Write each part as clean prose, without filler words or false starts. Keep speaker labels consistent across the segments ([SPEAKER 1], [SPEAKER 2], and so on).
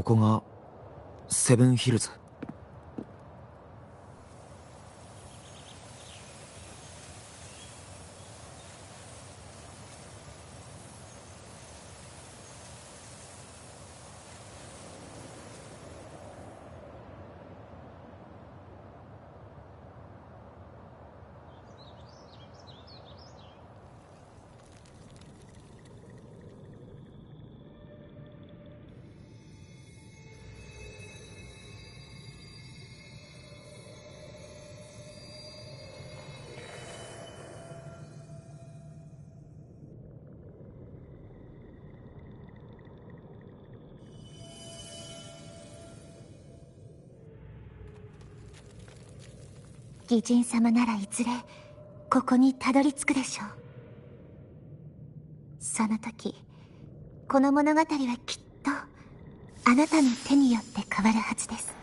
[SPEAKER 1] ここがセブンヒルズ。
[SPEAKER 2] 義人様ならいずれここにたどり着くでしょう。その時この物語はきっとあなたの手によって変わるはずです。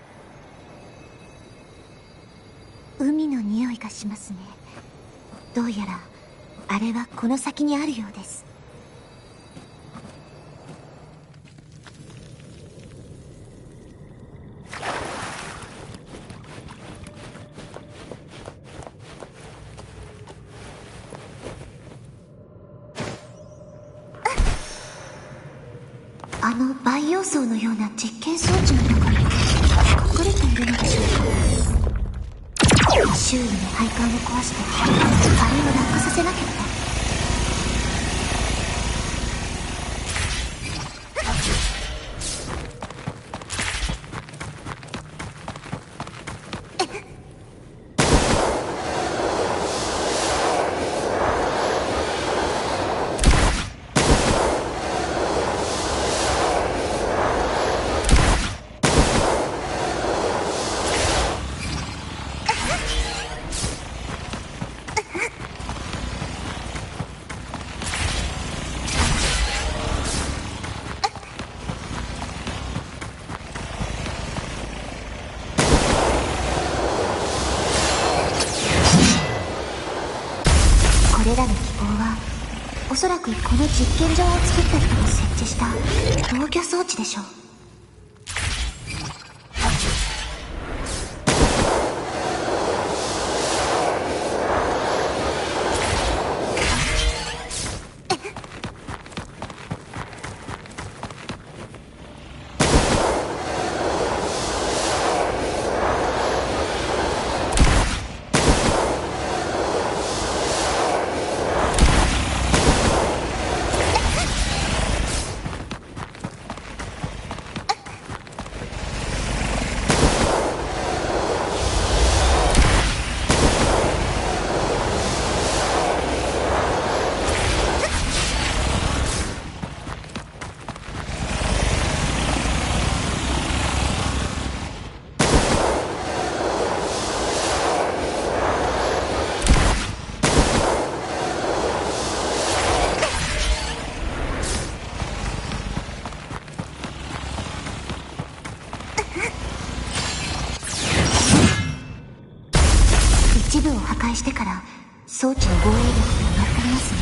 [SPEAKER 2] 海の匂いがしますね。どうやらあれはこの先にあるようです。あの培養層のような実験装置の中に隠れているのでしょうか。周囲の配管を壊してあれを落下させなければ。これらの機構はおそらくこの実験場を作った人が設置した防御装置でしょう。一部を破壊してから装置の防衛力が上がっていますね。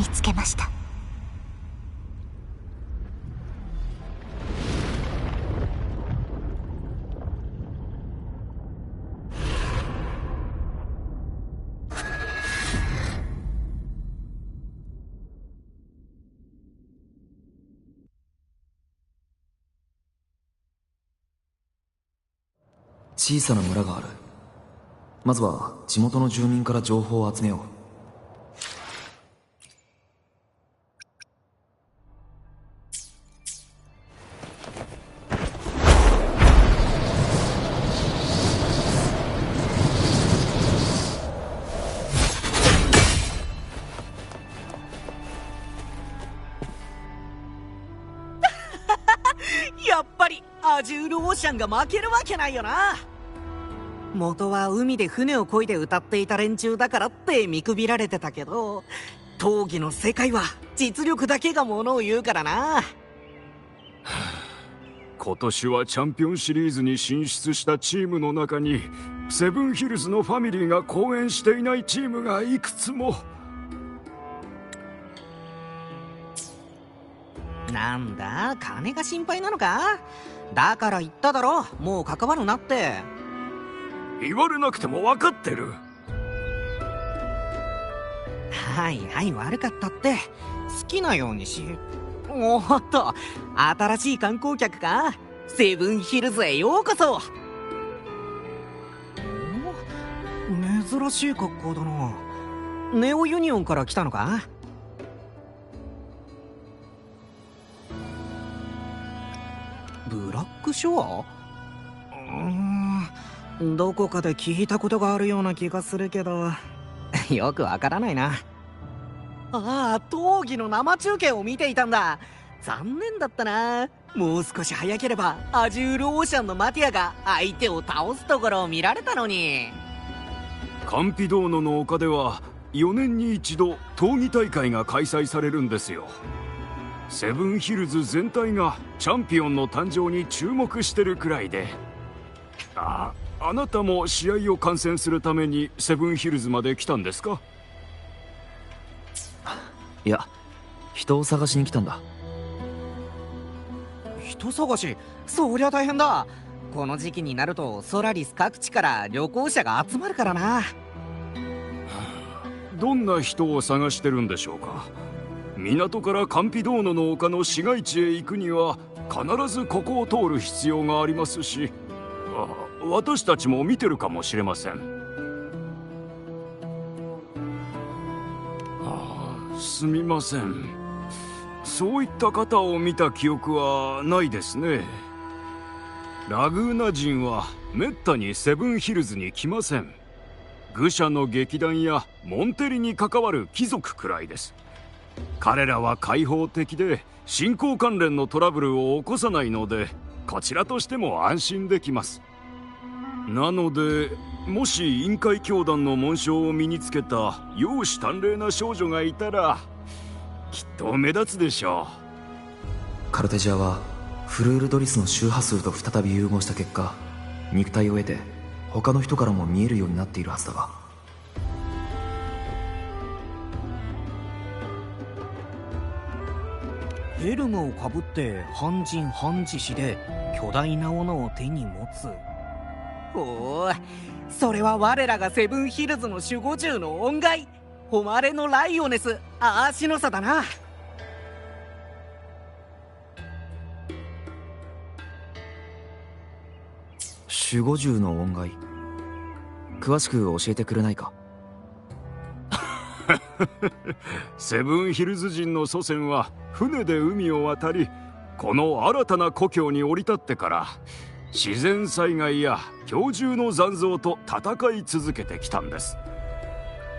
[SPEAKER 2] 見つけました。
[SPEAKER 1] 小さな村がある。まずは地元の住民から情報を集めよう。
[SPEAKER 3] やっぱりアジュールオーシャンが負けるわけないよな。元は海で船を漕いで歌っていた連中だからって見くびられてたけど、闘技の世界は実力だけがものを言うからな。
[SPEAKER 4] 今年はチャンピオンシリーズに進出したチームの中にセブンヒルズのファミリーが公演していないチームがいくつも。
[SPEAKER 3] なんだ、金が心配なのか。だから言っただろ、もう関わるなって。
[SPEAKER 4] 言われなくても分かってる。
[SPEAKER 3] はいはい、悪かったって。好きなようにし。おっと、新しい観光客か。セブンヒルズへようこそ。お、珍しい格好だな。ネオユニオンから来たのか。ブラックショア？どこかで聞いたことがあるような気がするけどよくわからないな。ああ、闘技の生中継を見ていたんだ。残念だったな。もう少し早ければアジュールオーシャンのマティアが相手を倒すところを見られたのに。
[SPEAKER 4] カンピドーノの丘では4年に一度闘技大会が開催されるんですよ。セブンヒルズ全体がチャンピオンの誕生に注目してるくらいで。あなたも試合を観戦するためにセブンヒルズまで来たんですか？
[SPEAKER 1] いや、人を探しに来たんだ。
[SPEAKER 3] 人探し？そりゃ大変だ。この時期になるとソラリス各地から旅行者が集まるからな。
[SPEAKER 4] どんな人を探してるんでしょうか？港からカンピドーノの丘の市街地へ行くには必ずここを通る必要がありますし、私たちも見てるかもしれません。すみません。そういった方を見た記憶はないですね。ラグーナ人はめったにセブンヒルズに来ません。愚者の劇団やモンテリに関わる貴族くらいです。彼らは開放的で信仰関連のトラブルを起こさないので、こちらとしても安心できます。なので、もし陰海教団の紋章を身につけた容姿端麗な少女がいたらきっと目立つでしょう。
[SPEAKER 1] カルテジアはフルールドリスの周波数と再び融合した結果、肉体を得て他の人からも見えるようになっているはずだが。
[SPEAKER 3] ヘルムをかぶって半人半獅子で巨大な斧を手に持つ。おお、それは我らがセブンヒルズの守護獣の恩骸、誉れのライオネスアーシノサだな。
[SPEAKER 1] 守護獣の恩骸、詳しく教えてくれないか？
[SPEAKER 4] セブンヒルズ人の祖先は船で海を渡り、この新たな故郷に降り立ってから自然災害や恐獣の残像と戦い続けてきたんです。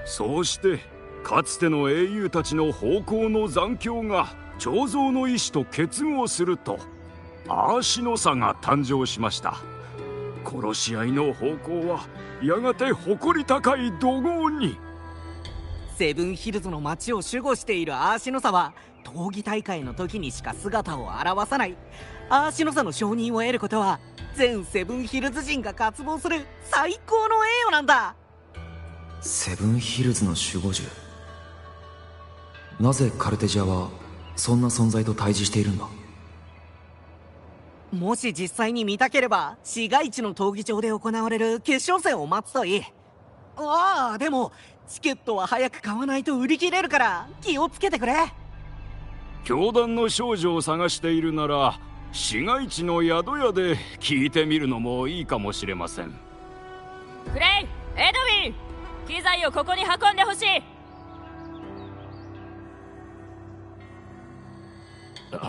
[SPEAKER 4] そうしてかつての英雄たちの咆哮の残響が彫像の意志と結合するとアーシノサが誕生しました。殺し合いの咆哮はやがて誇り高い怒号に。
[SPEAKER 3] セブンヒルズの街を守護しているアーシノサは闘技大会の時にしか姿を現さない。アーシノサの承認を得ることは全セブンヒルズ人が渇望する最高の栄誉なんだ。
[SPEAKER 1] セブンヒルズの守護獣。なぜカルテジアはそんな存在と対峙しているんだ？
[SPEAKER 3] もし実際に見たければ市街地の闘技場で行われる決勝戦を待つといい。ああ、でもチケットは早く買わないと売り切れるから気をつけてくれ。
[SPEAKER 4] 教団の少女を探しているなら市街地の宿屋で聞いてみるのもいいかもしれません。
[SPEAKER 5] クレイ、エドウィン、機材をここに運んでほしい。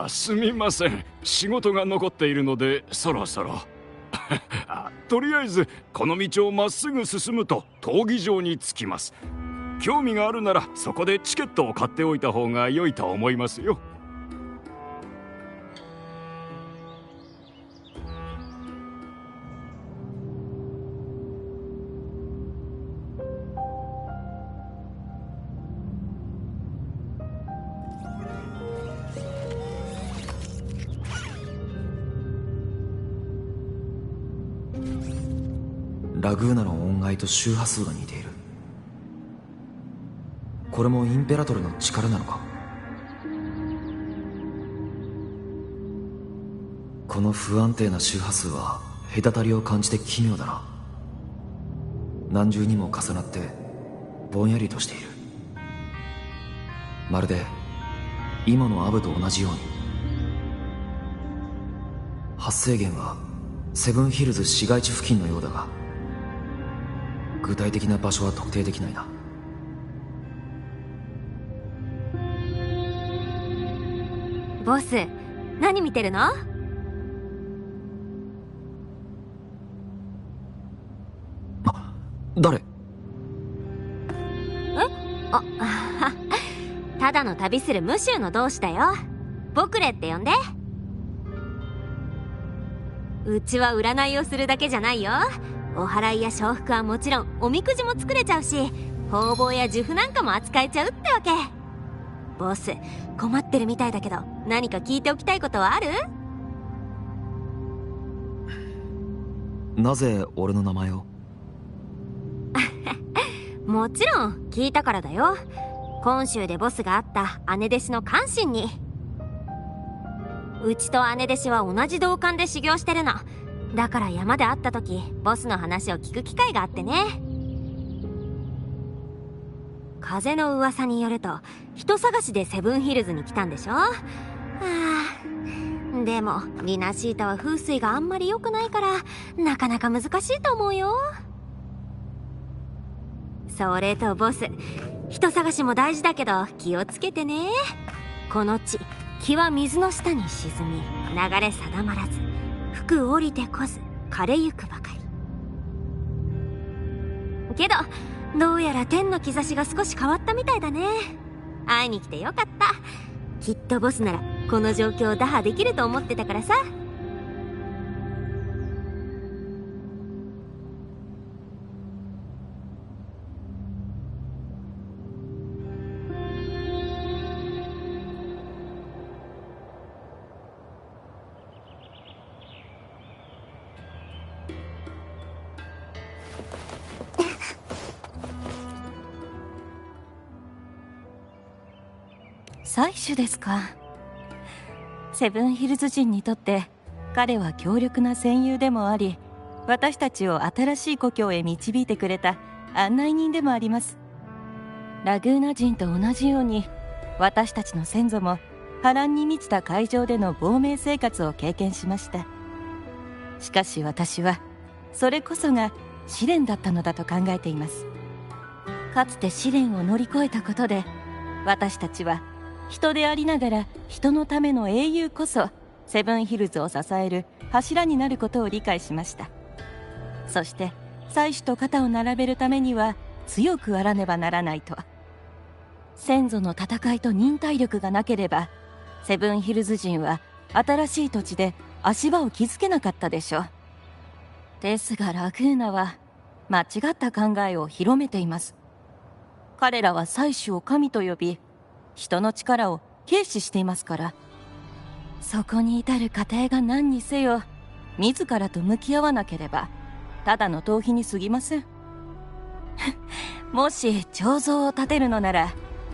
[SPEAKER 4] すみません、仕事が残っているのでそろそろとりあえずこの道をまっすぐ進むと闘技場に着きます。興味があるならそこでチケットを買っておいた方が良いと思いますよ。
[SPEAKER 1] ラグーナの音階と周波数が似ている。これもインペラトルの力なのか？この不安定な周波数は隔たりを感じて奇妙だな。何重にも重なってぼんやりとしている。まるで今のアブと同じように。発生源はセブンヒルズ市街地付近のようだが、具体的な場所は特定できないな。
[SPEAKER 6] ボス、何見てるの？
[SPEAKER 1] 誰？
[SPEAKER 6] ただの旅する無臭の同志だよ。ボクレって呼んで。うちは占いをするだけじゃないよ。お祓いや承服はもちろんおみくじも作れちゃうし、方々や呪符なんかも扱えちゃうってわけ。ボス、困ってるみたいだけど何か聞いておきたいことはある？
[SPEAKER 1] なぜ俺の名前を？
[SPEAKER 6] もちろん聞いたからだよ。今週でボスが会った姉弟子の関心に。うちと姉弟子は同じ道館で修行してるの。だから山で会った時ボスの話を聞く機会があってね。風の噂によると人探しでセブンヒルズに来たんでしょ。でもリナシータは風水があんまり良くないからなかなか難しいと思うよ。それとボス、人探しも大事だけど気をつけてね。この地、気は水の下に沈み流れ定まらず、服降りてこず枯れゆくばかり。けどどうやら天の兆しが少し変わったみたいだね。会いに来てよかった。きっとボスならこの状況を打破できると思ってたからさ。
[SPEAKER 7] 採取ですか。セブンヒルズ人にとって彼は強力な戦友でもあり、私たちを新しい故郷へ導いてくれた案内人でもあります。ラグーナ人と同じように私たちの先祖も波乱に満ちた海上での亡命生活を経験しました。しかし私はそれこそが試練だったのだと考えています。かつて試練を乗り越えたことで私たちは人でありながら人のための英雄こそセブンヒルズを支える柱になることを理解しました。そして採取と肩を並べるためには強くあらねばならないと。先祖の戦いと忍耐力がなければセブンヒルズ人は新しい土地で足場を築けなかったでしょう。ですがラグーナは間違った考えを広めています。彼らは採取を神と呼び人の力を軽視していますから。そこに至る過程が何にせよ自らと向き合わなければただの逃避に過ぎませんもし彫像を建てるのなら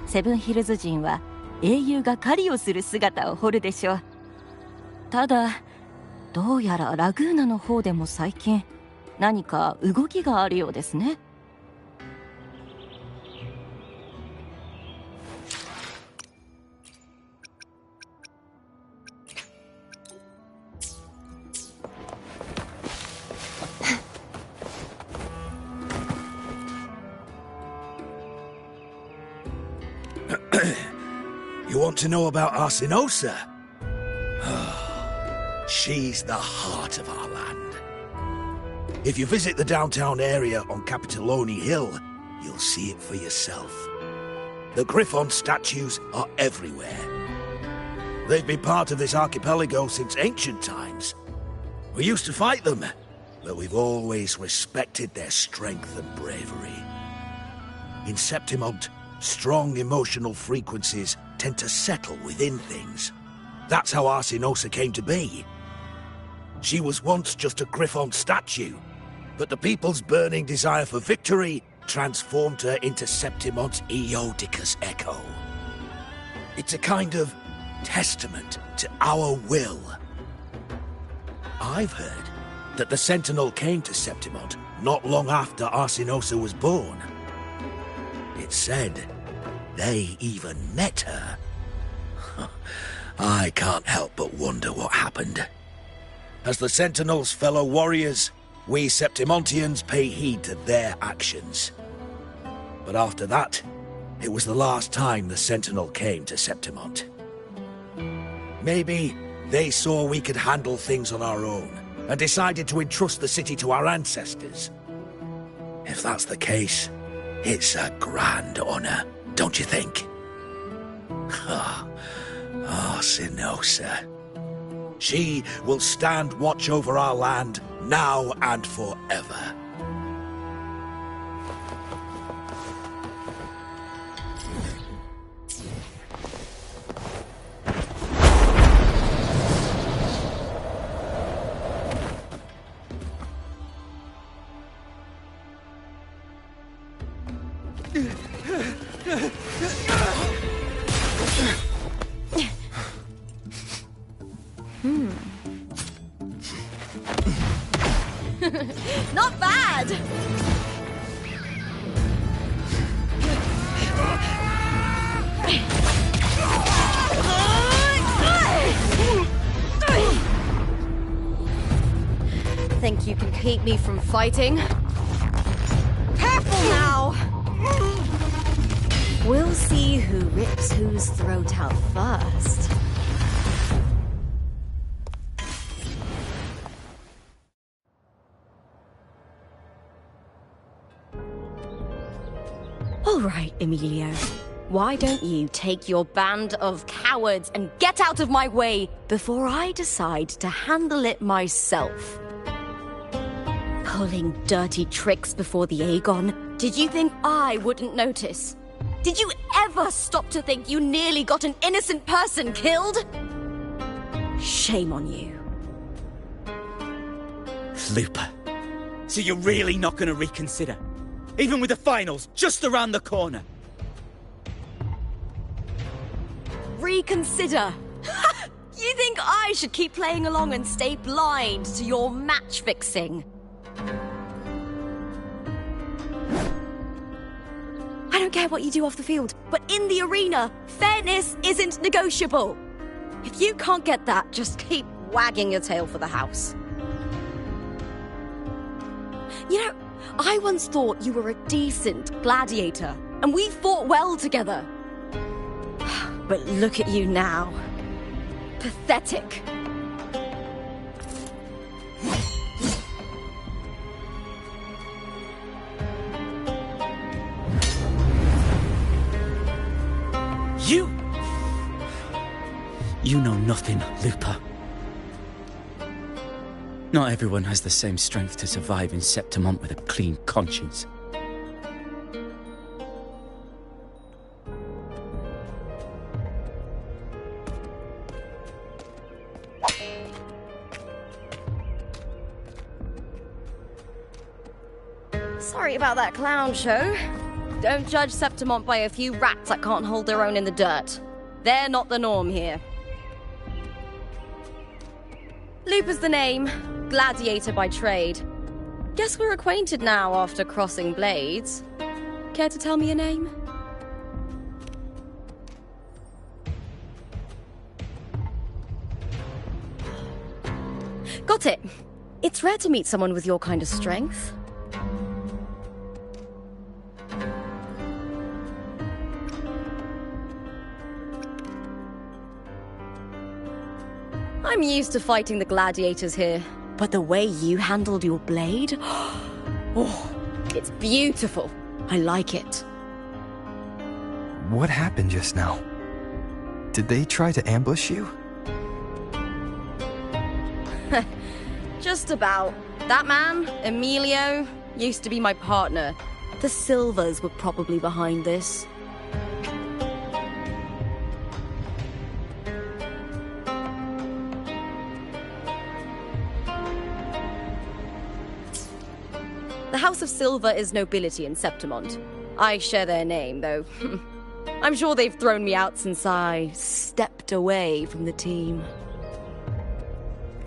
[SPEAKER 7] セブンヒルズ人は英雄が狩りをする姿を彫るでしょう。ただどうやらラグーナの方でも最近何か動きがあるようですね。
[SPEAKER 8] You want to know about Arsinosa? She's the heart of our land. If you visit the downtown area on Capitolone Hill, you'll see it for yourself. The Griffon statues are everywhere. They've been part of this archipelago since ancient times. We used to fight them, but we've always respected their strength and bravery. In Septimont, strong emotional frequencies tend to settle within things. That's how Arsinosa came to be. She was once just a Griffon statue, but the people's burning desire for victory transformed her into Septimont's Eodicus echo. It's a kind of testament to our will. I've heard that the Sentinel came to Septimont not long after Arsinosa was born. It's said they even met her. I can't help but wonder what happened. As the Sentinel's fellow warriors, we Septimontians pay heed to their actions. But after that, it was the last time the Sentinel came to Septimont. Maybe they saw we could handle things on our own, and decided to entrust the city to our ancestors. If that's the case, it's a grand honor, don't you think? Arsinosa. She will stand watch over our land now and forever.
[SPEAKER 5] Not bad! Think you can keep me from fighting? Careful now! We'll see who rips whose throat out first. All right, Emilio. Why don't you take your band of cowards and get out of my way before I decide to handle it myself? Pulling dirty tricks before the Aegon. Did you think I wouldn't notice? Did you ever stop to think you nearly got an innocent person killed? Shame on you.
[SPEAKER 9] Lupa. So you're really not going to reconsider? Even with the finals just around the corner?
[SPEAKER 5] Reconsider? You think I should keep playing along and stay blind to your match fixing? I don't care what you do off the field, but in the arena, fairness isn't negotiable. If you can't get that, just keep wagging your tail for the house. You know, I once thought you were a decent gladiator, and we fought well together. But look at you now. Pathetic.
[SPEAKER 9] You know nothing, Lupa. Not everyone has the same strength to survive in Septimont with a clean conscience.
[SPEAKER 5] Sorry about that clown show. Don't judge Septimont by a few rats that can't hold their own in the dirt. They're not the norm here. Lupus the name, gladiator by trade. Guess we're acquainted now after crossing blades. Care to tell me your name? Got it. It's rare to meet someone with your kind of strength. I'm used to fighting the gladiators here, but the way you handled your blade... Oh, it's beautiful. I like it.
[SPEAKER 10] What happened just now? Did they try to ambush you?
[SPEAKER 5] Just about. That man, Emilio, used to be my partner. The Silvers were probably behind this. The House of Silver is nobility in Septimont. I share their name, though. I'm sure they've thrown me out since I stepped away from the team.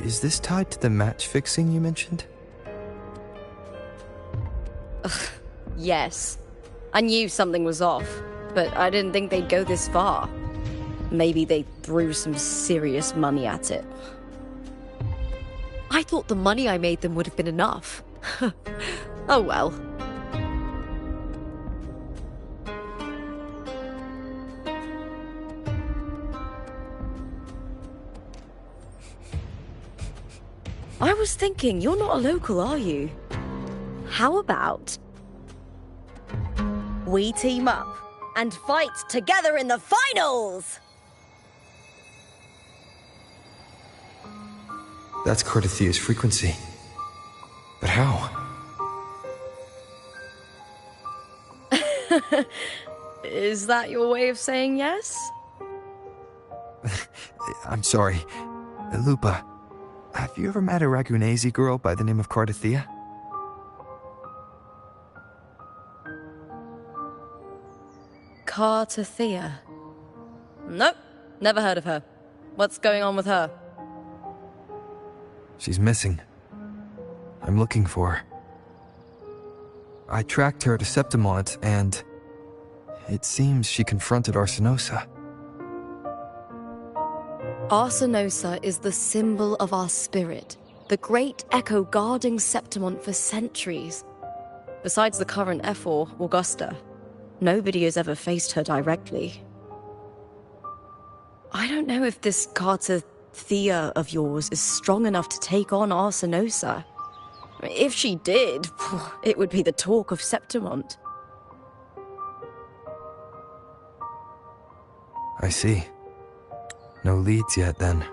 [SPEAKER 10] Is this tied to the match fixing you mentioned?
[SPEAKER 5] Yes. I knew something was off, but I didn't think they'd go this far. Maybe they threw some serious money at it. I thought the money I made them would have been enough. Oh well. I was thinking, you're not a local, are you? How about we team up and fight together in the finals?
[SPEAKER 10] That's Cardathia's frequency. But how?
[SPEAKER 5] Is that your way of saying yes?
[SPEAKER 10] I'm sorry. Lupa, have you ever met a Ragunese girl by the name of Cardathia?
[SPEAKER 5] Cardathia? Nope, never heard of her. What's going on with her?
[SPEAKER 10] She's missing. I'm looking for her. I tracked her to Septimont, and it seems she confronted Arsinosa.
[SPEAKER 5] Arsinosa is the symbol of our spirit, the great echo guarding Septimont for centuries. Besides the current Ephor, Augusta, nobody has ever faced her directly. I don't know if this Cardathia of yours is strong enough to take on Arsinosa. If she did, it would be the talk of Septimont.
[SPEAKER 10] I see. No leads yet, then.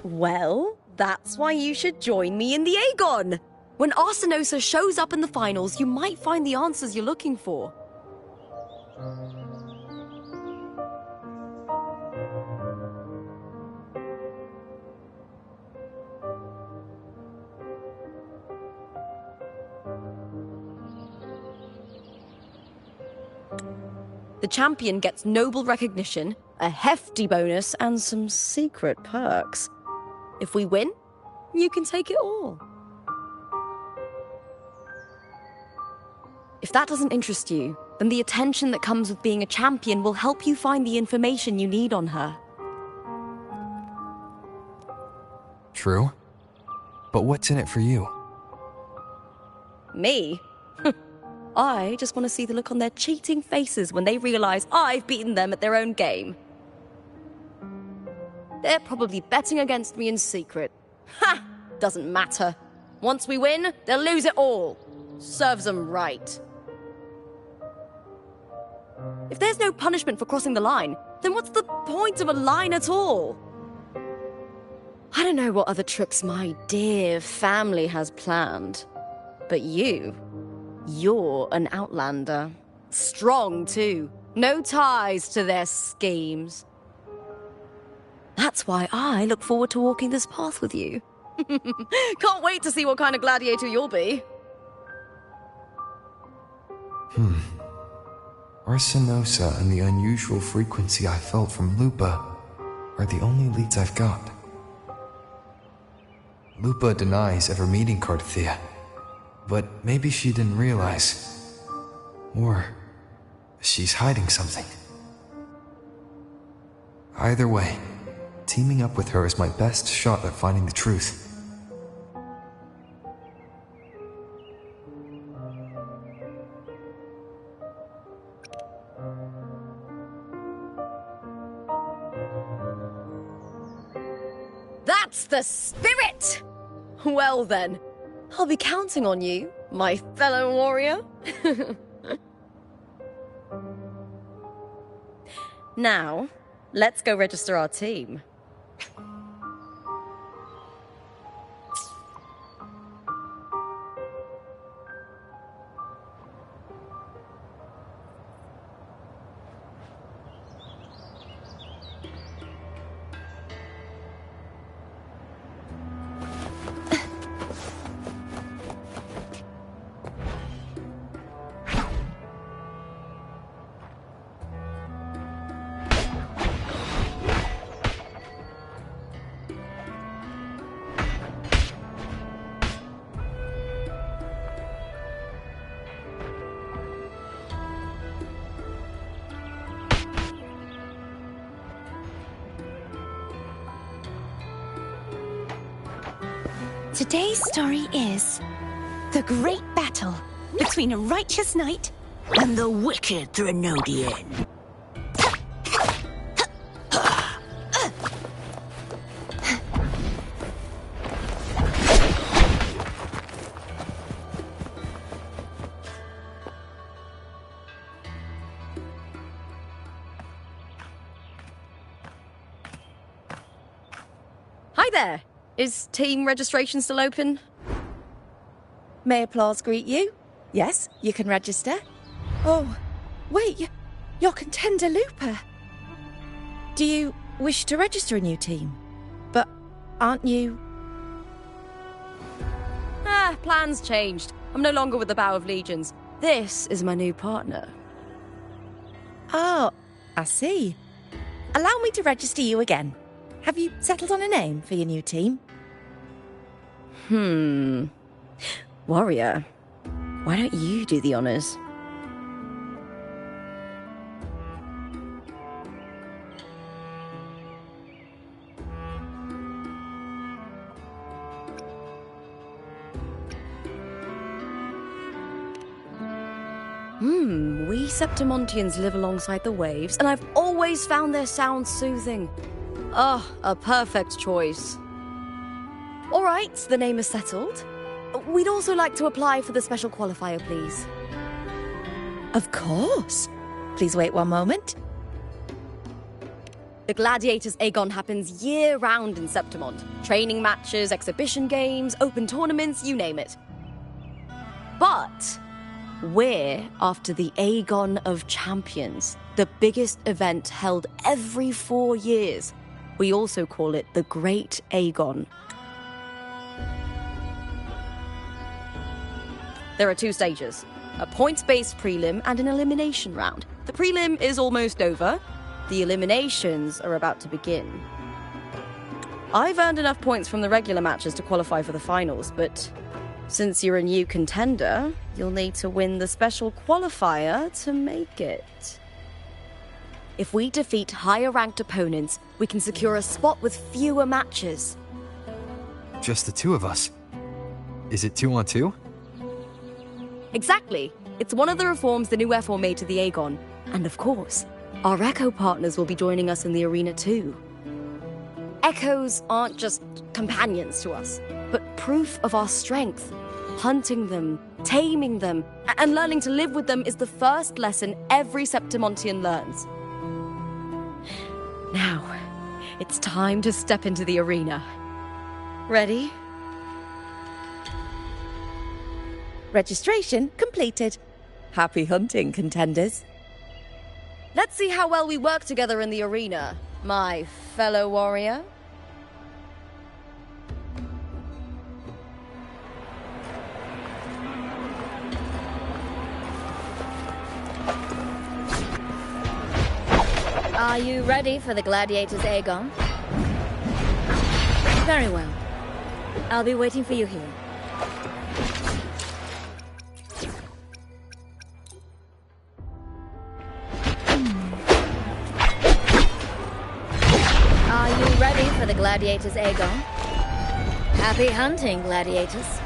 [SPEAKER 5] Well, that's why you should join me in the Aegon! When Arsinosa shows up in the finals, you might find the answers you're looking for. The champion gets noble recognition, a hefty bonus, and some secret perks. If we win, you can take it all. If that doesn't interest you, then the attention that comes with being a champion will help you find the information you need on her.
[SPEAKER 10] True. But what's in it for you?
[SPEAKER 5] Me? I just want to see the look on their cheating faces when they realize I've beaten them at their own game. They're probably betting against me in secret. Ha! Doesn't matter. Once we win, they'll lose it all. Serves them right. If there's no punishment for crossing the line, then what's the point of a line at all? I don't know what other tricks my dear family has planned, but you're an outlander. Strong, too. No ties to their schemes. That's why I look forward to walking this path with you. Can't wait to see what kind of gladiator you'll be.
[SPEAKER 10] Arsenosa and the unusual frequency I felt from Lupa are the only leads I've got. Lupa denies ever meeting Cardathea, but maybe she didn't realize. Or she's hiding something. Either way, teaming up with her is my best shot at finding the truth.
[SPEAKER 5] That's the spirit! Well then, I'll be counting on you, my fellow warrior. Now, let's go register our team.
[SPEAKER 11] Today's story is the great battle between a righteous knight and the wicked Threnodian.
[SPEAKER 5] Hi there! Is team registration still open?
[SPEAKER 11] May applause greet you? Yes, you can register. Oh, wait, you're contender Lupa. Do you wish to register a new team? But aren't you...
[SPEAKER 5] Plans changed. I'm no longer with the Bow of Legions. This is my new partner.
[SPEAKER 11] Oh, I see. Allow me to register you again. Have you settled on a name for your new team?
[SPEAKER 5] Warrior, why don't you do the honors? We Septimontians live alongside the waves, and I've always found their sound soothing. A perfect choice. All right, the name is settled. We'd also like to apply for the special qualifier, please.
[SPEAKER 11] Of course. Please wait one moment.
[SPEAKER 5] The Gladiators Aegon happens year-round in Septimont. Training matches, exhibition games, open tournaments, you name it. But we're after the Aegon of Champions, the biggest event held every 4 years. We also call it the Great Aegon. There are 2 stages. a points-based prelim and an elimination round. The prelim is almost over. The eliminations are about to begin. I've earned enough points from the regular matches to qualify for the finals, but since you're a new contender, you'll need to win the special qualifier to make it. If we defeat higher-ranked opponents, we can secure a spot with fewer matches.
[SPEAKER 10] Just the two of us. Is it 2-on-2?
[SPEAKER 5] Exactly. It's one of the reforms the new F4 made to the Aegon. And of course, our Echo partners will be joining us in the arena too. Echoes aren't just companions to us, but proof of our strength. Hunting them, taming them, and learning to live with them is the first lesson every Septimontian learns. Now, it's time to step into the arena. Ready?
[SPEAKER 11] Registration completed. Happy hunting, contenders.
[SPEAKER 5] Let's see how well we work together in the arena, my fellow warrior.
[SPEAKER 6] Are you ready for the Gladiators, Aegon? Very well. I'll be waiting for you here. Are you ready for the Gladiators, Aegon? Happy hunting, Gladiators.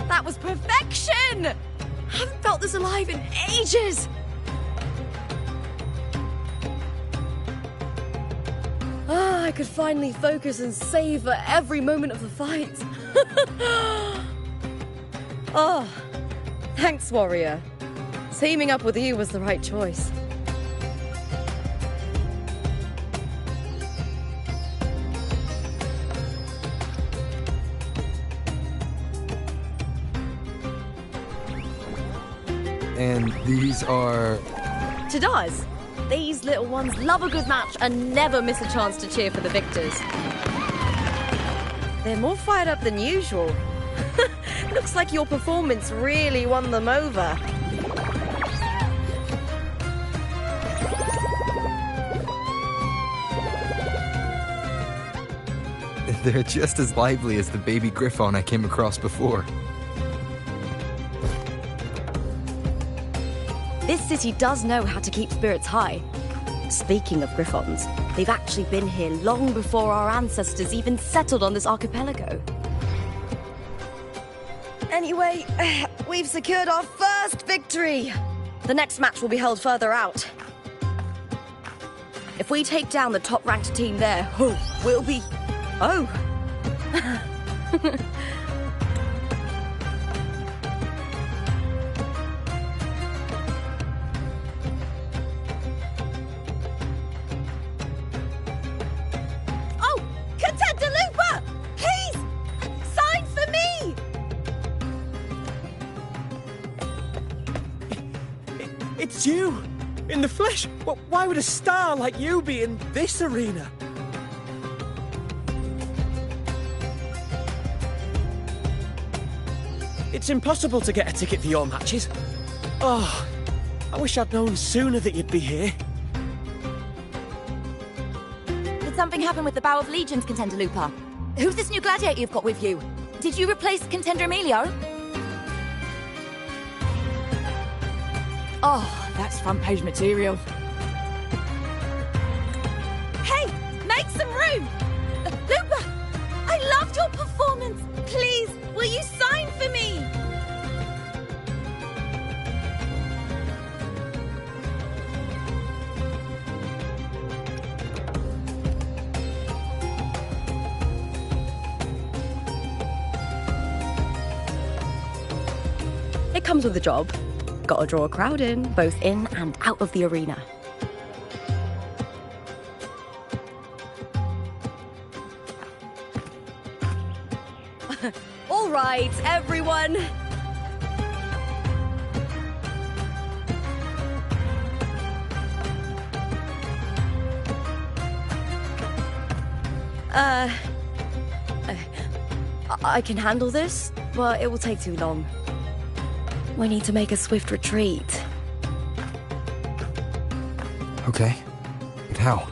[SPEAKER 5] That was perfection! I haven't felt this alive in ages! I could finally focus and savor every moment of the fight. Oh, thanks, warrior. Teaming up with you was the right choice.
[SPEAKER 10] And these are...
[SPEAKER 5] Tadars. These little ones love a good match and never miss a chance to cheer for the victors. They're more fired up than usual. Looks like your performance really won them over.
[SPEAKER 10] They're just as lively as the baby Griffon I came across before.
[SPEAKER 5] This city does know how to keep spirits high. Speaking of Griffons, they've actually been here long before our ancestors even settled on this archipelago. Anyway, we've secured our first victory! The next match will be held further out. If we take down the top-ranked team there, we'll be... Oh!
[SPEAKER 12] In the flesh? Why would a star like you be in this arena? It's impossible to get a ticket for your matches. Oh, I wish I'd known sooner that you'd be here.
[SPEAKER 13] Did something happen with the Bow of Legions, Contender Lupa? Who's this new gladiator you've got with you? Did you replace Contender Emilio? Oh, that's front page material.
[SPEAKER 5] Hey, make some room! Lupa, I loved your performance. Please, will you sign for me?
[SPEAKER 13] It comes with the job. Gotta draw a crowd in, both in and out of the arena.
[SPEAKER 5] All right, everyone.
[SPEAKER 13] I can handle this, but it will take too long. We need to make a swift retreat.
[SPEAKER 10] Okay, but how?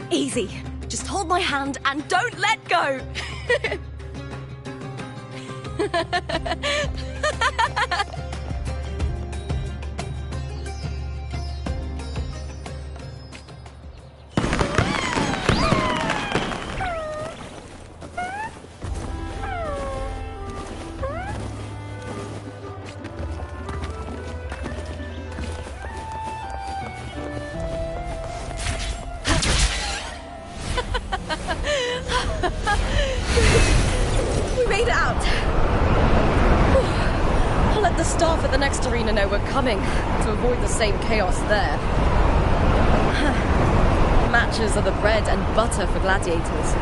[SPEAKER 5] Easy. Just hold my hand and don't let go.
[SPEAKER 13] We made it out! I'll let the staff at the next arena know we're coming, to avoid the same chaos there. Matches are the bread and butter for gladiators.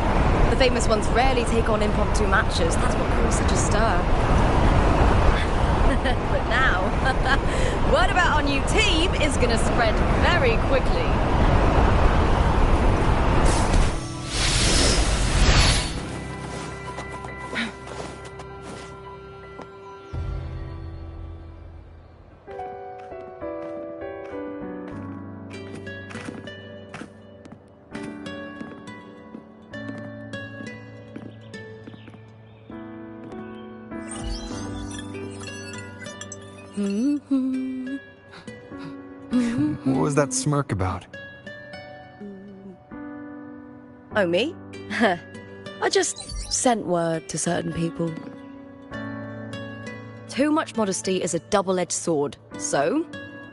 [SPEAKER 13] The famous ones rarely take on impromptu matches. That's what caused such a stir. But now, word about our new team is gonna spread very quickly.
[SPEAKER 10] What was that smirk about?
[SPEAKER 13] Oh, me? I just sent word to certain people. Too much modesty is a double-edged sword, so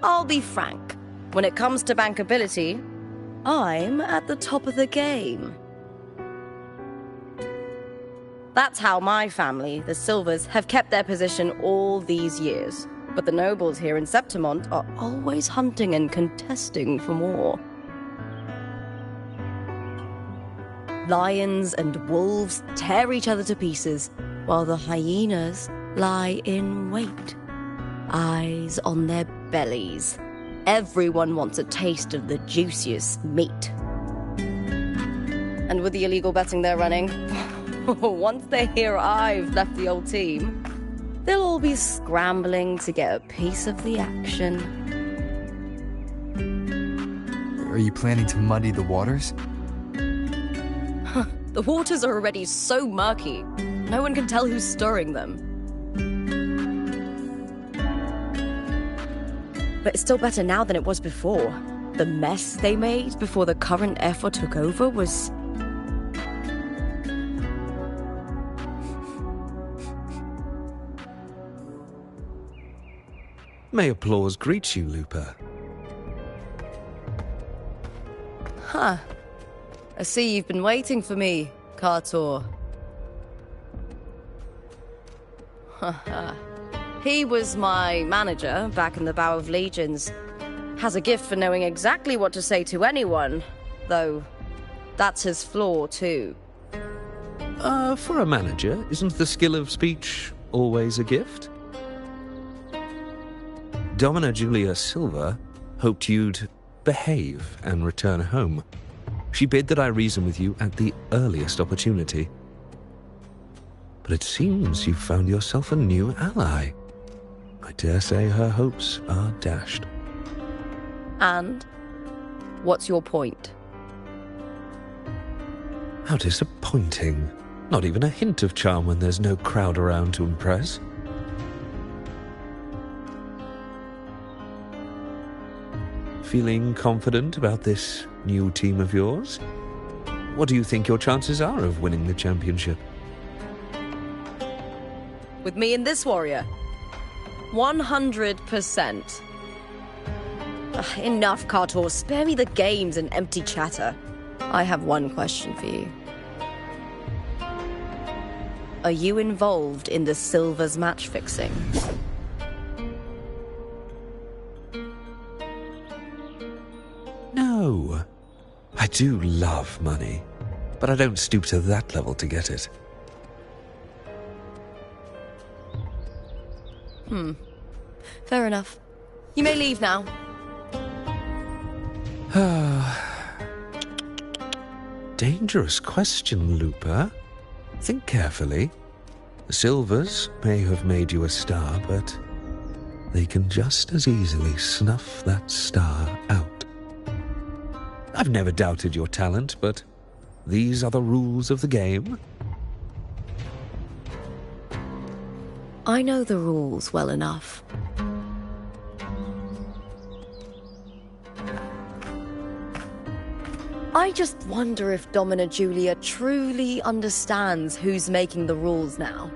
[SPEAKER 13] I'll be frank. When it comes to bankability, I'm at the top of the game. That's how my family, the Silvers, have kept their position all these years. But the nobles here in Septimont are always hunting and contesting for more. Lions and wolves tear each other to pieces, while the hyenas lie in wait, eyes on their bellies. Everyone wants a taste of the juiciest meat. And with the illegal betting they're running, once they hear I've left the old team, they'll all be scrambling to get a piece of the action.
[SPEAKER 10] Are you planning to muddy the waters?
[SPEAKER 13] The waters are already so murky, no one can tell who's stirring them. But it's still better now than it was before. The mess they made before the current effort took over was...
[SPEAKER 14] May applause greet you, Lupa.
[SPEAKER 13] Huh. I see you've been waiting for me, Kartor. He was my manager back in the Bow of Legions. Has a gift for knowing exactly what to say to anyone, though that's his flaw too.
[SPEAKER 14] For a manager, isn't the skill of speech always a gift? Domina Julia Silva hoped you'd behave and return home. She bid that I reason with you at the earliest opportunity. But it seems you've found yourself a new ally. I dare say her hopes are dashed.
[SPEAKER 13] And? What's your point?
[SPEAKER 14] How disappointing. Not even a hint of charm when there's no crowd around to impress. Feeling confident about this new team of yours? What do you think your chances are of winning the championship?
[SPEAKER 13] With me and this warrior? 100%. Enough, Cartor. Spare me the games and empty chatter. I have one question for you. Are you involved in the Silver's match fixing?
[SPEAKER 14] No. I do love money, but I don't stoop to that level to get it.
[SPEAKER 13] Fair enough. You may leave now.
[SPEAKER 14] Dangerous question, Looper. Think carefully. The Silvers may have made you a star, but they can just as easily snuff that star out. I've never doubted your talent, but these are the rules of the game.
[SPEAKER 13] I know the rules well enough. I just wonder if Domina Julia truly understands who's making the rules now,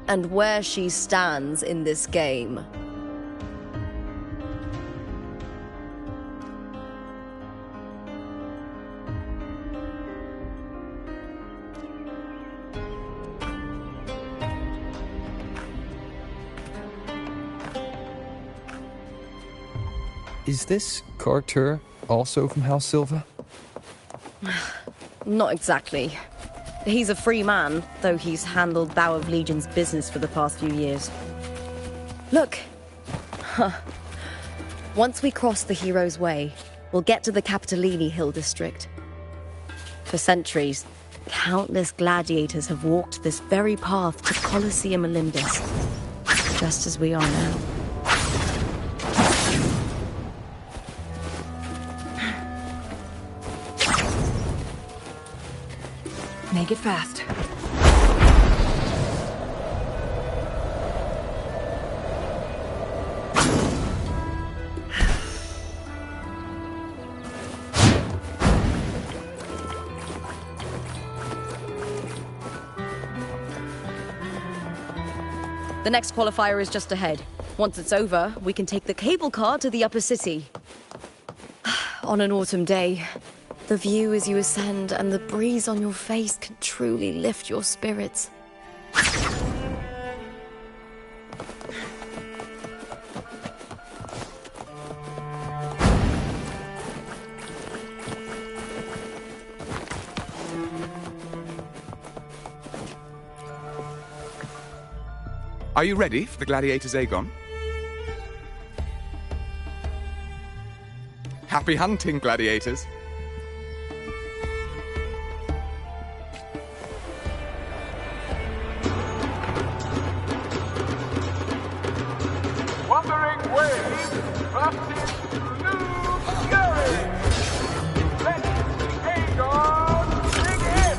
[SPEAKER 13] and where she stands in this game.
[SPEAKER 10] Is this Carter also from House Silva?
[SPEAKER 13] Not exactly. He's a free man, though he's handled Bow of Legion's business for the past few years. Look! Once we cross the Hero's Way, we'll get to the Capitolini Hill district. For centuries, countless gladiators have walked this very path to Colosseum Olympus, just as we are now.
[SPEAKER 11] Make it fast.
[SPEAKER 13] The next qualifier is just ahead. Once it's over, we can take the cable car to the upper city. On an autumn day, the view as you ascend and the breeze on your face can truly lift your spirits.
[SPEAKER 15] Are you ready for the Gladiators, Aegon? Happy hunting, Gladiators!
[SPEAKER 16] Wuthering Waves versus New Fury! Let Aegon begin!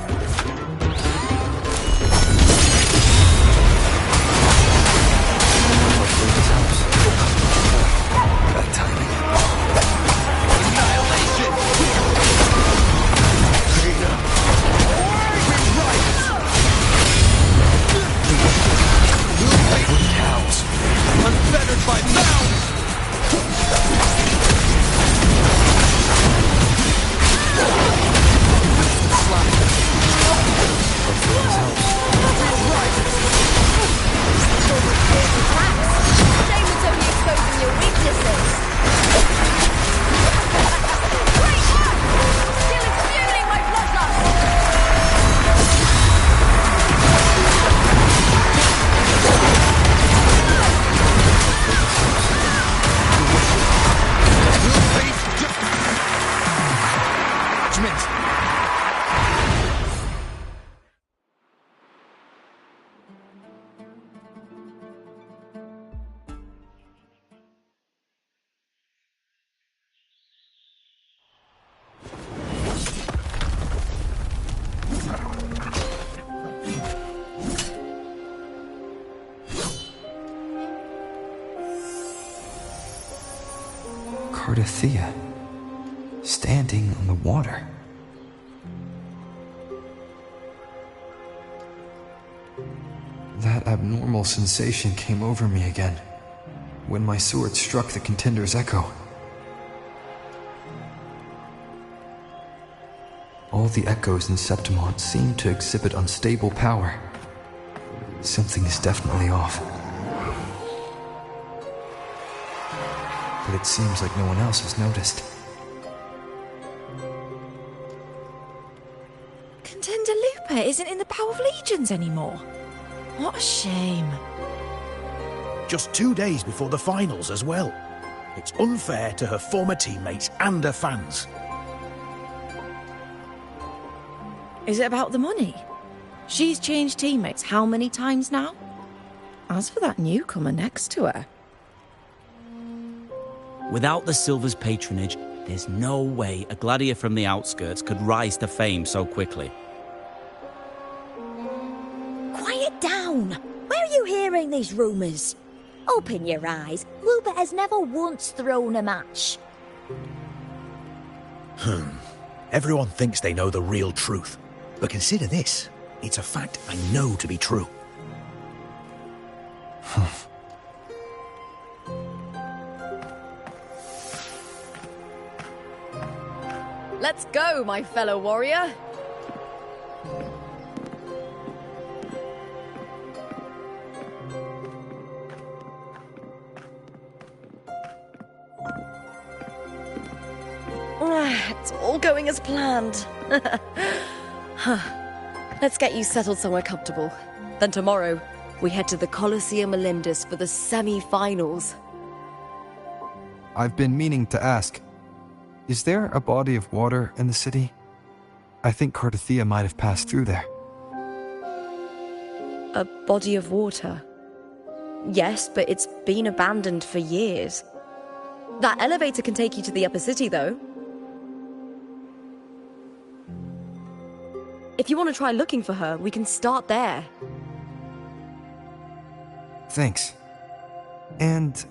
[SPEAKER 1] Bad timing.
[SPEAKER 16] Annihilation! We'll take cows, unfettered by bounds!
[SPEAKER 10] Cardothea, standing on the water. That abnormal sensation came over me again, when my sword struck the contender's echo. All the echoes in Septimont seem to exhibit unstable power. Something is definitely off. But it seems like no one else has noticed.
[SPEAKER 11] Contender Lupa isn't in the Power of Legions anymore. What a shame.
[SPEAKER 8] Just 2 days before the finals as well. It's unfair to her former teammates and her fans.
[SPEAKER 11] Is it about the money? She's changed teammates how many times now? As for that newcomer next to her...
[SPEAKER 9] Without the Silver's patronage, there's no way a gladiator from the outskirts could rise to fame so quickly.
[SPEAKER 17] Quiet down! Where are you hearing these rumours? Open your eyes. WuWa has never once thrown a match.
[SPEAKER 8] Everyone thinks they know the real truth. But consider this. It's a fact I know to be true.
[SPEAKER 13] Let's go, my fellow warrior. It's all going as planned. Let's get you settled somewhere comfortable. Then tomorrow, we head to the Colosseum Olindus for the semi-finals.
[SPEAKER 10] I've been meaning to ask, is there a body of water in the city? I think Cardothea might have passed through there.
[SPEAKER 13] A body of water? Yes, but it's been abandoned for years. That elevator can take you to the upper city, though. If you want to try looking for her, we can start there.
[SPEAKER 10] Thanks. And,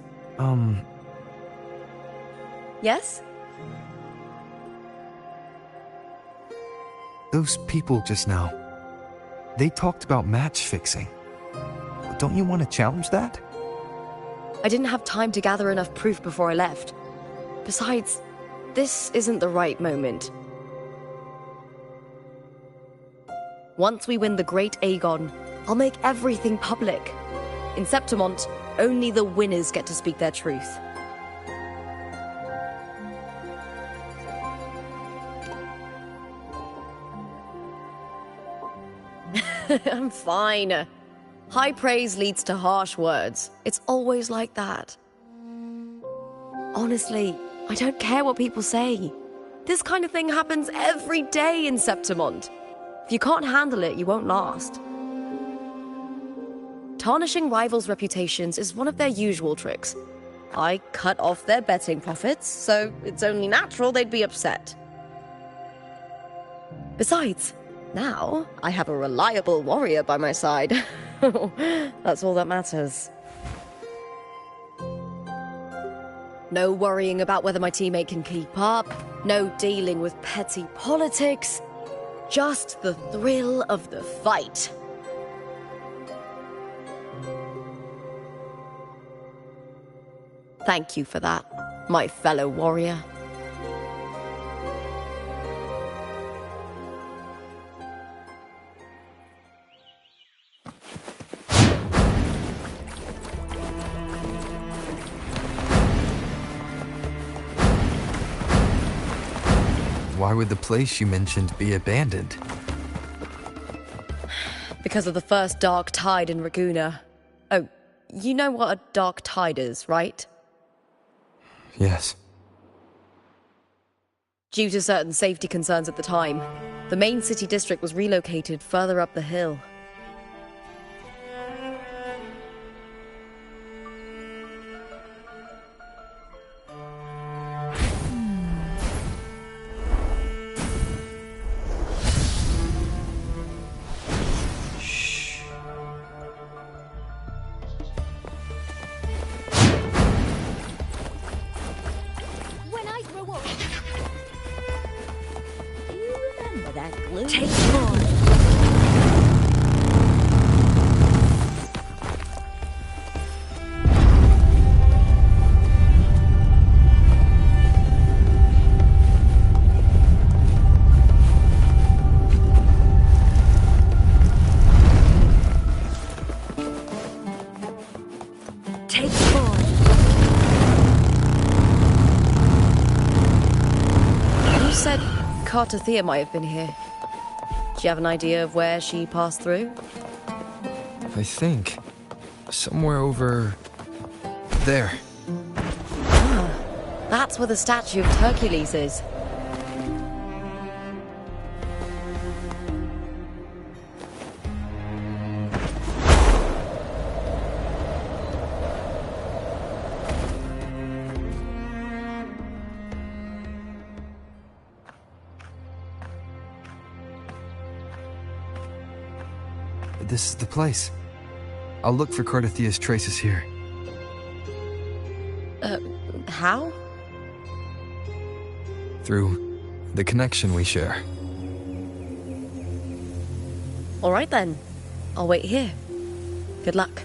[SPEAKER 13] Yes?
[SPEAKER 10] those people just now, they talked about match fixing. Don't you want to challenge that?
[SPEAKER 13] I didn't have time to gather enough proof before I left. Besides, this isn't the right moment. Once we win the Great Aegon, I'll make everything public. In Septimont, only the winners get to speak their truth. I'm fine. High praise leads to harsh words. It's always like that. Honestly, I don't care what people say. This kind of thing happens every day in Septimont. If you can't handle it, you won't last. Tarnishing rivals' reputations is one of their usual tricks. I cut off their betting profits, so it's only natural they'd be upset. Besides, now I have a reliable warrior by my side. That's all that matters. No worrying about whether my teammate can keep up, no dealing with petty politics. Just the thrill of the fight. Thank you for that, my fellow warrior.
[SPEAKER 10] Why would the place you mentioned be abandoned?
[SPEAKER 13] Because of the first dark tide in Raguna. Oh, you know what a dark tide is, right?
[SPEAKER 10] Yes.
[SPEAKER 13] Due to certain safety concerns at the time, the main city district was relocated further up the hill. forward.
[SPEAKER 17] Take forward.
[SPEAKER 13] You said Cartothea might have been here. Do you have an idea of where she passed through?
[SPEAKER 10] I think. Somewhere over... there.
[SPEAKER 13] Ah, that's where the statue of Hercules is.
[SPEAKER 10] This is the place. I'll look for Cartothea's traces here.
[SPEAKER 13] How?
[SPEAKER 10] Through the connection we share.
[SPEAKER 13] All right then. I'll wait here. Good luck.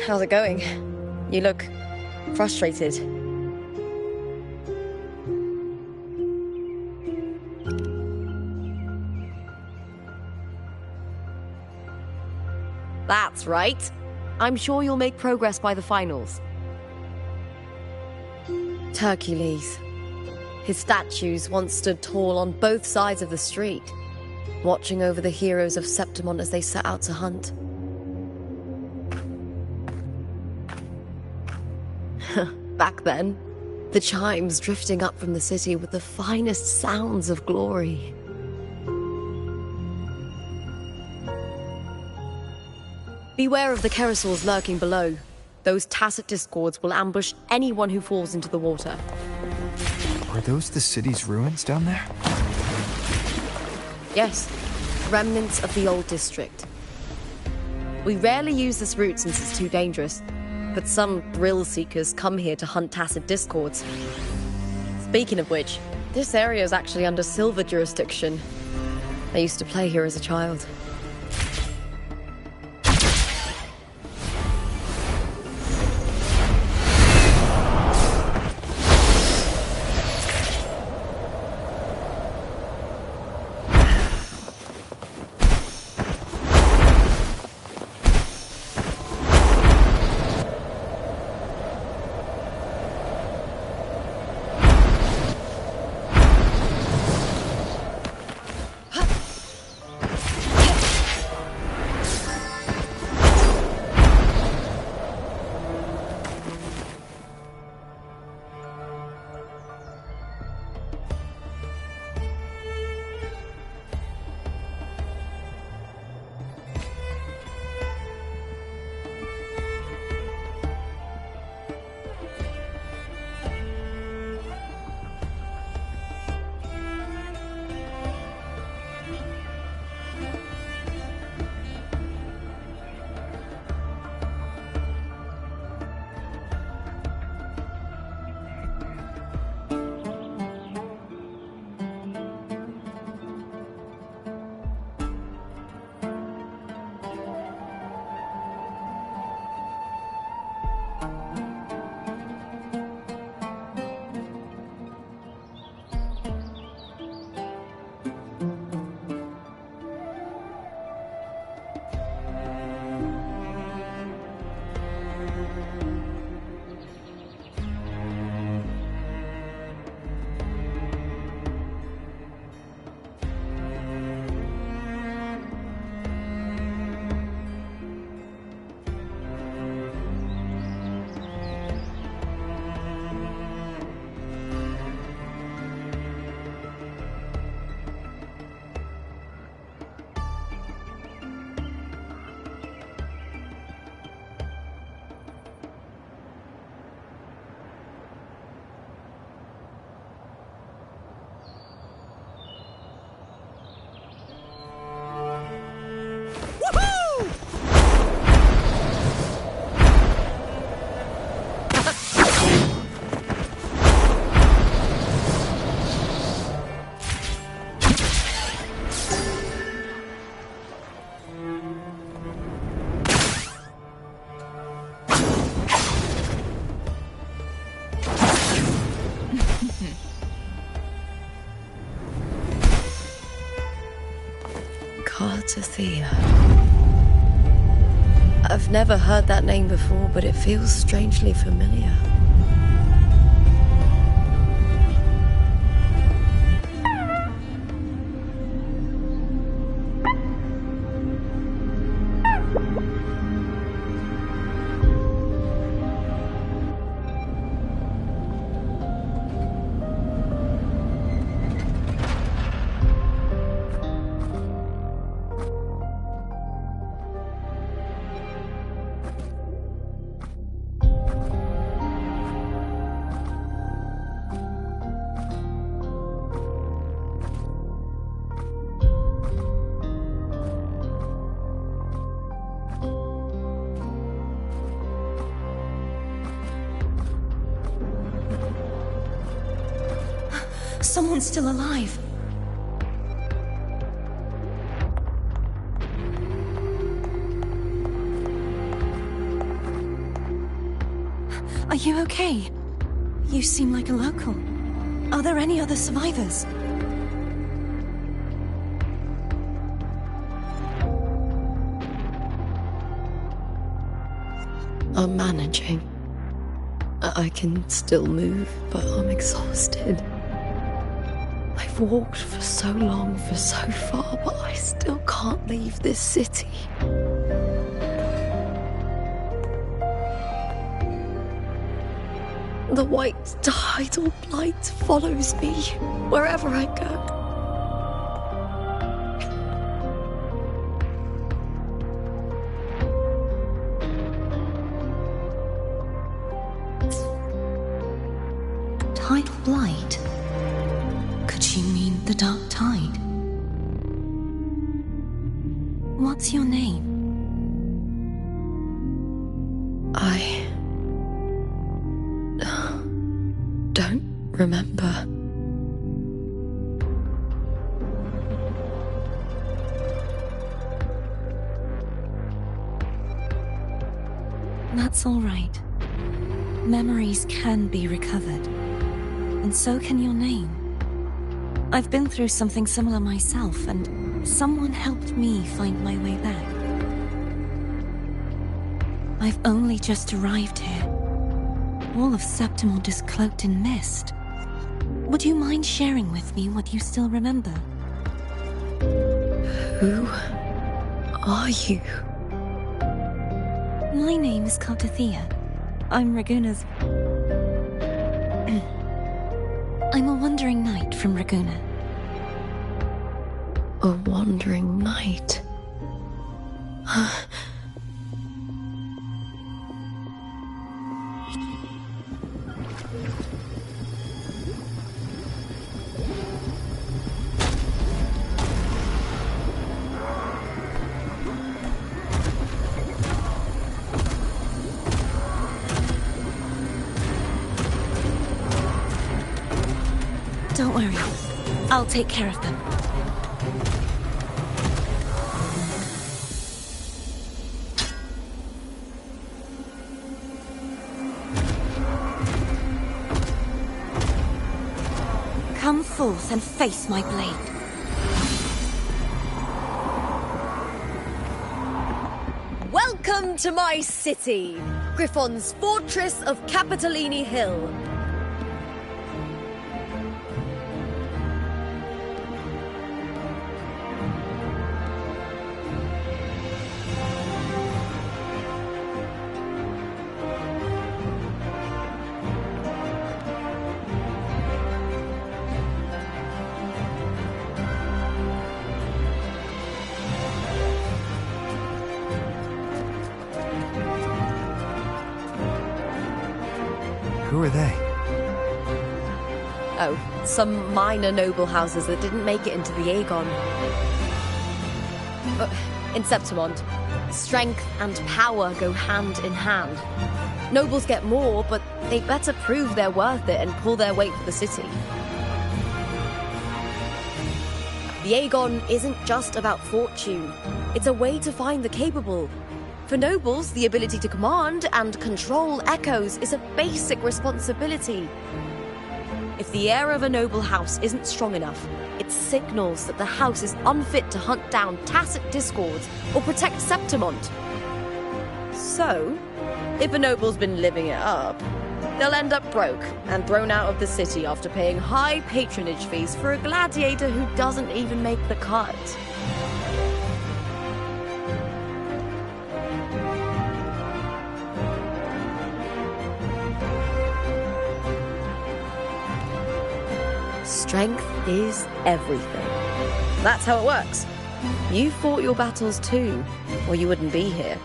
[SPEAKER 13] How's it going? You look frustrated. That's right. I'm sure you'll make progress by the finals. Hercules. His statues once stood tall on both sides of the street, watching over the heroes of Septimon as they set out to hunt. Back then, the chimes drifting up from the city with the finest sounds of glory. Beware of the Kerosaurs lurking below. Those tacit discords will ambush anyone who falls into the water.
[SPEAKER 10] Are those the city's ruins down there?
[SPEAKER 13] Yes, remnants of the old district. We rarely use this route since it's too dangerous, but some thrill seekers come here to hunt tacit discords. Speaking of which, this area is actually under Silver jurisdiction. I used to play here as a child. Cartathea. I've never heard that name before, but it feels strangely familiar.
[SPEAKER 11] Someone's still alive. Are you okay? You seem like a local. Are there any other survivors?
[SPEAKER 13] I'm managing. I can still move, but I'm exhausted. I've walked for so long, for so far, but I still can't leave this city. The white tidal blight follows me wherever I go.
[SPEAKER 11] Tidal blight? Could she mean the dark tide? What's your name?
[SPEAKER 13] I don't remember.
[SPEAKER 11] That's all right. Memories can be recovered. And so can your name. I've been through something similar myself, and someone helped me find my way back. I've only just arrived here. All of Septimond is cloaked in mist. Would you mind sharing with me what you still remember?
[SPEAKER 13] Who are you?
[SPEAKER 11] My name is Cartathea. I'm Raguna's... I'm a wandering knight from Raguna.
[SPEAKER 13] A wandering knight?
[SPEAKER 11] Don't worry. I'll take care of them. Come forth and face my blade.
[SPEAKER 13] Welcome to my city, Griffon's fortress of Capitolini Hill.
[SPEAKER 10] Who are they?
[SPEAKER 13] Oh, some minor noble houses that didn't make it into the Aegon. In Septimond, strength and power go hand in hand. Nobles get more, but they better prove they're worth it and pull their weight for the city. The Aegon isn't just about fortune. It's a way to find the capable. For nobles, the ability to command and control echoes is a basic responsibility. If the heir of a noble house isn't strong enough, It signals that the house is unfit to hunt down tacit discords or protect Septimont. So, if a noble's been living it up, they'll end up broke and thrown out of the city after paying high patronage fees for a gladiator who doesn't even make the cut. Strength is everything. That's how it works. You fought your battles too, or you wouldn't be here.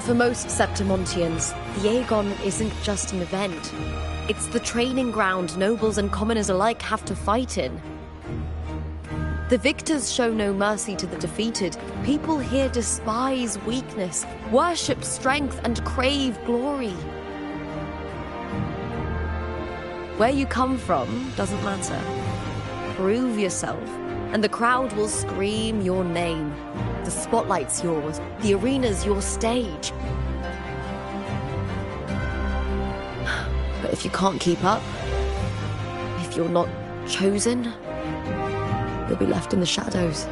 [SPEAKER 13] For most Septimontians, the Aegon isn't just an event. It's the training ground nobles and commoners alike have to fight in. The victors show no mercy to the defeated. People here despise weakness, worship strength, and crave glory. Where you come from doesn't matter. Prove yourself, and the crowd will scream your name. The spotlight's yours, the arena's your stage. But if you can't keep up, if you're not chosen, you'll be left in the shadows.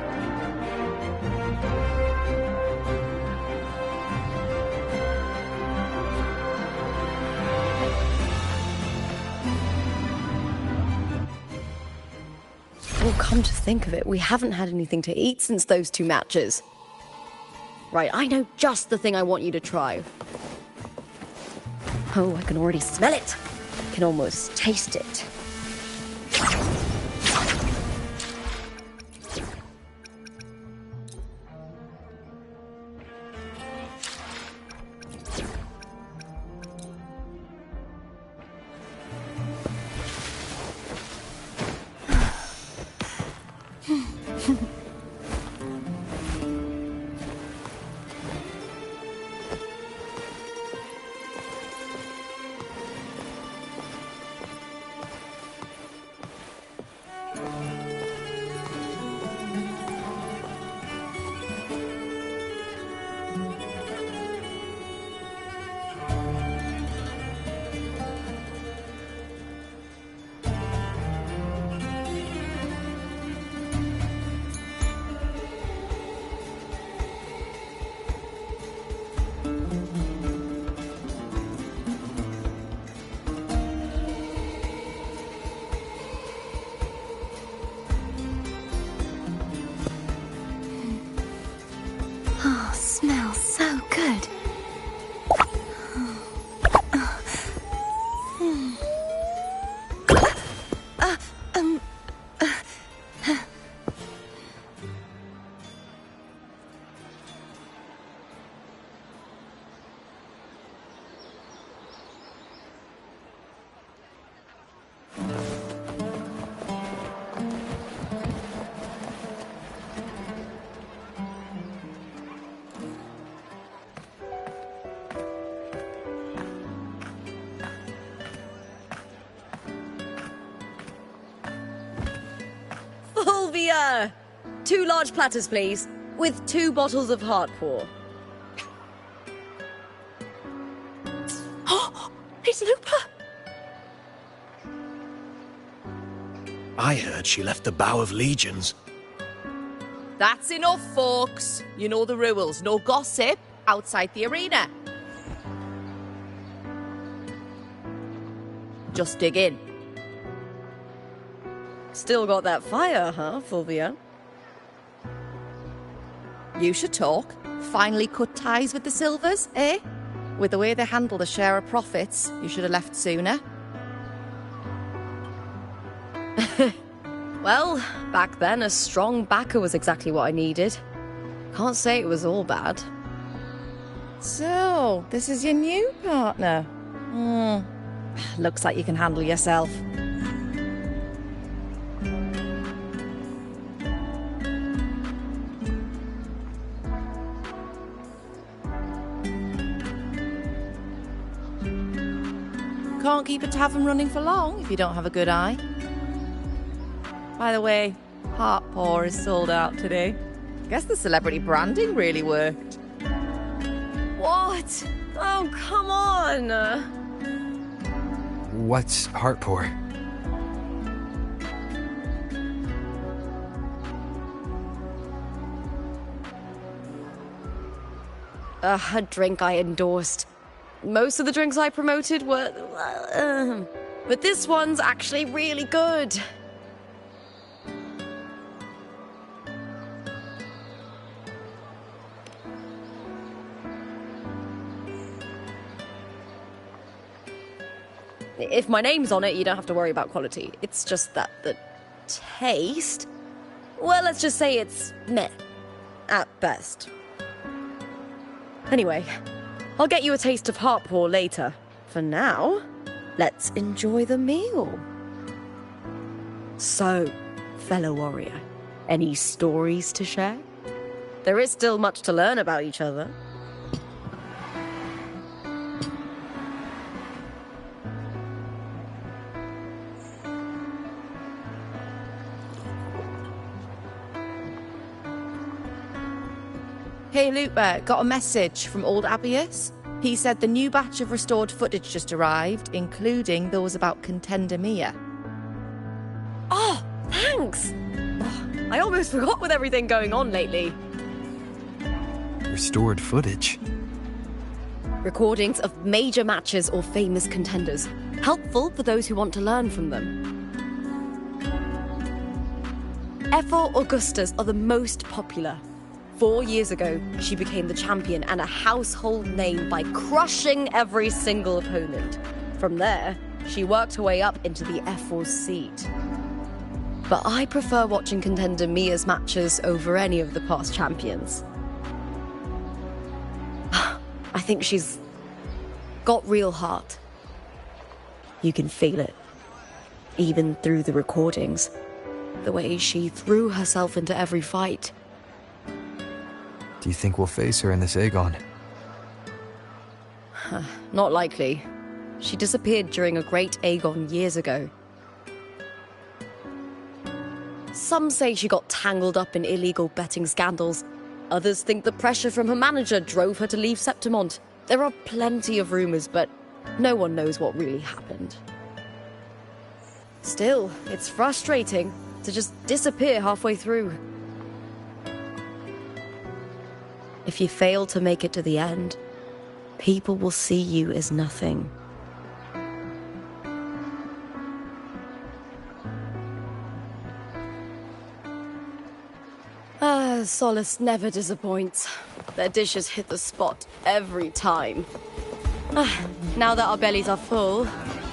[SPEAKER 13] Well, come to think of it, we haven't had anything to eat since those 2 matches. Right, I know just the thing I want you to try. Oh, I can already smell it. I can almost taste it.
[SPEAKER 2] Smells so good.
[SPEAKER 13] Fulvia! 2 large platters, please, with 2 bottles of Heartpour. Oh, it's Lupa!
[SPEAKER 12] I heard she left the Bow of Legions.
[SPEAKER 11] That's enough, folks. You know the rules. No gossip outside the arena. Just dig in.
[SPEAKER 13] Still got that fire, huh, Fulvia?
[SPEAKER 11] You should talk. Finally cut ties with the Silvers, eh? With the way they handle the share of profits, you should have left sooner.
[SPEAKER 13] Well, back then, a strong backer was exactly what I needed. Can't say it was all bad.
[SPEAKER 11] So, this is your new partner. Looks like you can handle yourself. Can't keep a tavern running for long if you don't have a good eye. By the way, Heartpour is sold out today. Guess the celebrity branding really worked.
[SPEAKER 13] What? Oh, come on!
[SPEAKER 10] What's heart pour?
[SPEAKER 13] A drink I endorsed. Most of the drinks I promoted were... but this one's actually really good. If my name's on it, you don't have to worry about quality. It's just that the taste... well, let's just say it's meh. At best. Anyway, I'll get you a taste of heart pour later. For now, let's enjoy the meal. So, fellow warrior, any stories to share? There is still much to learn about each other.
[SPEAKER 11] Hey Lupa, got a message from old Abius. He said the new batch of restored footage just arrived, including those about Contender Mia.
[SPEAKER 13] Oh, thanks! Oh, I almost forgot with everything going on lately.
[SPEAKER 10] Restored footage?
[SPEAKER 13] Recordings of major matches or famous contenders. Helpful for those who want to learn from them. F4 Augustas are the most popular. 4 years ago, she became the champion and a household name by crushing every single opponent. From there, she worked her way up into the F4's seat. But I prefer watching Contender Mia's matches over any of the past champions. I think she's got real heart. You can feel it, even through the recordings. The way she threw herself into every fight.
[SPEAKER 10] Do you think we'll face her in this Aegon?
[SPEAKER 13] Not likely. She disappeared during a great Aegon years ago. Some say she got tangled up in illegal betting scandals. Others think the pressure from her manager drove her to leave Septimont. There are plenty of rumors, but no one knows what really happened. Still, it's frustrating to just disappear halfway through. If you fail to make it to the end, people will see you as nothing. Solace never disappoints. Their dishes hit the spot every time. Now that our bellies are full,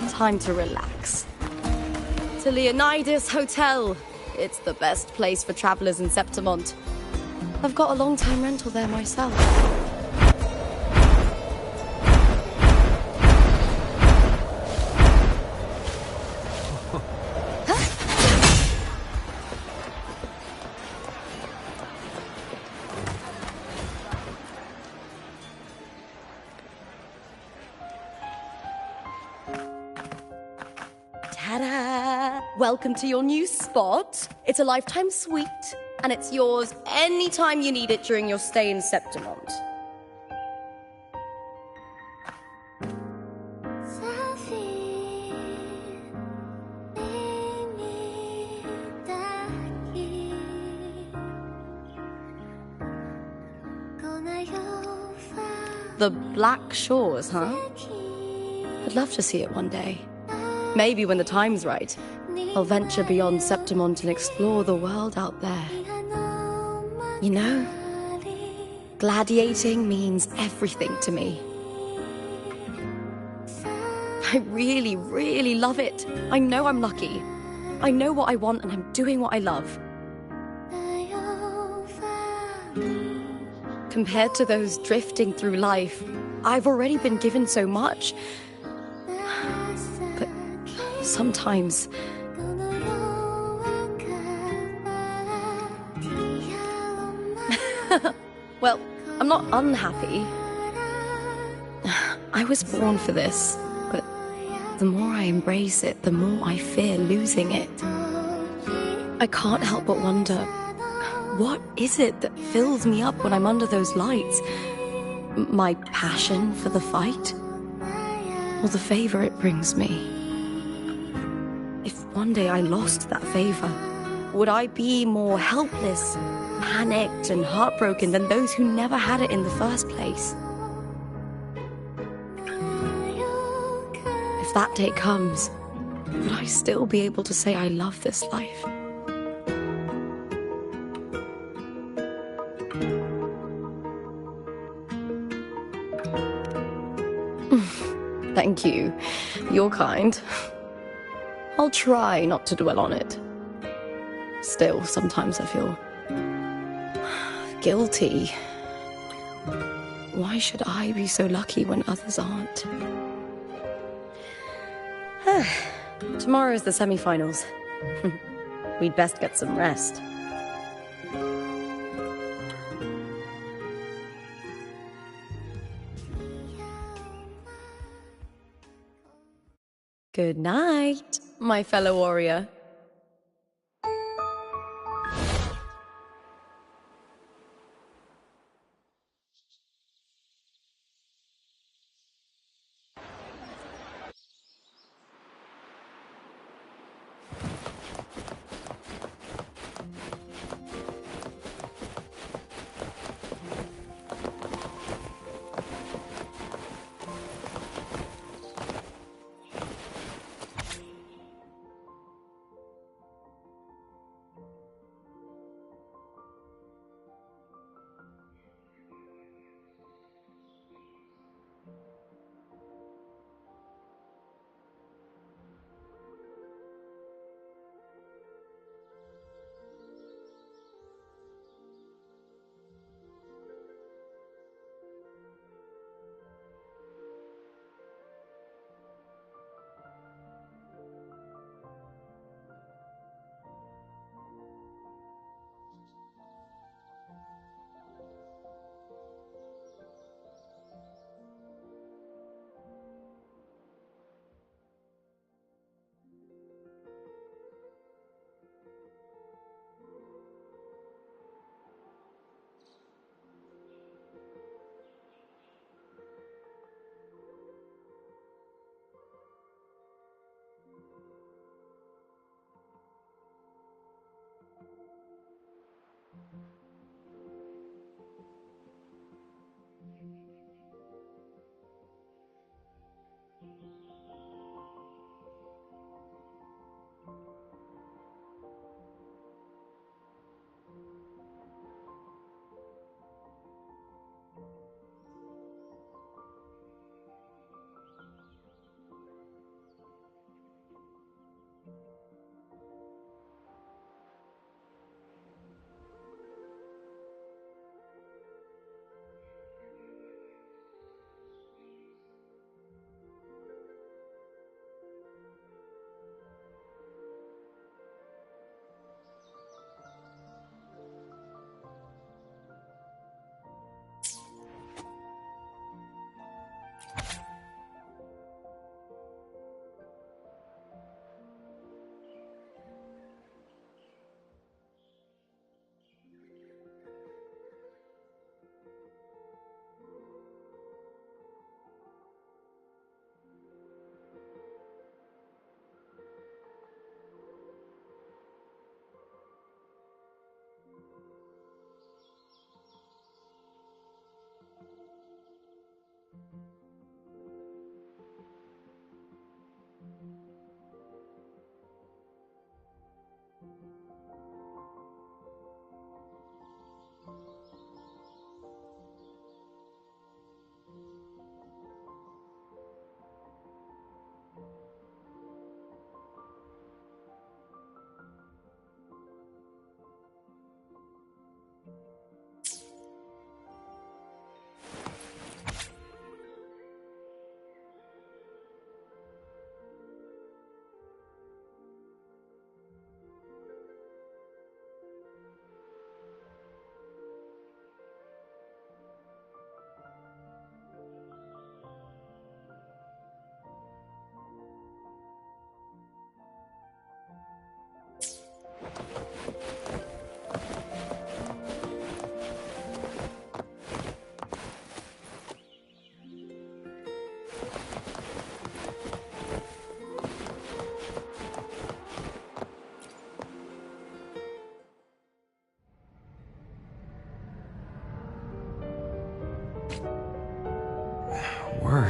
[SPEAKER 13] time to relax. To Leonidas Hotel. It's the best place for travelers in Septimont. I've got a long-time rental there myself. Ta-da! Welcome to your new spot. It's a lifetime suite. And it's yours anytime you need it during your stay in Septimont. The Black Shores, huh? I'd love to see it one day. Maybe when the time's right, I'll venture beyond Septimont and explore the world out there. You know, gladiating means everything to me. I really, really love it. I know I'm lucky. I know what I want and I'm doing what I love. Compared to those drifting through life, I've already been given so much. But sometimes... well, I'm not unhappy. I was born for this, but the more I embrace it, the more I fear losing it. I can't help but wonder, what is it that fills me up when I'm under those lights? My passion for the fight? Or the favor it brings me? If one day I lost that favor, would I be more helpless, panicked, and heartbroken than those who never had it in the first place? If that day comes, would I still be able to say I love this life? Thank you. You're kind. I'll try not to dwell on it. Still, sometimes I feel guilty. Why should I be so lucky when others aren't? Tomorrow's the semi-finals. We'd best get some rest. Good night, my fellow warrior.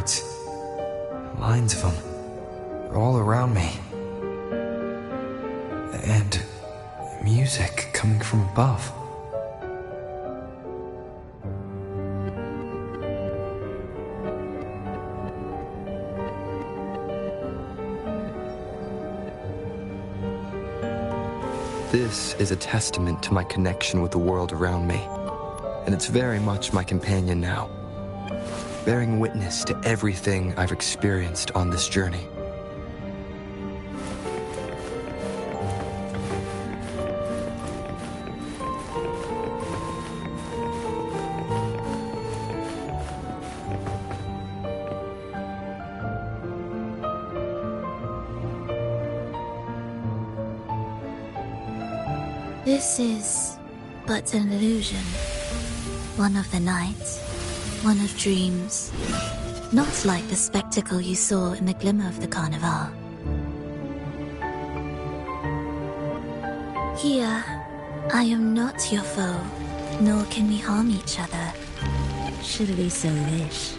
[SPEAKER 10] cards. Lines of them. All around me. And music coming from above. This is a testament to my connection with the world around me, and it's very much my companion now, bearing witness to everything I've experienced on this journey.
[SPEAKER 2] This is but an illusion. One of the nights, one of dreams. Not like the spectacle you saw in the glimmer of the carnival. Here, I am not your foe, nor can we harm each other, should we so wish.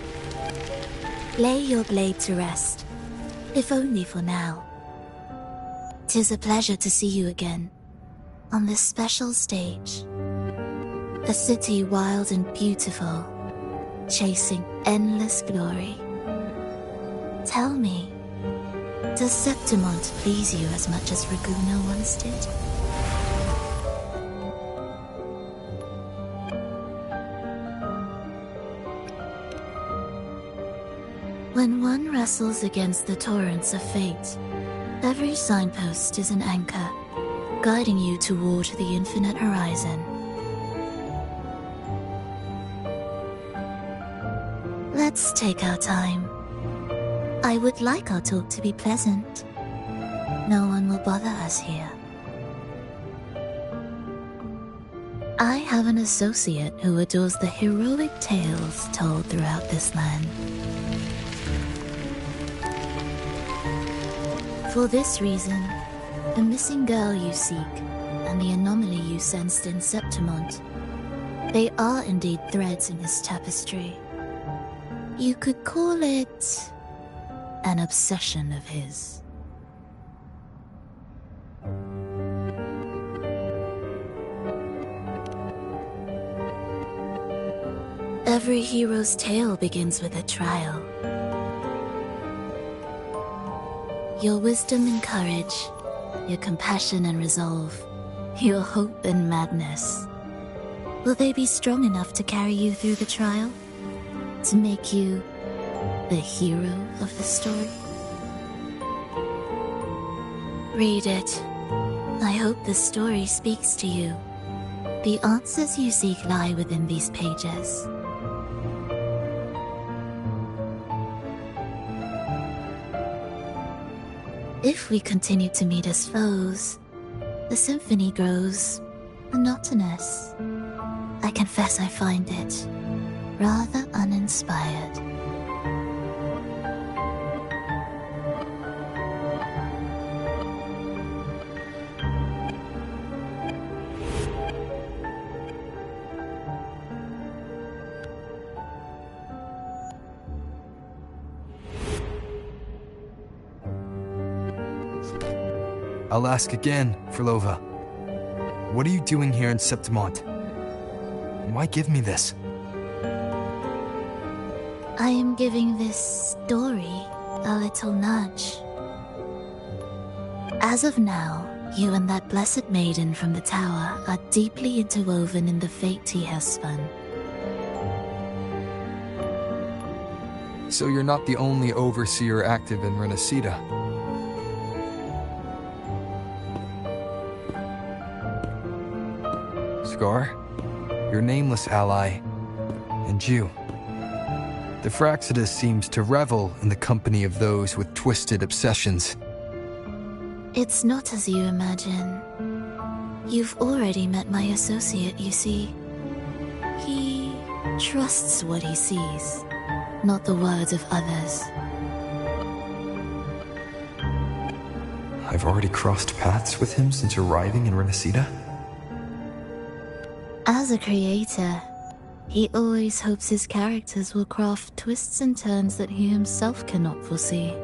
[SPEAKER 2] Lay your blade to rest, if only for now. 'Tis a pleasure to see you again. On this special stage, a city wild and beautiful, chasing endless glory. Tell me, does Septimont please you as much as Raguna once did? When one wrestles against the torrents of fate, every signpost is an anchor, guiding you toward the infinite horizon. Let's take our time. I would like our talk to be pleasant. No one will bother us here. I have an associate who adores the heroic tales told throughout this land. For this reason, the missing girl you seek, and the anomaly you sensed in Septimont, they are indeed threads in his tapestry. You could call it an obsession of his. Every hero's tale begins with a trial. Your wisdom and courage, your compassion and resolve, your hope and madness. Will they be strong enough to carry you through the trial? To make you the hero of the story? Read it. I hope the story speaks to you. The answers you seek lie within these pages. If we continue to meet as foes, the symphony grows monotonous. I confess I find it rather uninspired.
[SPEAKER 10] I'll ask again, Frolova. What are you doing here in Septimont? Why give me this?
[SPEAKER 2] I am giving this story a little nudge. As of now, you and that blessed maiden from the tower are deeply interwoven in the fate he has spun.
[SPEAKER 10] So you're not the only overseer active in Renacida. Scar, your nameless ally, and you. The Fraxidus seems to revel in the company of those with twisted obsessions.
[SPEAKER 2] It's not as you imagine. You've already met my associate, you see. He trusts what he sees, not the words of others.
[SPEAKER 10] I've already crossed paths with him since arriving in Renacida.
[SPEAKER 2] As a creator, He always hopes his characters will craft twists and turns that he himself cannot foresee.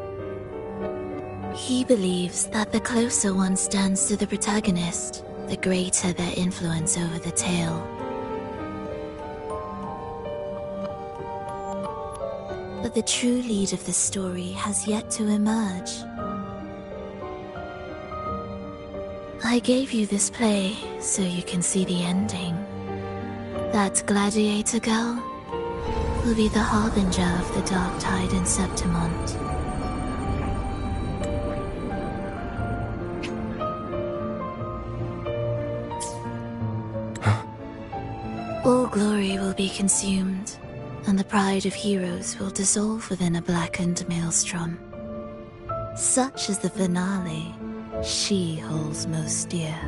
[SPEAKER 2] He believes that the closer one stands to the protagonist, the greater their influence over the tale. But the true lead of the story has yet to emerge. I gave you this play so you can see the ending. That gladiator girl will be the harbinger of the dark tide in Septimont. All glory will be consumed, and the pride of heroes will dissolve within a blackened maelstrom. Such is the finale she holds most dear.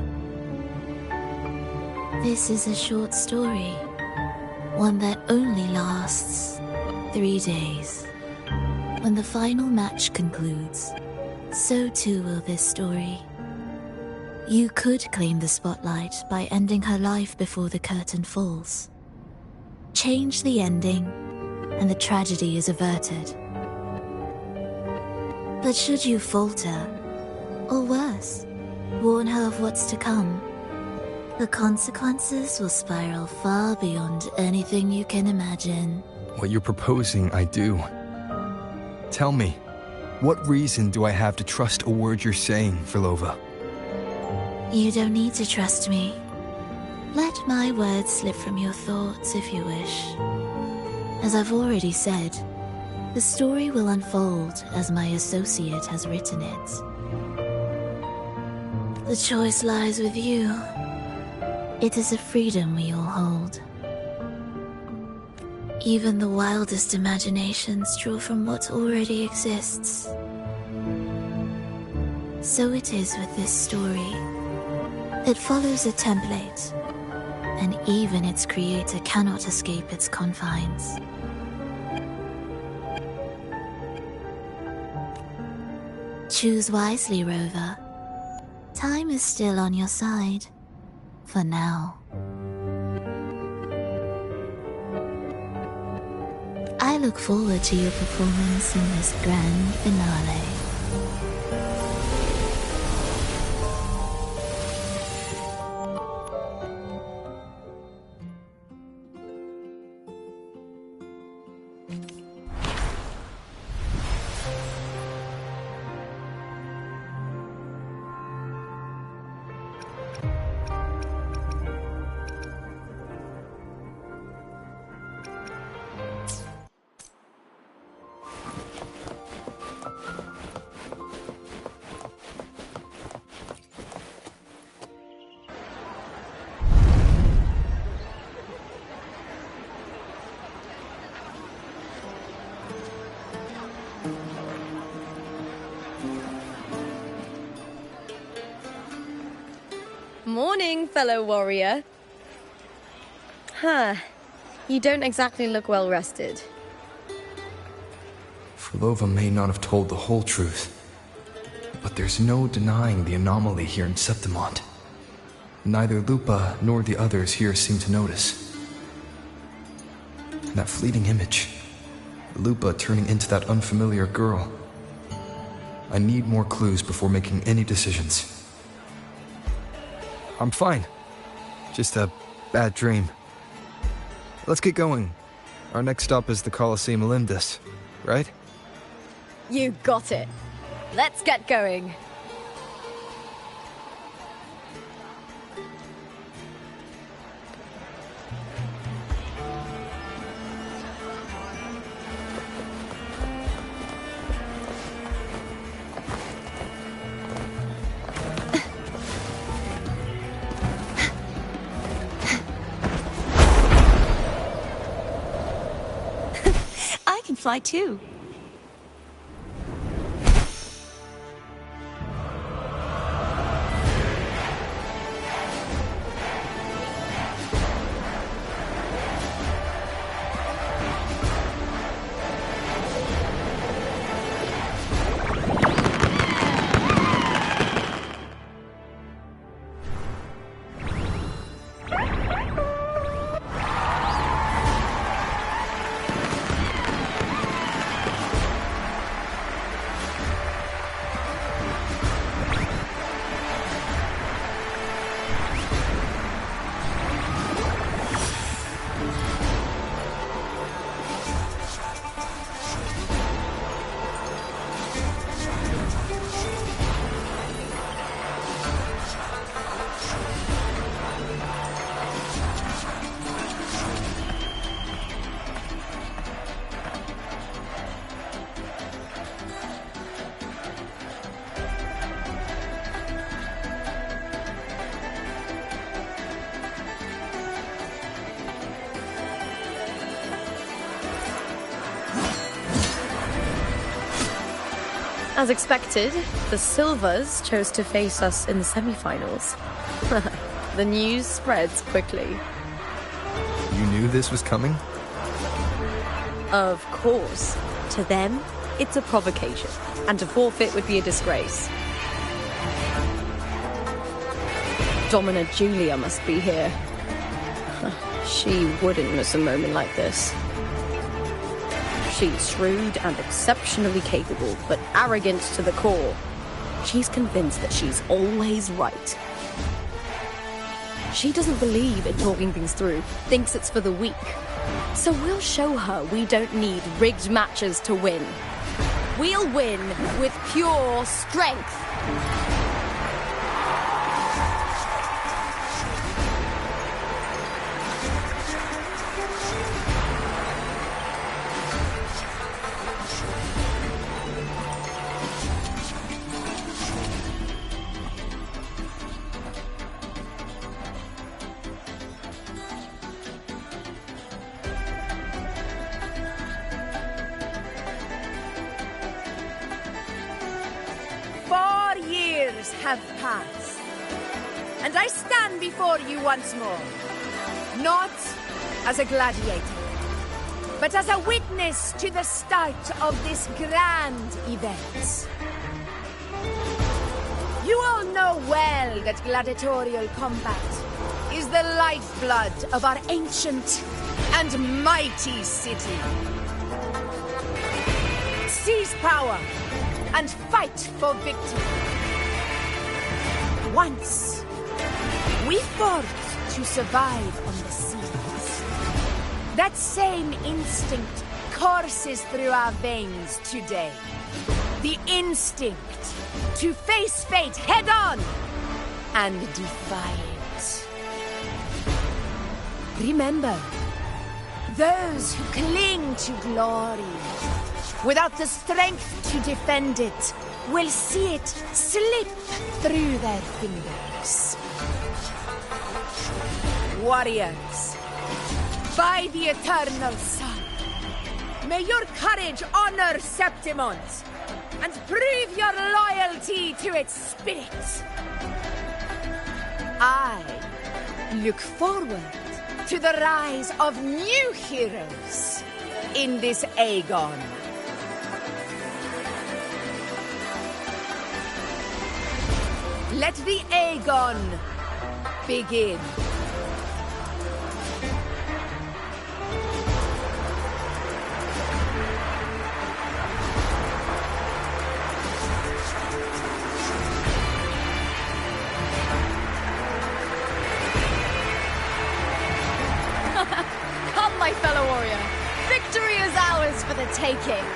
[SPEAKER 2] This is a short story, one that only lasts 3 days. When the final match concludes, so too will this story. You could claim the spotlight by ending her life before the curtain falls. Change the ending, and the tragedy is averted. But should you falter, or worse, warn her of what's to come, the consequences will spiral far beyond anything you can imagine.
[SPEAKER 10] What you're proposing, I do. Tell me, what reason do I have to trust a word you're saying, Frolova?
[SPEAKER 2] You don't need to trust me. Let my words slip from your thoughts if you wish. As I've already said, the story will unfold as my associate has written it. The choice lies with you. It is a freedom we all hold. Even the wildest imaginations draw from what already exists. So it is with this story. It follows a template, and even its creator cannot escape its confines. Choose wisely, Rover. Time is still on your side. For now. I look forward to your performance in this grand finale.
[SPEAKER 13] Morning, fellow warrior. Huh. You don't exactly look well rested.
[SPEAKER 10] Frolova may not have told the whole truth, but there's no denying the anomaly here in Septimont. Neither Lupa nor the others here seem to notice. That fleeting image, Lupa turning into that unfamiliar girl. I need more clues before making any decisions. I'm fine. Just a bad dream. Let's get going. Our next stop is the Colosseum Olympus, right?
[SPEAKER 13] You got it. Let's get going.
[SPEAKER 7] Fly too.
[SPEAKER 11] As expected, the Silvers chose to face us in the semi-finals. The news spreads quickly.
[SPEAKER 10] You knew this was coming?
[SPEAKER 13] Of course. To them, it's a provocation, and to forfeit would be a disgrace. Domina Julia must be here. She wouldn't miss a moment like this. She's shrewd and exceptionally capable, but arrogant to the core. She's convinced that she's always right. She doesn't believe in talking things through, thinks it's for the weak. So we'll show her we don't need rigged matches to win. We'll win with pure strength.
[SPEAKER 18] 4 years have passed, and I stand before you once more, not as a gladiator, but as a witness to the start of this grand event. You all know well that gladiatorial combat is the lifeblood of our ancient and mighty city. Seize power and fight for victory. Once, we fought to survive on the seas. That same instinct courses through our veins today. The instinct to face fate head-on and defy it. Remember, those who cling to glory without the strength to defend it will see it slip through their fingers. Warriors, by the eternal sun, may your courage honor Septimont and prove your loyalty to its spirit. I look forward to the rise of new heroes in this Aegon. Let the Aegon begin.
[SPEAKER 11] Come, my fellow warrior. Victory is ours for the taking.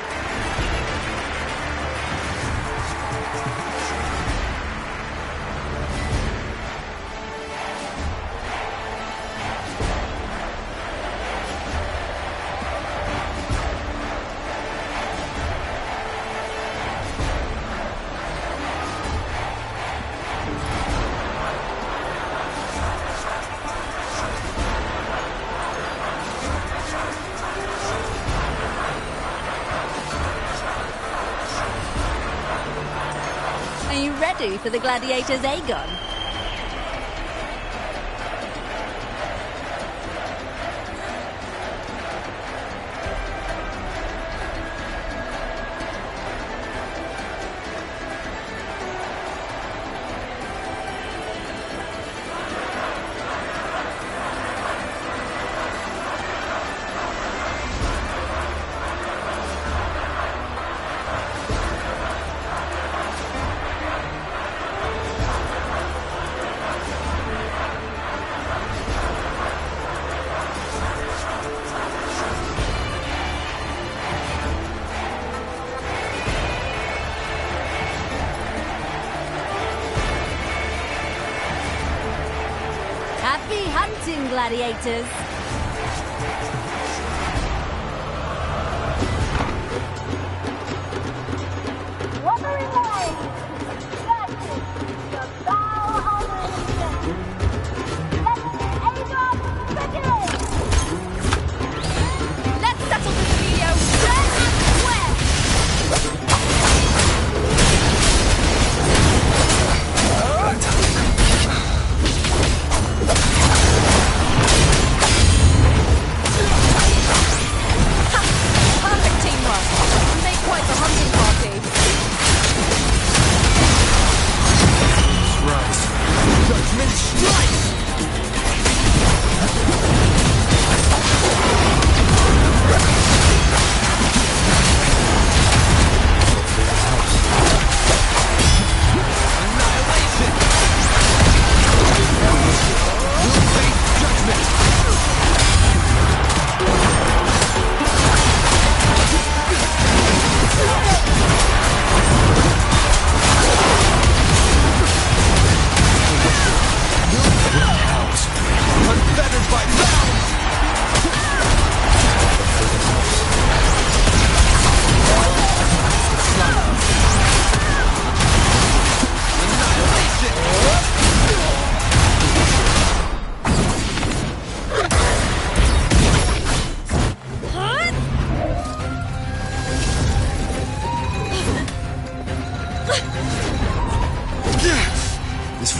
[SPEAKER 6] Are you ready for the gladiators, Aegon? Happy hunting, gladiators!
[SPEAKER 16] Wuthering Waves! Guided the bow of Ancient! Let the Aegon begin!
[SPEAKER 11] Let's settle this video fair and square!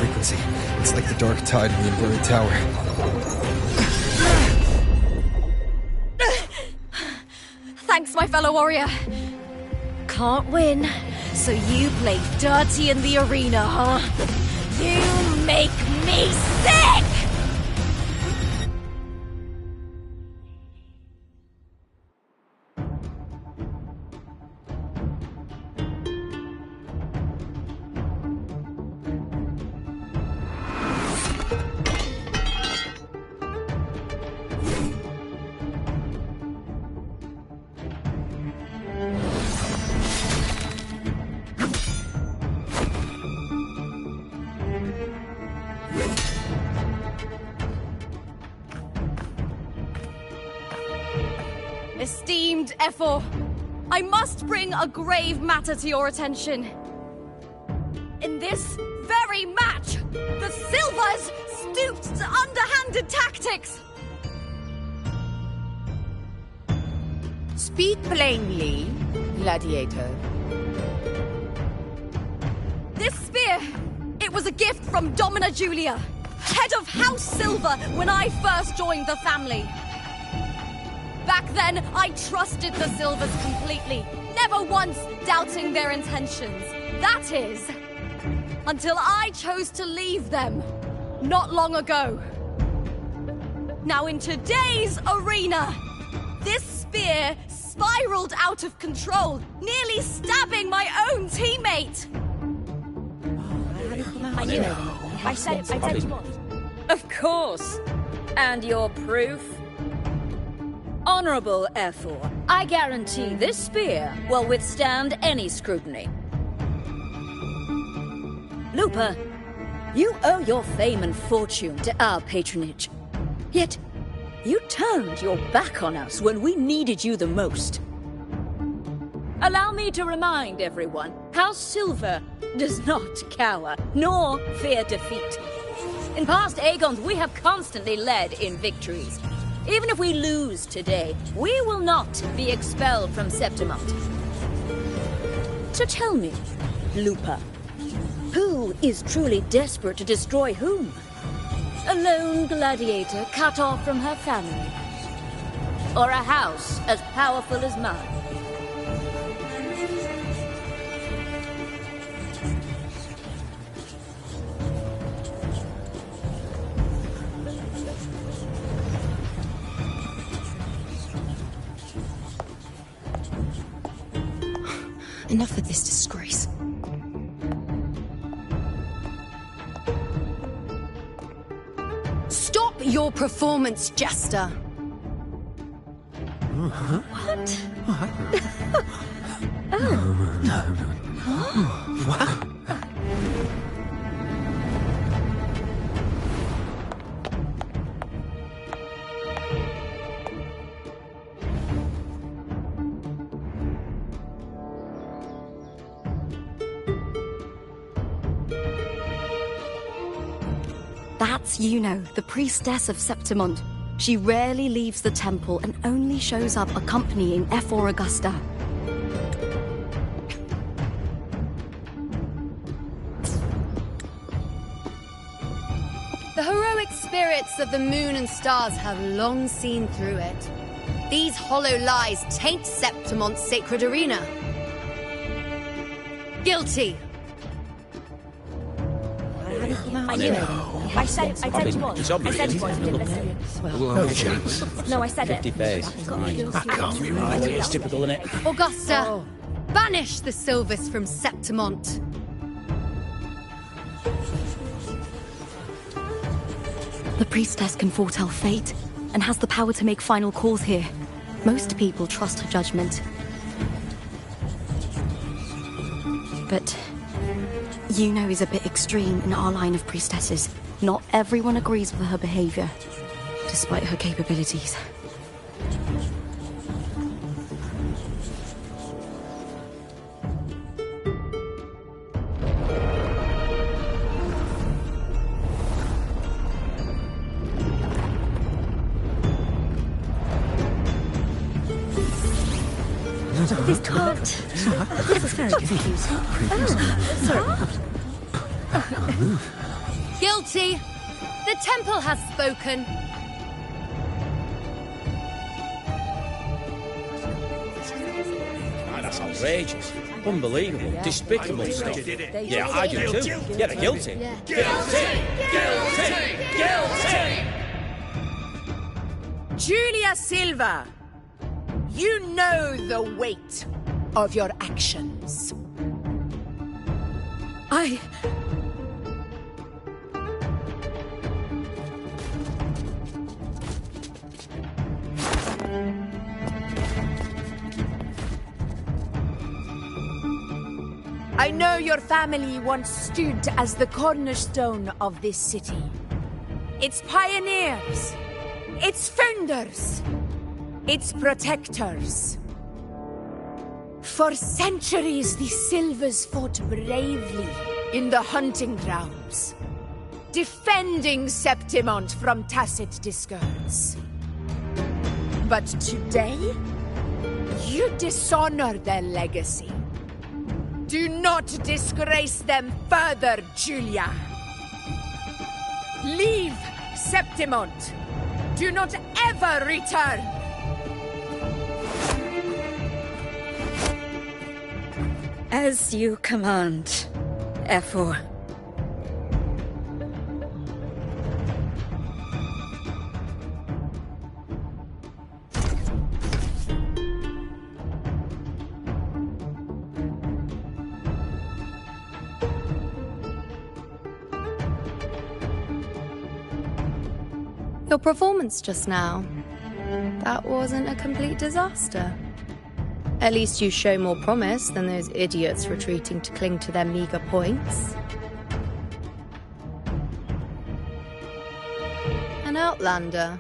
[SPEAKER 10] frequency. It's like the dark tide in the inverted tower.
[SPEAKER 5] Thanks, my fellow warrior. Can't win, so you play dirty in the arena, huh? You make me sick! Esteemed Ephor, I must bring a grave matter to your attention. In this very match, the Silvers stooped to underhanded tactics.
[SPEAKER 18] Speak plainly, Gladiator.
[SPEAKER 5] This spear, it was a gift from Domina Julia, head of House Silver when I first joined the family. Back then, I trusted the Silvers completely, never once doubting their intentions. That is, until I chose to leave them, not long ago. Now in today's arena, this spear spiraled out of control, nearly stabbing my own teammate.
[SPEAKER 17] I knew it. I said you would.
[SPEAKER 19] Of course. And your proof? Honorable Ephor, I guarantee this spear will withstand any scrutiny. Lupa, you owe your fame and fortune to our patronage. Yet, you turned your back on us when we needed you the most. Allow me to remind everyone, House Silver does not cower, nor fear defeat. In past Aegons, we have constantly led in victories. Even if we lose today, we will not be expelled from Septimont. So tell me, Lupa, who is truly desperate to destroy whom? A lone gladiator cut off from her family? Or a house as powerful as mine?
[SPEAKER 11] Enough of this disgrace.
[SPEAKER 18] Stop your performance, Jester.
[SPEAKER 11] What?
[SPEAKER 14] What?
[SPEAKER 5] That's Yuno, the priestess of Septimont. She rarely leaves the temple and only shows up accompanying Ephor Augusta.
[SPEAKER 18] The heroic spirits of the moon and stars have long seen through it. These hollow lies taint Septimont's sacred arena. Guilty.
[SPEAKER 17] I knew it. I said you would. I said you would. Didn't listen.
[SPEAKER 15] No chance.
[SPEAKER 17] No, I said it.
[SPEAKER 9] 50 face.
[SPEAKER 15] That can't be right.
[SPEAKER 9] It's typical, isn't it?
[SPEAKER 18] Augusta, banish the Silvers from Septimont.
[SPEAKER 5] The priestess can foretell fate and has the power to make final calls here. Most people trust her judgment. But Yuno is a bit extreme in our line of priestesses. Not everyone agrees with her behavior, despite her capabilities.
[SPEAKER 17] This can't. This is very confusing. Oh, sorry.
[SPEAKER 18] Guilty! The temple has spoken.
[SPEAKER 9] Ah, that's outrageous. Unbelievable. Despicable stuff. Yeah, I do too. Yeah, they're guilty. Guilty! Guilty! Guilty!
[SPEAKER 18] Julia Silva, you know the weight of your actions. I know your family once stood as the cornerstone of this city. Its pioneers, its founders, its protectors. For centuries, the Silvers fought bravely in the hunting grounds, defending Septimont from tacit discards. But today, you dishonor their legacy. Do not disgrace them further, Julia. Leave Septimont. Do not ever return.
[SPEAKER 19] As you command, Efor.
[SPEAKER 20] Your performance just now, that wasn't a complete disaster. At least you show more promise than those idiots retreating to cling to their meager points. An outlander.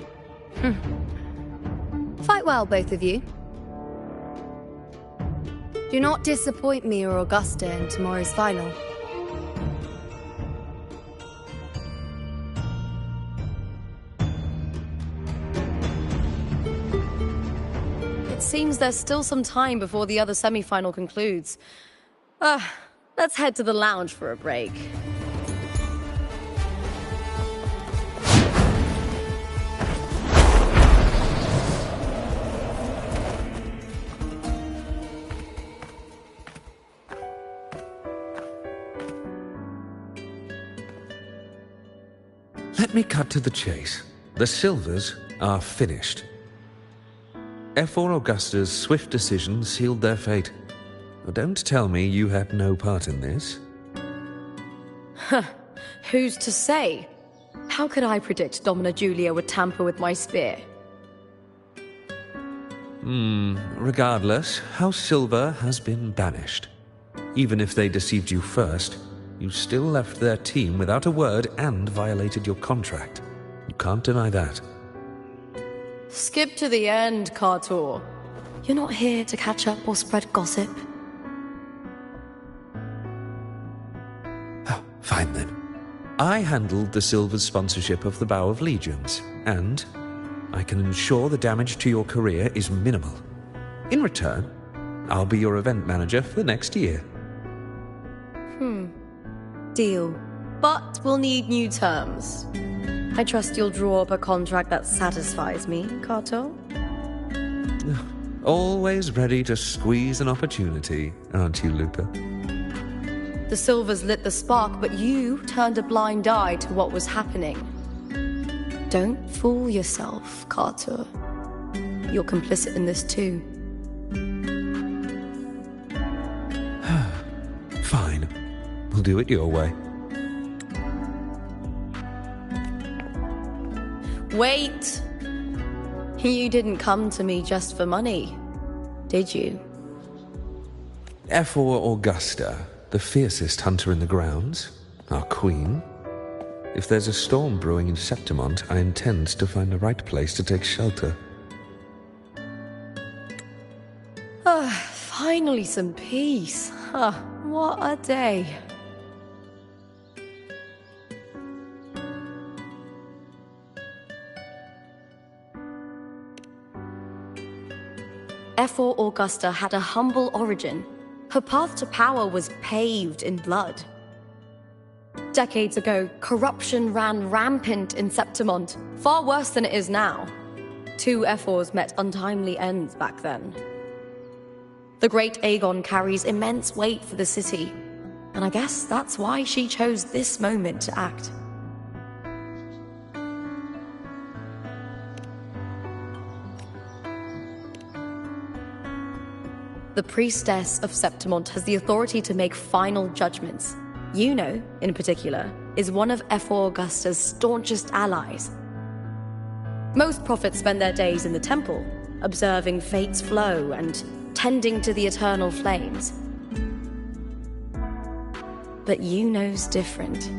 [SPEAKER 20] Fight well, both of you. Do not disappoint me or Augusta in tomorrow's final.
[SPEAKER 13] It seems there's still some time before the other semi-final concludes. Let's head to the lounge for a break.
[SPEAKER 14] Let me cut to the chase. The Silvers are finished. Efor Augusta's swift decision sealed their fate. Don't tell me you had no part in this.
[SPEAKER 13] Who's to say? How could I predict Domina Julia would tamper with my spear?
[SPEAKER 14] Regardless, House Silver has been banished. Even if they deceived you first, you still left their team without a word and violated your contract. You can't deny that.
[SPEAKER 13] Skip to the end, Kartor. You're not here to catch up or spread gossip.
[SPEAKER 14] Fine then. I handled the Silver's sponsorship of the Bow of Legions, and I can ensure the damage to your career is minimal. In return, I'll be your event manager for the next year.
[SPEAKER 13] Deal. But we'll need new terms. I trust you'll draw up a contract that satisfies me, Kartor?
[SPEAKER 14] Always ready to squeeze an opportunity, aren't you, Lupa?
[SPEAKER 13] The Silvers lit the spark, but you turned a blind eye to what was happening. Don't fool yourself, Kartor. You're complicit in this too.
[SPEAKER 14] Fine. We'll do it your way.
[SPEAKER 13] Wait! You didn't come to me just for money, did you?
[SPEAKER 14] Efor Augusta, the fiercest hunter in the grounds, our queen. If there's a storm brewing in Septimont, I intend to find the right place to take shelter.
[SPEAKER 13] Finally some peace. What a day. Efor Augusta had a humble origin. Her path to power was paved in blood.
[SPEAKER 5] decades ago, corruption ran rampant in Septimont, far worse than it is now. 2 Ephors met untimely ends back then. The great Aegon carries immense weight for the city, and I guess that's why she chose this moment to act. The priestess of Septimont has the authority to make final judgments. Yuno, in particular, is one of Ephor Augusta's staunchest allies. Most prophets spend their days in the temple, observing fate's flow and tending to the eternal flames. But Yuno's different.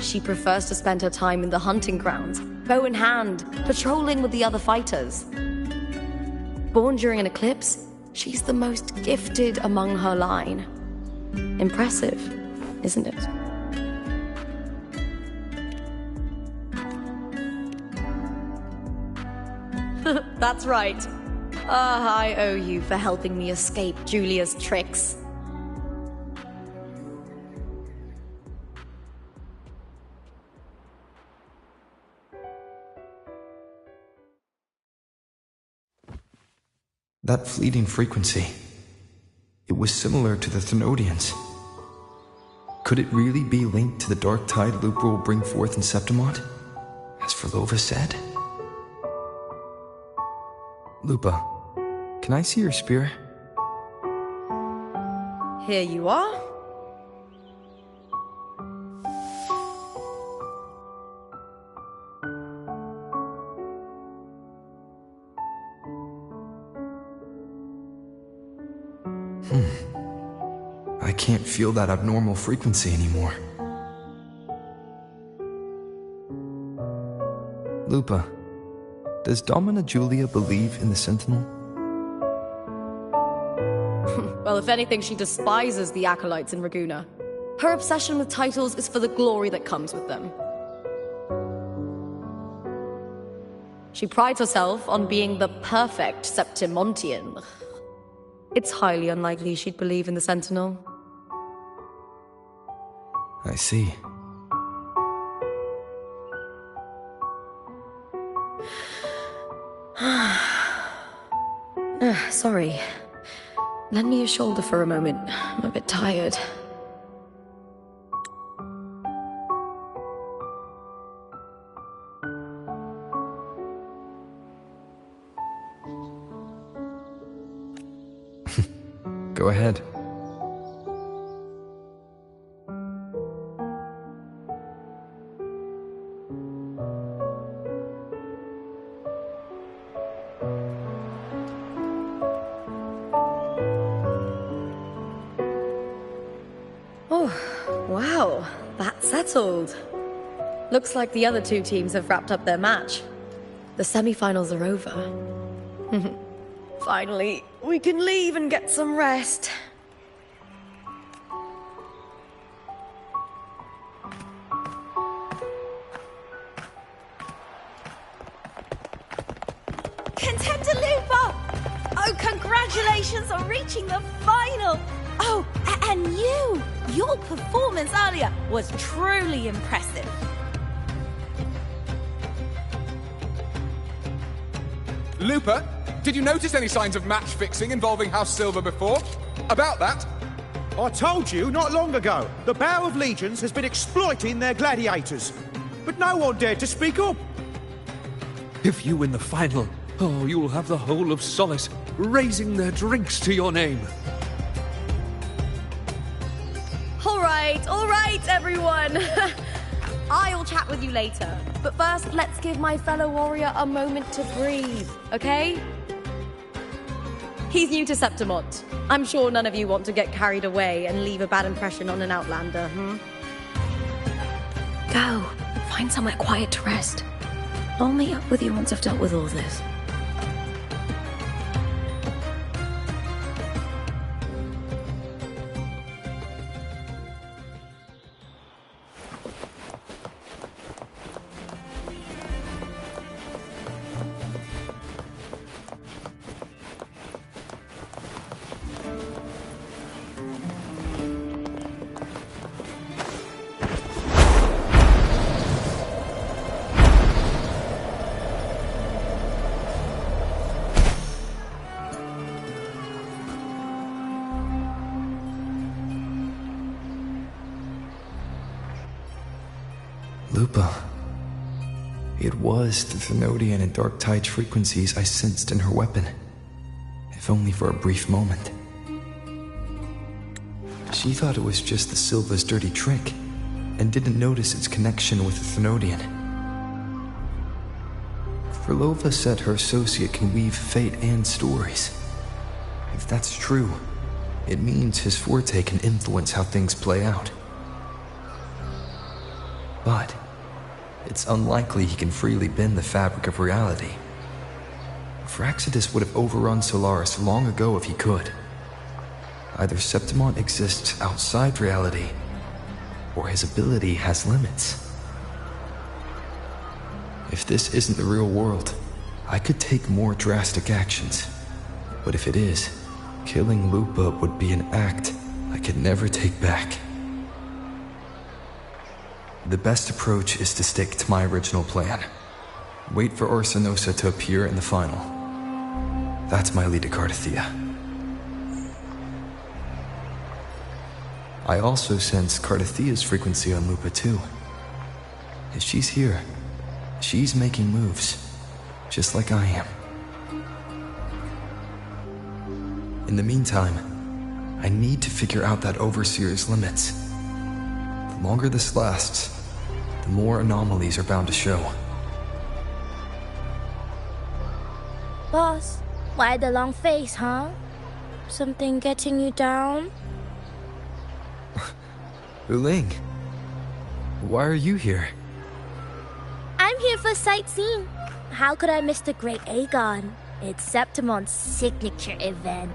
[SPEAKER 5] She prefers to spend her time in the hunting grounds, bow in hand, patrolling with the other fighters. Born during an eclipse, she's the most gifted among her line. Impressive, isn't it? That's right. I owe you for helping me escape Julia's tricks.
[SPEAKER 10] That fleeting frequency, it was similar to the Thenodians. Could it really be linked to the dark tide Lupa will bring forth in Septimont, as Verlova said? Lupa, can I see your spear?
[SPEAKER 5] Here you are.
[SPEAKER 10] I can't feel that abnormal frequency anymore. Lupa, does Domina Julia believe in the Sentinel?
[SPEAKER 5] Well, if anything, she despises the acolytes in Raguna. Her obsession with titles is for the glory that comes with them. She prides herself on being the perfect Septimontian. It's highly unlikely she'd believe in the Sentinel.
[SPEAKER 10] I see.
[SPEAKER 5] Sorry. Lend me your shoulder for a moment. I'm a bit tired.
[SPEAKER 10] Go ahead.
[SPEAKER 5] Oh, wow. That's settled. Looks like the other 2 teams have wrapped up their match. The semi-finals are over. Finally, we can leave and get some rest.
[SPEAKER 11] Contender Lupa! Oh, congratulations on reaching the final! Oh, and you! Your performance earlier was truly impressive.
[SPEAKER 15] Lupa, did you notice any signs of match fixing involving House Silver before? About that?
[SPEAKER 21] I told you not long ago, the Bow of Legions has been exploiting their gladiators. But no one dared to speak up.
[SPEAKER 14] If you win the final, oh, you'll have the whole of Solace raising their drinks to your name.
[SPEAKER 5] All right, everyone. I'll chat with you later. But first, let's give my fellow warrior a moment to breathe, okay? He's new to Septimont. I'm sure none of you want to get carried away and leave a bad impression on an outlander, Go. Find somewhere quiet to rest. I'll meet up with you once I've dealt with all this.
[SPEAKER 10] Lupa. It was the Thenodian and Dark Tide frequencies I sensed in her weapon, if only for a brief moment. She thought it was just the Silva's dirty trick, and didn't notice its connection with the Thenodian. Frolova said her associate can weave fate and stories. If that's true, it means his forte can influence how things play out. But it's unlikely he can freely bend the fabric of reality. Fraxidus would have overrun Solaris long ago if he could. Either Septimon exists outside reality, or his ability has limits. If this isn't the real world, I could take more drastic actions. But if it is, killing Lupa would be an act I could never take back. The best approach is to stick to my original plan. Wait for Orsinosa to appear in the final. That's my lead to Cardathia. I also sense Cardathia's frequency on Lupa too. If she's here, she's making moves, just like I am. In the meantime, I need to figure out that Overseer's limits. The longer this lasts, the more anomalies are bound to show.
[SPEAKER 2] Boss, why the long face, huh? Something getting you down?
[SPEAKER 10] Uling, why are you here?
[SPEAKER 2] I'm here for sightseeing. How could I miss the Great Aegon? It's Septimon's signature event.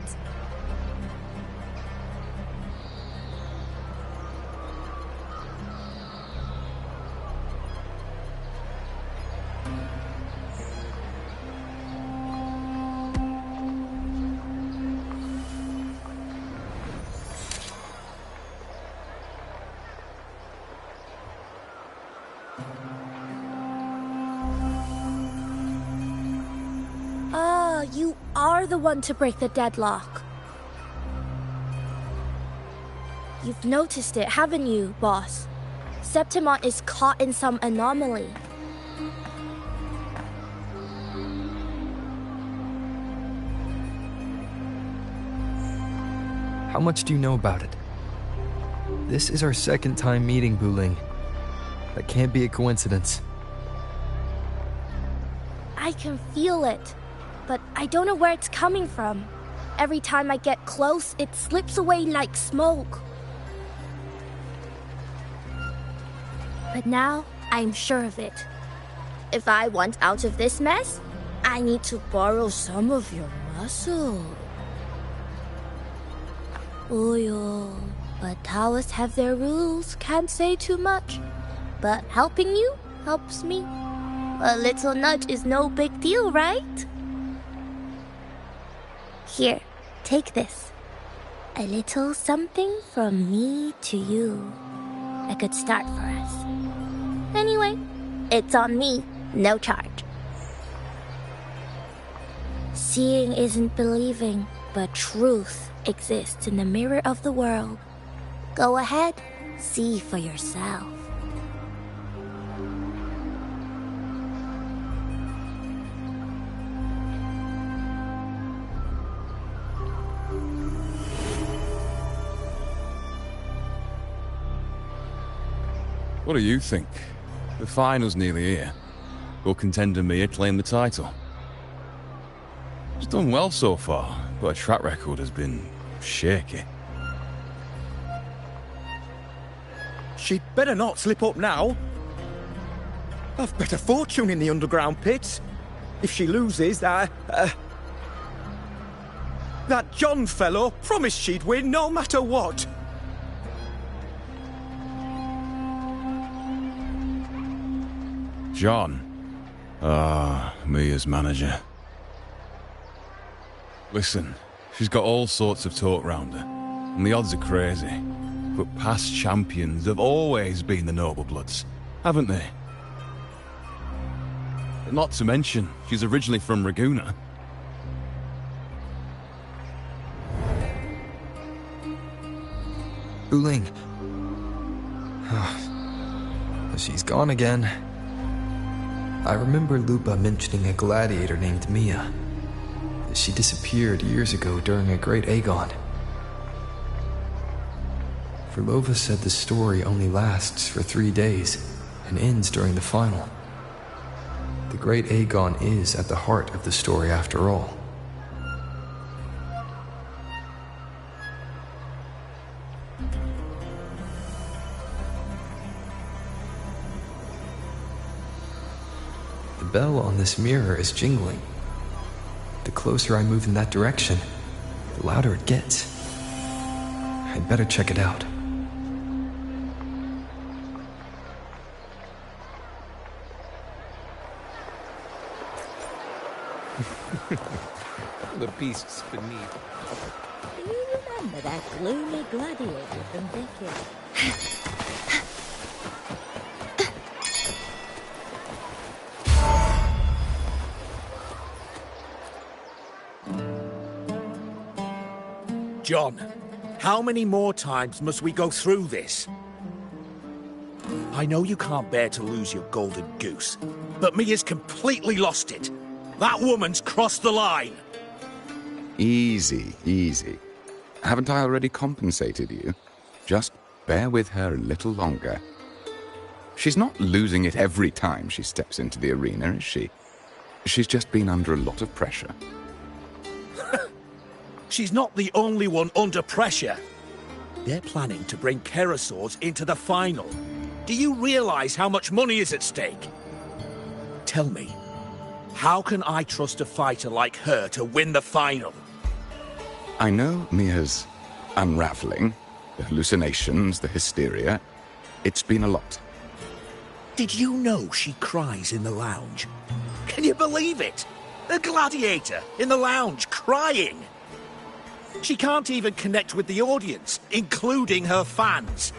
[SPEAKER 2] You are the one to break the deadlock. You've noticed it, haven't you, boss? Septimon is caught in some anomaly.
[SPEAKER 10] How much do you know about it? This is our second time meeting, Buling. That can't be a coincidence.
[SPEAKER 2] I can feel it, but I don't know where it's coming from. Every time I get close, it slips away like smoke. But now, I'm sure of it. If I want out of this mess, I need to borrow some of your muscle. Oil. But Taoists have their rules, can't say too much. But helping you helps me. A little nudge is no big deal, right? Here, take this. A little something from me to you. A good start for us. Anyway, it's on me, no charge. Seeing isn't believing, but truth exists in the mirror of the world. Go ahead, see for yourself.
[SPEAKER 15] What do you think? The final's nearly here. Will contender Mia claim the title? She's done well so far, but her track record has been shaky.
[SPEAKER 21] She'd better not slip up now. I've bet a fortune in the underground pits. If she loses, that John fellow promised she'd win no matter what.
[SPEAKER 15] John? Mia's manager. Listen, she's got all sorts of talk round her, and the odds are crazy. But past champions have always been the noble bloods, haven't they? Not to mention, she's originally from Raguna.
[SPEAKER 10] Uling. She's gone again. I remember Lupa mentioning a gladiator named Mia. She disappeared years ago during a Great Aegon. Verlova said the story only lasts for 3 days and ends during the final. The Great Aegon is at the heart of the story after all. The bell on this mirror is jingling. The closer I move in that direction, the louder it gets. I'd better check it out.
[SPEAKER 14] The beasts beneath.
[SPEAKER 17] Do you remember that gloomy gladiator from Vicky?
[SPEAKER 8] John, how many more times must we go through this? I know you can't bear to lose your golden goose, but Mia's completely lost it. That woman's crossed the line.
[SPEAKER 3] Easy, easy. Haven't I already compensated you? Just bear with her a little longer. She's not losing it every time she steps into the arena, is she? She's just been under a lot of pressure.
[SPEAKER 8] She's not the only one under pressure. They're planning to bring Keresaurs into the final. Do you realize how much money is at stake? Tell me, how can I trust a fighter like her to win the final?
[SPEAKER 3] I know Mia's unraveling, the hallucinations, the hysteria. It's been a lot.
[SPEAKER 8] Did you know she cries in the lounge? Can you believe it? A gladiator in the lounge crying. She can't even connect with the audience, including her fans.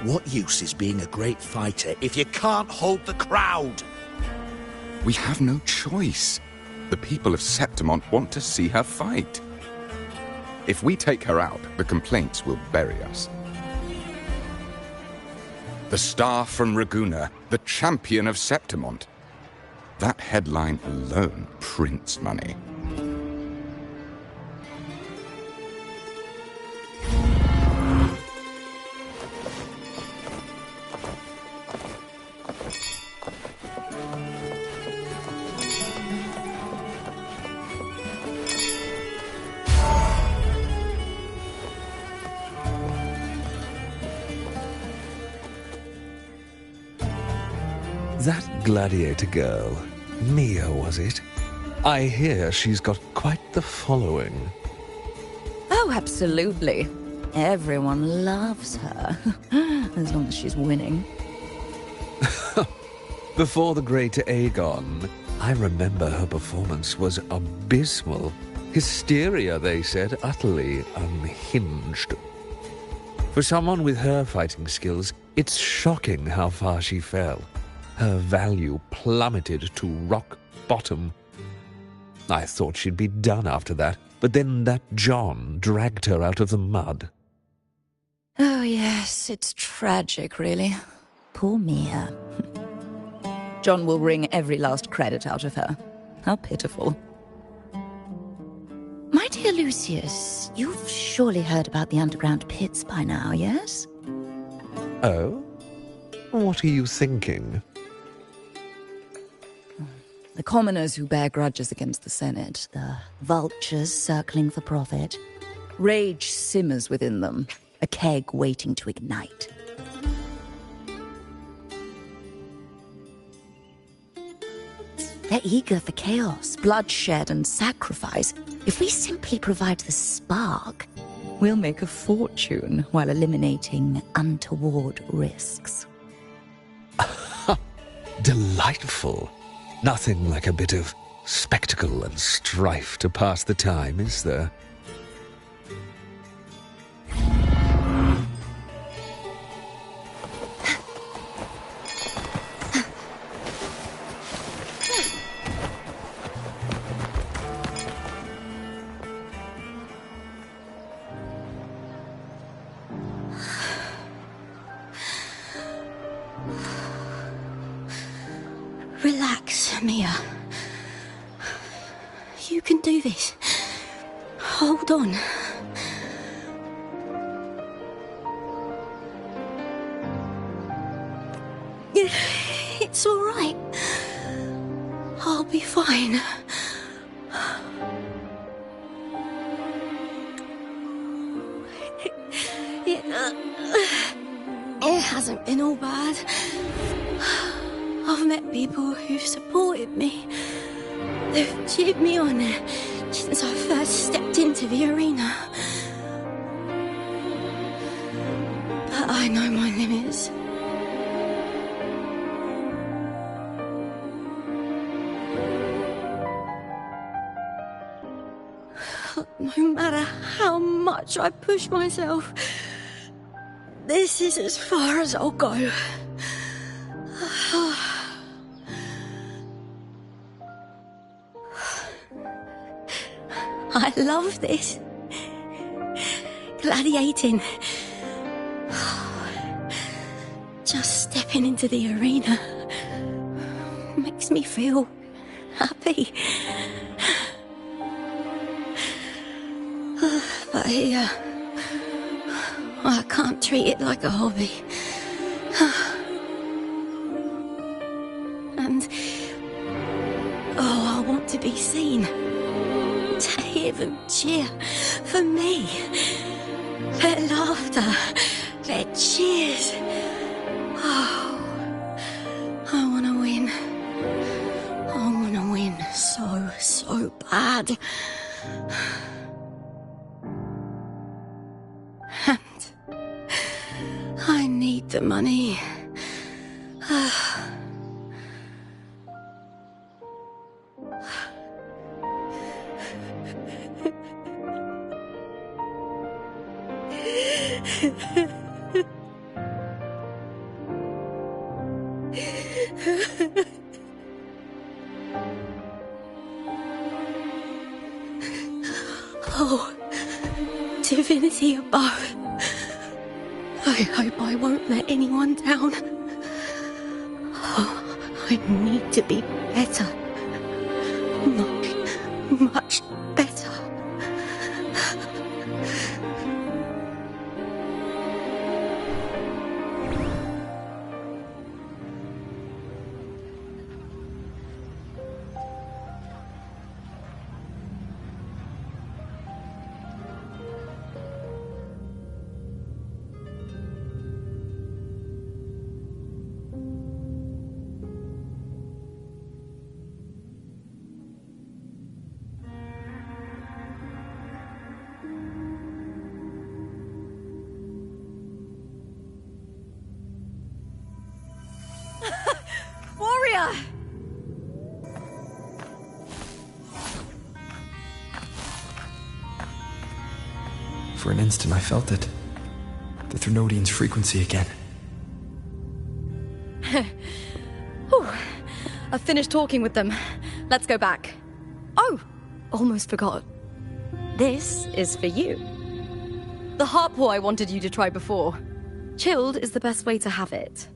[SPEAKER 8] What use is being a great fighter if you can't hold the crowd?
[SPEAKER 3] We have no choice. The people of Septimont want to see her fight. If we take her out, the complaints will bury us. The star from Raguna, the champion of Septimont. That headline alone prints money.
[SPEAKER 14] That gladiator girl, Mia, was it? I hear she's got quite the following.
[SPEAKER 13] Oh, absolutely. Everyone loves her, as long as she's winning.
[SPEAKER 14] Before the Great Aegon, I remember her performance was abysmal. Hysteria, they said, utterly unhinged. For someone with her fighting skills, it's shocking how far she fell. Her value plummeted to rock bottom. I thought she'd be done after that, but then that John dragged her out of the mud.
[SPEAKER 13] Oh, yes, it's tragic, really. Poor Mia. John will wring every last credit out of her. How pitiful. My dear Lucius, you've surely heard about the underground pits by now, yes?
[SPEAKER 14] Oh? What are you thinking?
[SPEAKER 13] The commoners who bear grudges against the Senate, the vultures circling for profit. Rage simmers within them, a keg waiting to ignite. They're eager for chaos, bloodshed, and sacrifice. If we simply provide the spark, we'll make a fortune while eliminating untoward risks.
[SPEAKER 14] Delightful. Nothing like a bit of spectacle and strife to pass the time, is there?
[SPEAKER 7] Relax, Mia. You can do this. Hold on. It's all right. I'll be fine. It hasn't been all bad. I've met people who've supported me. They've cheered me on since I first stepped into the arena. But I know my limits. No matter how much I push myself, this is as far as I'll go. I love this. Gladiating. Just stepping into the arena makes me feel happy. But here, I can't treat it like a hobby. And, I want to be seen. To hear them cheer for me. Their laughter, their cheers. Oh, I want to win. I want to win so bad. And I need the money. Oh, divinity above. I hope I won't let anyone down. Oh, I need to be better. Much better.
[SPEAKER 18] Warrior!
[SPEAKER 10] For an instant, I felt it. The Thrunodian's frequency again.
[SPEAKER 13] Whew. I've finished talking with them. Let's go back. Oh, almost forgot. This is for you. The harpor I wanted you to try before. Chilled is the best way to have it.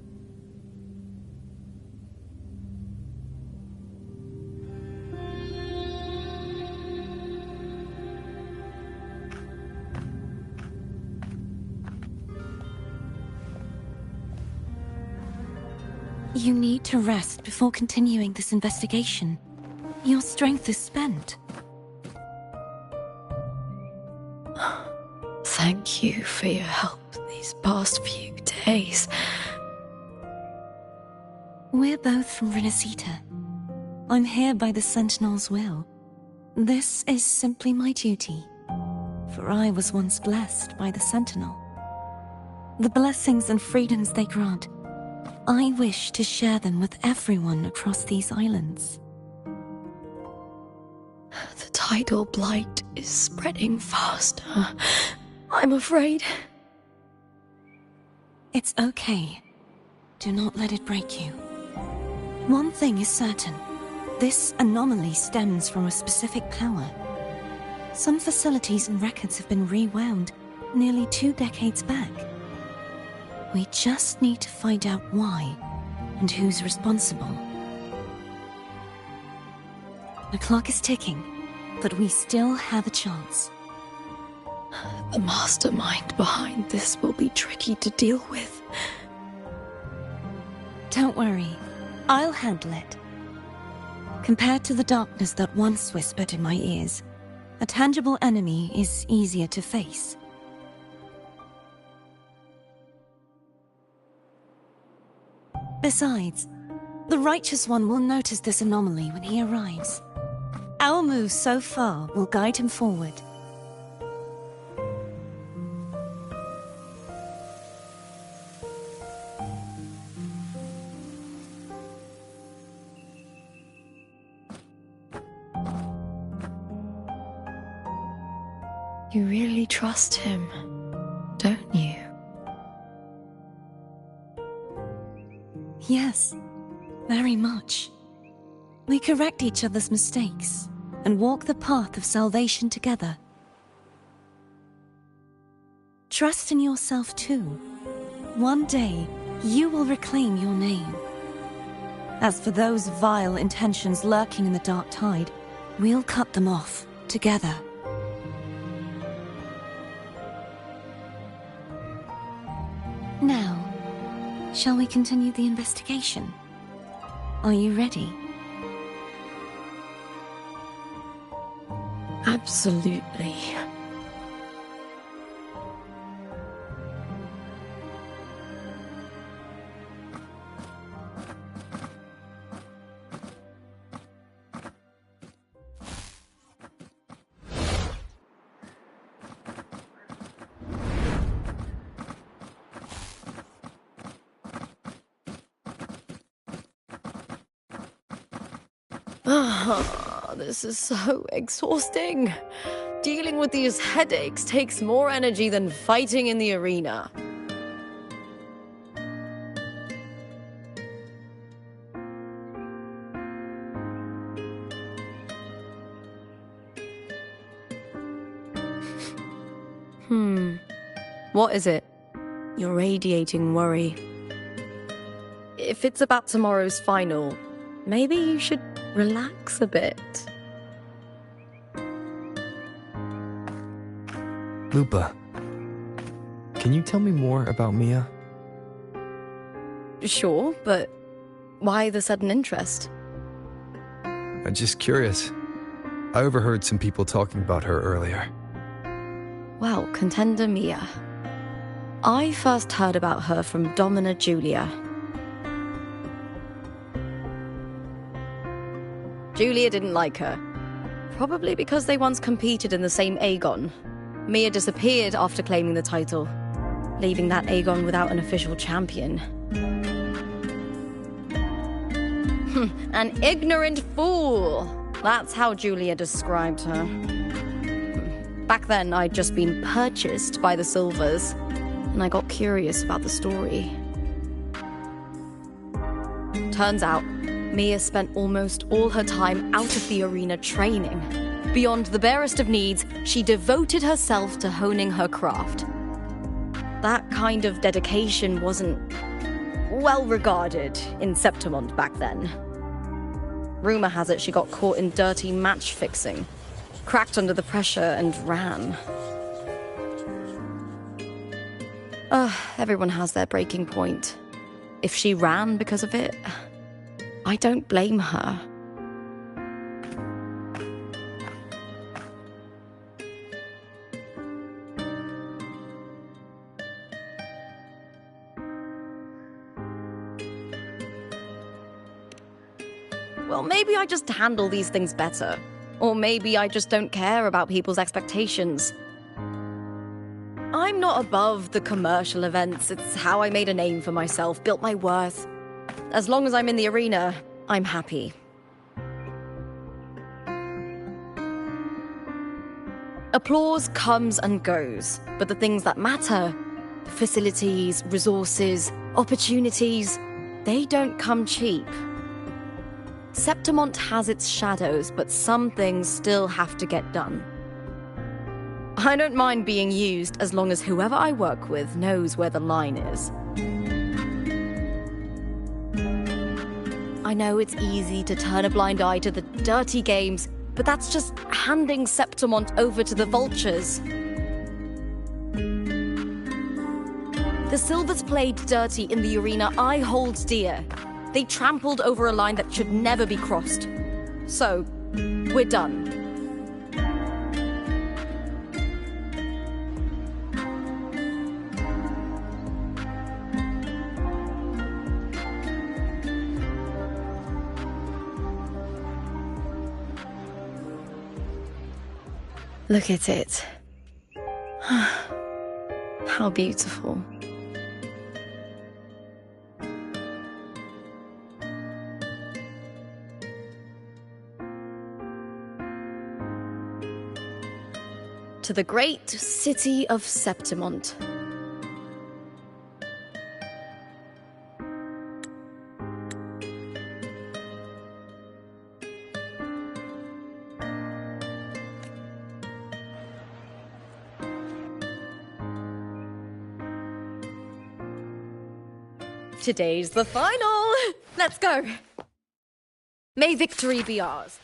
[SPEAKER 7] You need to rest before continuing this investigation. Your strength is spent.
[SPEAKER 20] Thank you for your help these past few days.
[SPEAKER 7] We're both from Renacita. I'm here by the Sentinel's will. This is simply my duty, for I was once blessed by the Sentinel. The blessings and freedoms they grant, I wish to share them with everyone across these islands.
[SPEAKER 20] The tidal blight is spreading faster. I'm afraid.
[SPEAKER 7] It's okay. Do not let it break you. One thing is certain. This anomaly stems from a specific power. Some facilities and records have been rewound nearly 2 decades back. We just need to find out why and who's responsible. The clock is ticking, but we still have a chance.
[SPEAKER 20] The mastermind behind this will be tricky to deal with.
[SPEAKER 7] Don't worry, I'll handle it. Compared to the darkness that once whispered in my ears, a tangible enemy is easier to face. Besides, the Righteous One will notice this anomaly when he arrives. Our moves so far will guide him forward.
[SPEAKER 20] You really trust him, don't you?
[SPEAKER 7] Yes, very much. We correct each other's mistakes and walk the path of salvation together. Trust in yourself too. One day, you will reclaim your name. As for those vile intentions lurking in the dark tide, we'll cut them off together. Now, shall we continue the investigation? Are you ready?
[SPEAKER 20] Absolutely. This is so exhausting. Dealing with these headaches takes more energy than fighting in the arena. What is it? You're radiating worry. If it's about tomorrow's final, maybe you should relax a bit.
[SPEAKER 10] Lupa, can you tell me more about Mia?
[SPEAKER 20] Sure, but why the sudden interest?
[SPEAKER 10] I'm just curious. I overheard some people talking about her earlier.
[SPEAKER 13] Well, contender Mia. I first heard about her from Domina Julia. Julia didn't like her. Probably because they once competed in the same Aegon. Mia disappeared after claiming the title, leaving that Aegon without an official champion. An ignorant fool! That's how Julia described her. Back then, I'd just been purchased by the Silvers, and I got curious about the story. Turns out, Mia spent almost all her time out of the arena training. Beyond the barest of needs, she devoted herself to honing her craft. That kind of dedication wasn't well regarded in Septimont back then. Rumor has it she got caught in dirty match fixing, cracked under the pressure and ran. Everyone has their breaking point. If she ran because of it, I don't blame her. Well, maybe I just handle these things better. Or maybe I just don't care about people's expectations. I'm not above the commercial events. It's how I made a name for myself, built my worth. As long as I'm in the arena, I'm happy. Applause comes and goes, but the things that matter, the facilities, resources, opportunities, they don't come cheap. Septimont has its shadows, but some things still have to get done. I don't mind being used as long as whoever I work with knows where the line is. I know it's easy to turn a blind eye to the dirty games, but that's just handing Septimont over to the vultures. The Silvers played dirty in the arena I hold dear. They trampled over a line that should never be crossed. So, we're done.
[SPEAKER 20] Look at it. How beautiful.
[SPEAKER 13] To the great city of Septimont. Today's the final! Let's go! May victory be ours.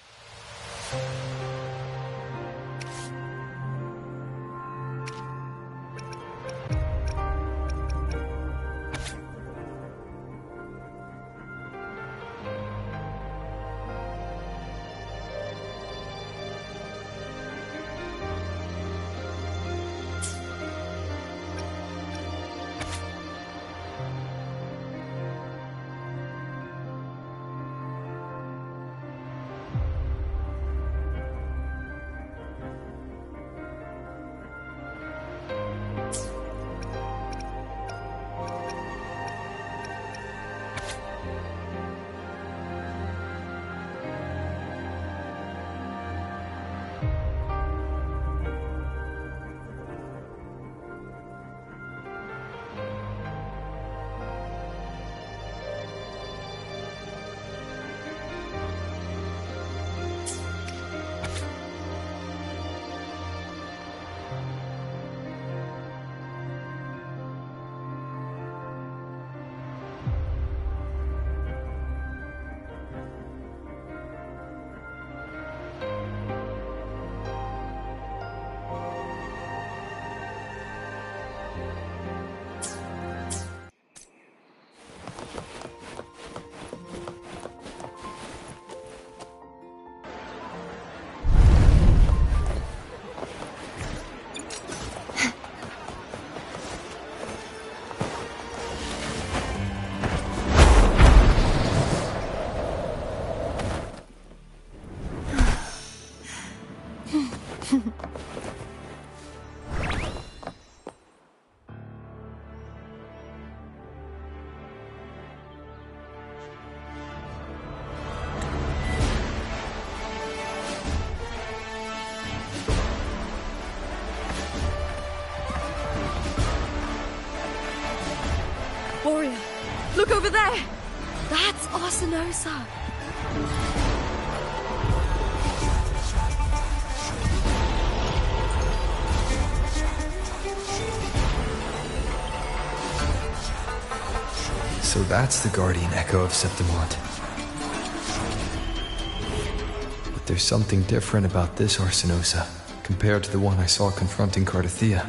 [SPEAKER 13] Warrior, look over there! That's Arsinosa!
[SPEAKER 10] So that's the guardian echo of Septimont. But there's something different about this Arsinosa compared to the one I saw confronting Cardathea.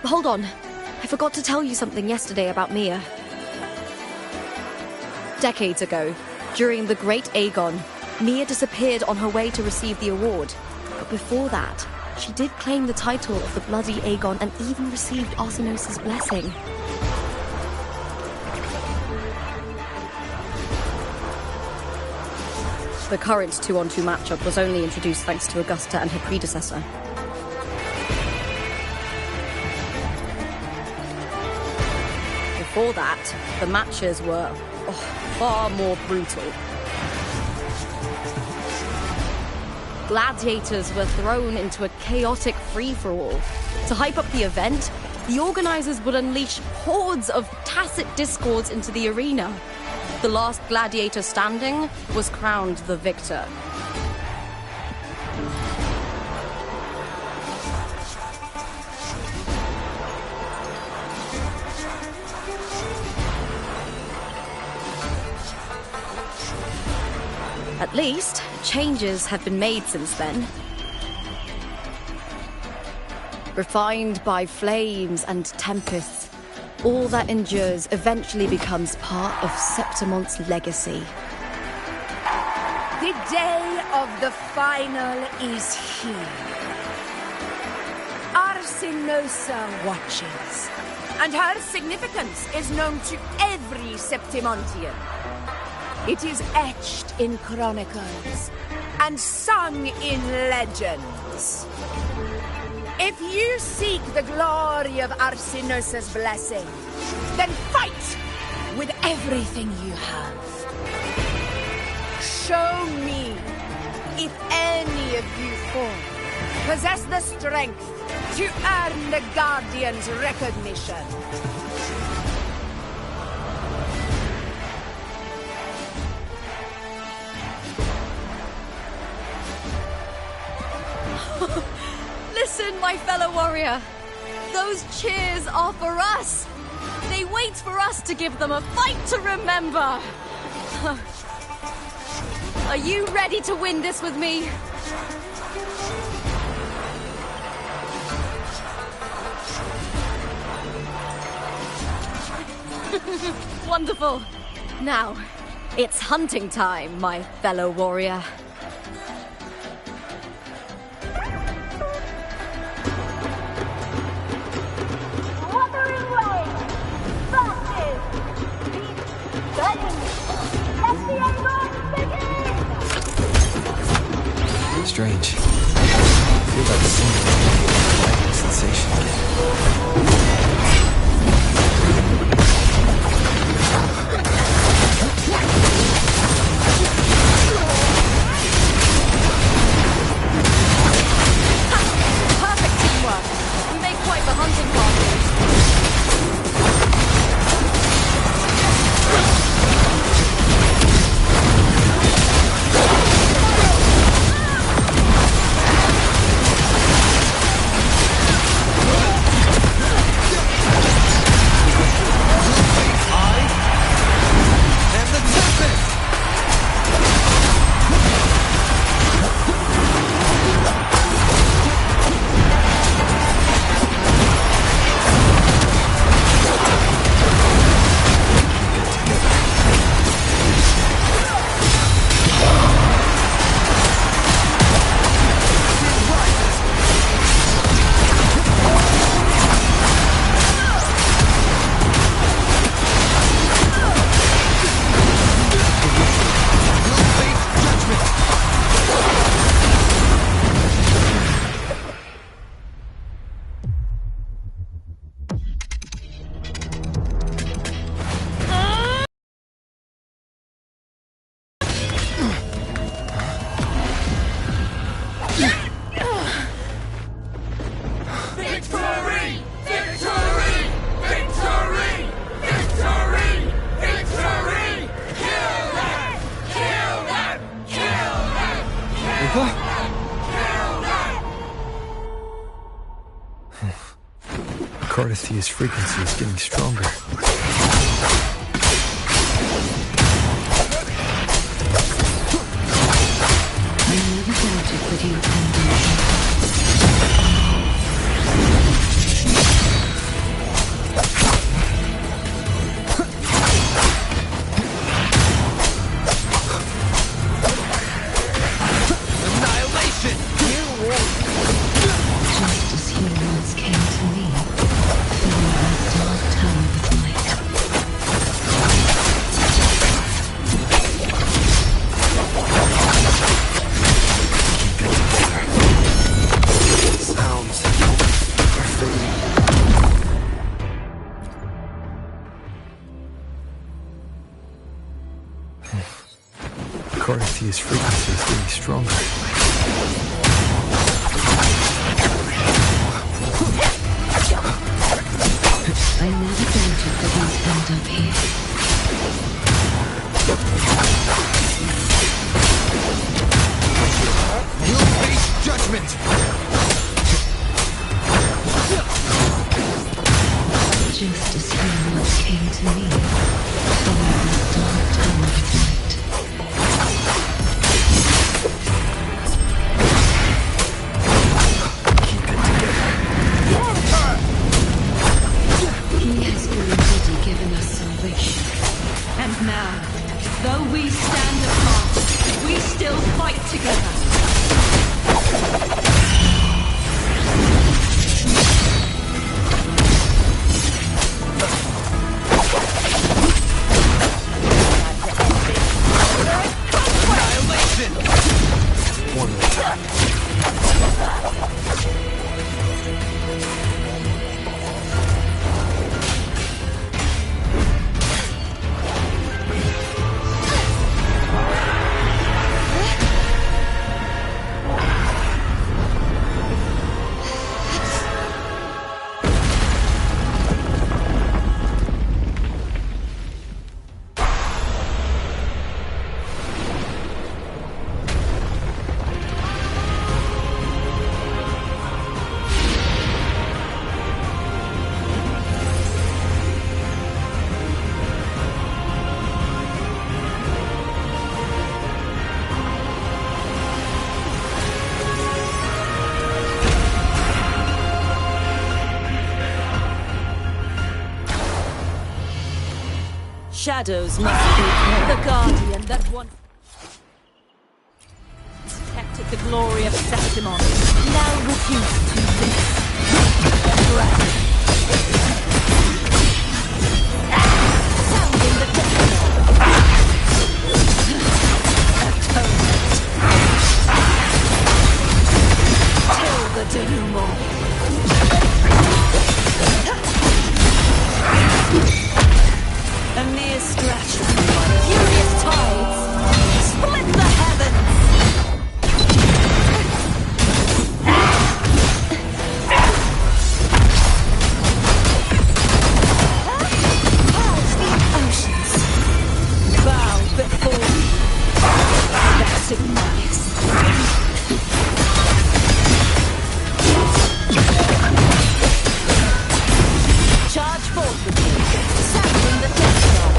[SPEAKER 13] Hold on. I forgot to tell you something yesterday about Mia. Decades ago, during the Great Aegon, Mia disappeared on her way to receive the award. But before that, she did claim the title of the Bloody Aegon and even received Arsinosa's blessing. The current 2-on-2 matchup was only introduced thanks to Augusta and her predecessor. Before that, the matches were far more brutal. Gladiators were thrown into a chaotic free-for-all. To hype up the event, the organizers would unleash hordes of tacit discords into the arena. The last gladiator standing was crowned the victor. At least, changes have been made since then. Refined by flames and tempests, all that endures eventually becomes part of Septimont's legacy.
[SPEAKER 18] The day of the final is here. Arsinosa watches, and her significance is known to every Septimontian. It is etched in chronicles and sung in legends. If you seek the glory of Arsinosa's blessing, then fight with everything you have. Show me if any of you four possess the strength to earn the Guardian's recognition.
[SPEAKER 5] Listen, my fellow warrior. Those cheers are for us. They wait for us to give them a fight to remember. Are you ready to win this with me? Wonderful. Now, it's hunting time, my fellow warrior.
[SPEAKER 10] Strange. I feel that same sensation again.
[SPEAKER 5] Perfect teamwork. We make quite the hunting party.
[SPEAKER 10] Cardathia's frequency is getting stronger.
[SPEAKER 4] I never doubted that you can do it.
[SPEAKER 10] Annihilation!
[SPEAKER 4] Just as humans came to me, filling that dark tower with light.
[SPEAKER 10] Sounds are fading. Cardathia's frequency is getting stronger.
[SPEAKER 4] I never doubted that you'd end up here.
[SPEAKER 10] You'll face judgment!
[SPEAKER 4] Just as humans came to me, filling that dark tower with light. salvation. And now, though we stand apart, we still fight together.
[SPEAKER 10] One more time.
[SPEAKER 13] Shadows must be the guardian that once protected the glory of Septimon. Now reduced to this. Sounding the atonement. Till the denouement. A mere scratch from my furious tides. Split the heavens! Purge the oceans. Bow before me. Maximize. Charge forth with me. Sounding the death knot.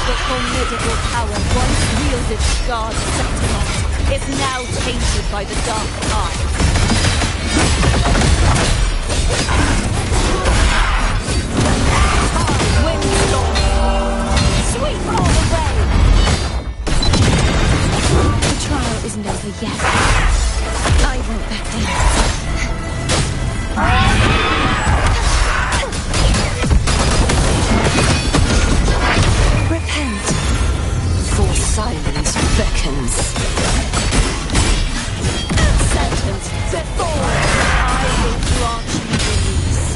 [SPEAKER 13] The formidable power once wielded to guard Septimon is now tainted by the dark art. Windstorm! Sweep all away! The trial isn't over yet. I won't back down. Repent, for silence beckons. Sentence before I will grant you release,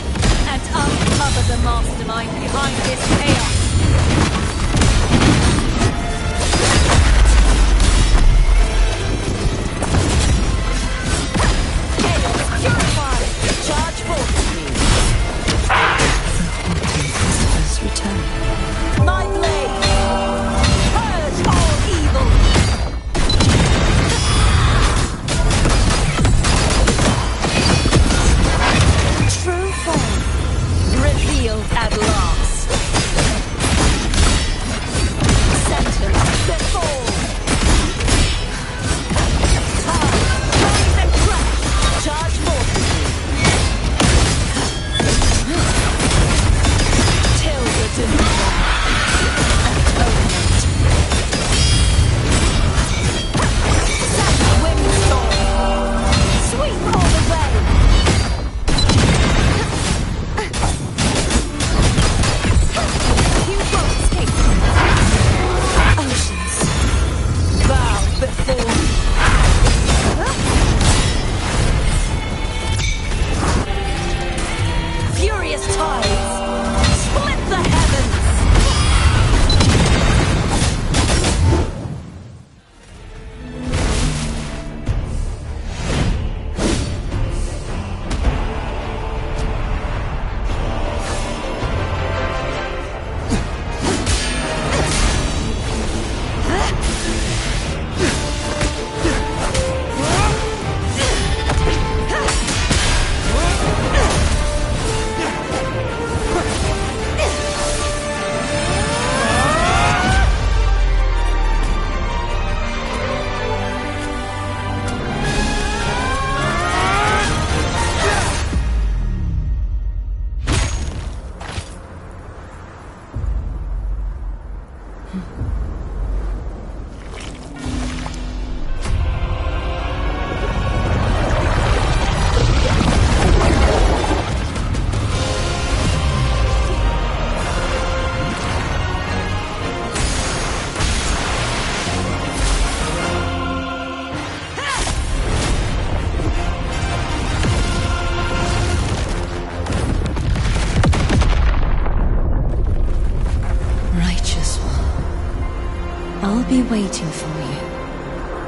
[SPEAKER 1] Righteous one, I'll be waiting for you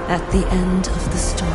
[SPEAKER 1] at the end of the story.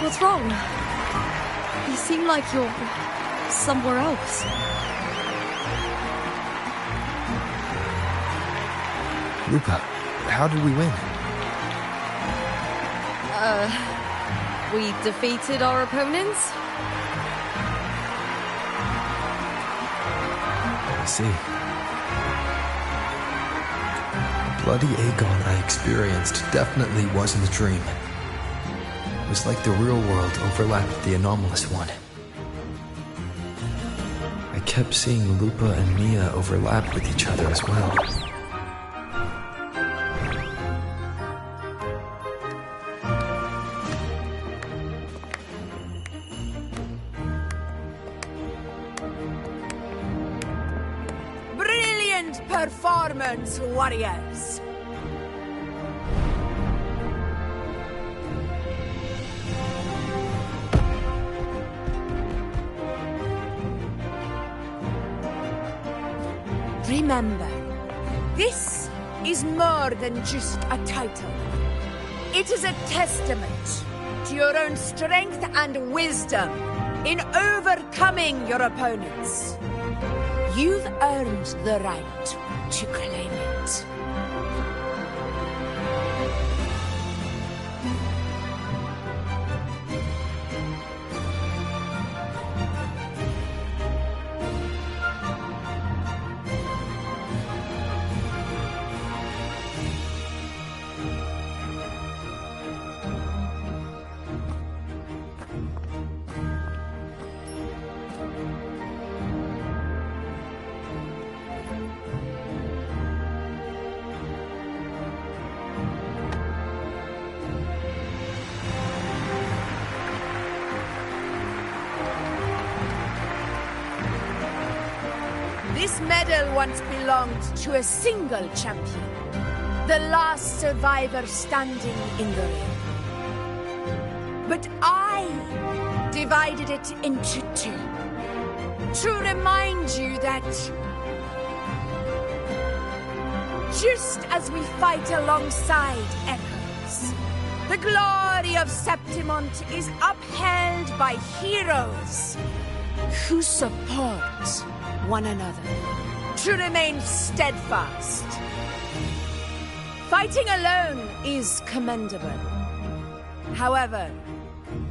[SPEAKER 13] What's wrong? You seem like you're somewhere else.
[SPEAKER 10] Lupa, how did we win?
[SPEAKER 13] We defeated our opponents?
[SPEAKER 10] I see. The bloody Aegon I experienced definitely wasn't a dream. It was like the real world overlapped with the anomalous one. I kept seeing Lupa and Mia overlap with each other as well.
[SPEAKER 18] Brilliant performance, warriors! Remember, this is more than just a title. It is a testament to your own strength and wisdom in overcoming your opponents. You've earned the right to claim it. This medal once belonged to a single champion, the last survivor standing in the ring. But I divided it into two, to remind you that just as we fight alongside echoes, the glory of Septimont is upheld by heroes who support one another, to remain steadfast. Fighting alone is commendable. However,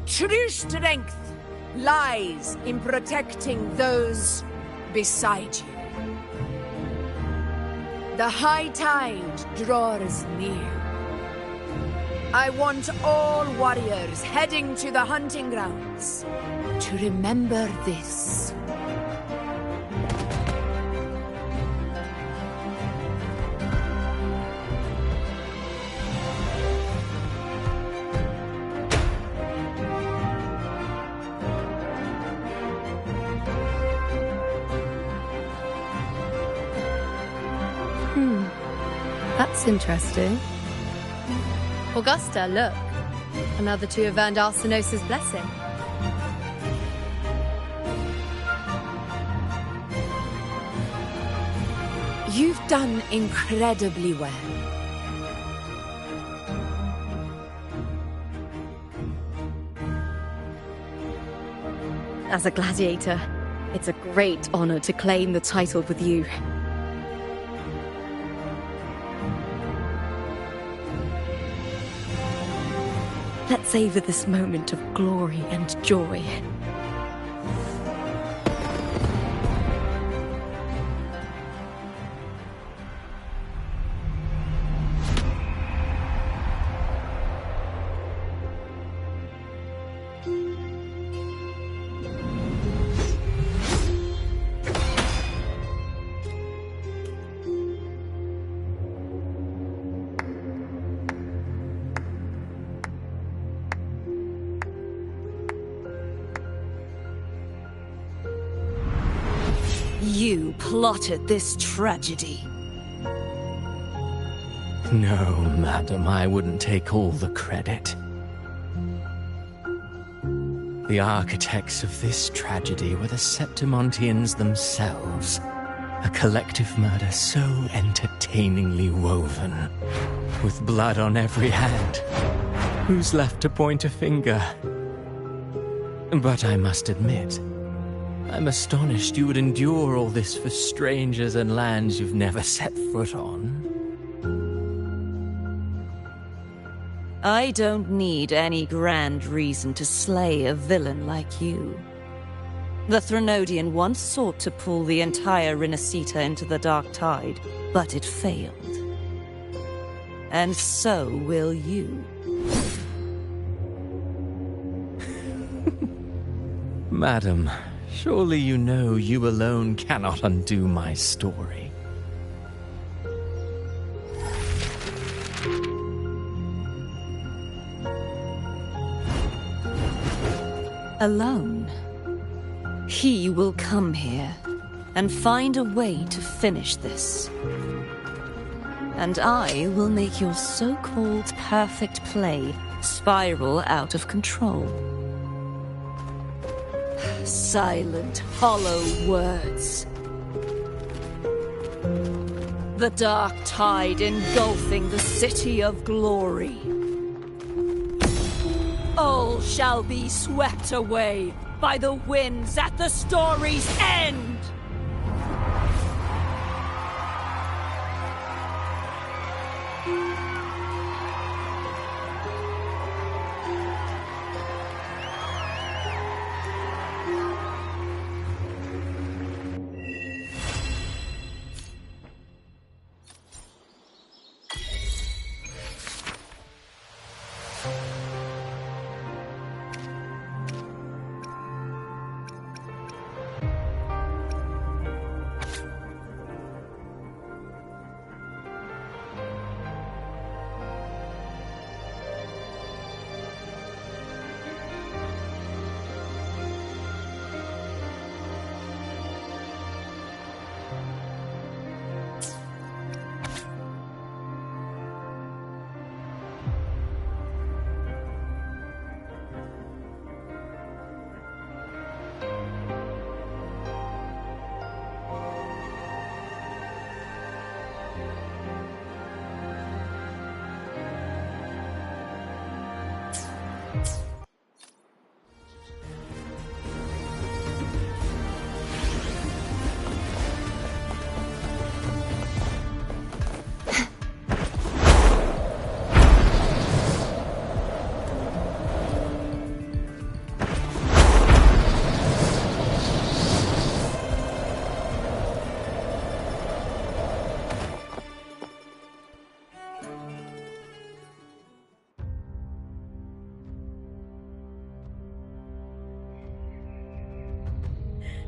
[SPEAKER 18] true strength lies in protecting those beside you. The high tide draws near. I want all warriors heading to the hunting grounds to remember this.
[SPEAKER 20] That's interesting. Augusta, look. Another two have earned Arsenos's blessing.
[SPEAKER 18] You've done incredibly well.
[SPEAKER 13] As a gladiator, it's a great honor to claim the title with you. Let's savor this moment of glory and joy.
[SPEAKER 4] You plotted this tragedy.
[SPEAKER 12] No, madam, I wouldn't take all the credit. The architects of this tragedy were the Septimontians themselves. A collective murder so entertainingly woven, with blood on every hand. Who's left to point a finger? But I must admit, I'm astonished you would endure all this for strangers and lands you've never set foot on.
[SPEAKER 1] I don't need any grand reason to slay a villain like you. The Threnodian once sought to pull the entire Renacita into the Dark Tide, but it failed. And so will you.
[SPEAKER 12] Madam, surely you know you alone cannot undo my story.
[SPEAKER 1] Alone. He will come here and find a way to finish this. And I will make your so-called perfect play spiral out of control. Silent, hollow words. The dark tide engulfing the city of glory. All shall be swept away by the winds at the story's end!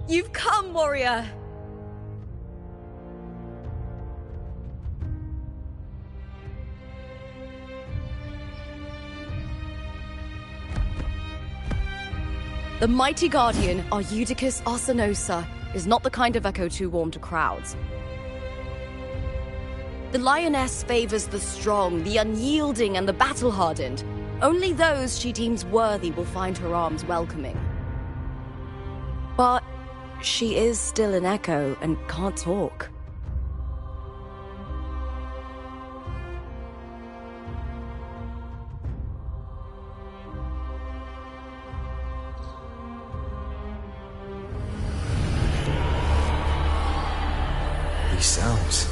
[SPEAKER 13] You've come, warrior! The mighty guardian, Arudicus Arsenosa, is not the kind of echo too warm to crowds. The lioness favors the strong, the unyielding, and the battle-hardened. Only those she deems worthy will find her arms welcoming. But she is still an echo and can't talk.
[SPEAKER 10] these sounds?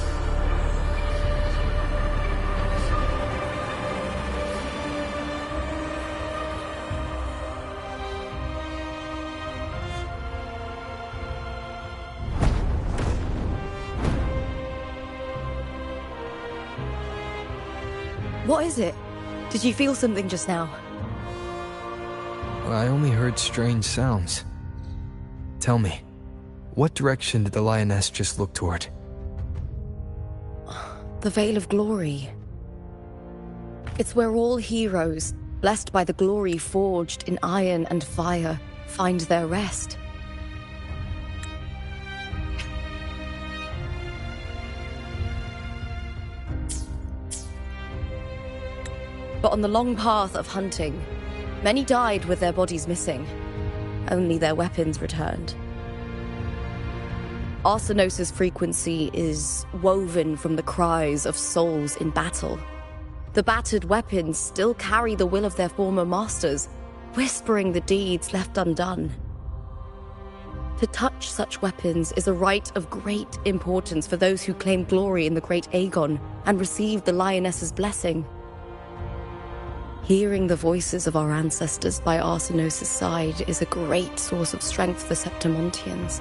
[SPEAKER 13] What is it? Did you feel something just now?
[SPEAKER 10] I only heard strange sounds. Tell me, what direction did the lioness just look toward?
[SPEAKER 13] The Veil of Glory. It's where all heroes, blessed by the glory forged in iron and fire, find their rest. But on the long path of hunting, many died with their bodies missing. Only their weapons returned. Arsenos' frequency is woven from the cries of souls in battle. The battered weapons still carry the will of their former masters, whispering the deeds left undone. To touch such weapons is a rite of great importance for those who claim glory in the great Aegon and receive the lioness's blessing. Hearing the voices of our ancestors by Arsenos' side is a great source of strength for Septimontians.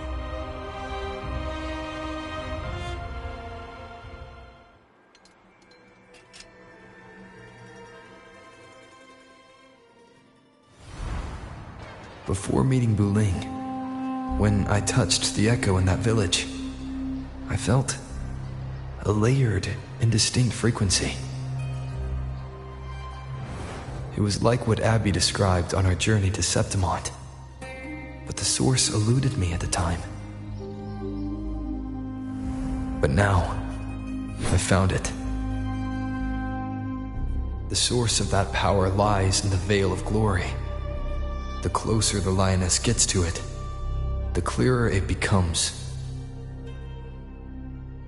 [SPEAKER 10] Before meeting Buling, when I touched the echo in that village, I felt a layered and distinct frequency. It was like what Abby described on our journey to Septimont, but the source eluded me at the time. But now, I found it. The source of that power lies in the Veil of Glory. The closer the lioness gets to it, the clearer it becomes.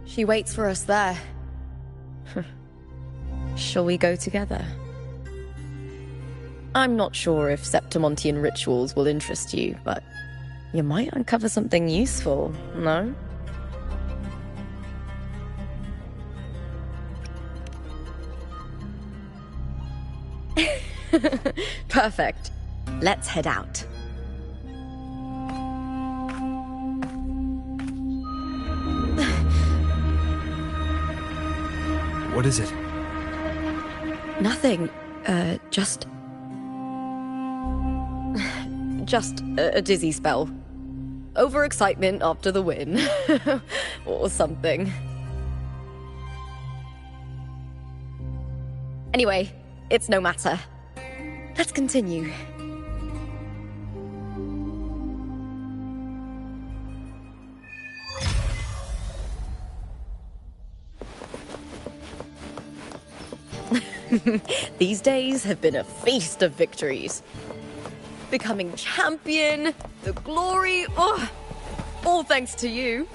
[SPEAKER 13] She waits for us there. Shall we go together? I'm not sure if Septimontian rituals will interest you, but you might uncover something useful, no? Perfect. Let's head out.
[SPEAKER 10] What is it?
[SPEAKER 13] Nothing. Just a dizzy spell. Overexcitement after the win. Or something. Anyway, it's no matter. Let's continue. These days have been a feast of victories. Becoming champion, the glory, all thanks to you.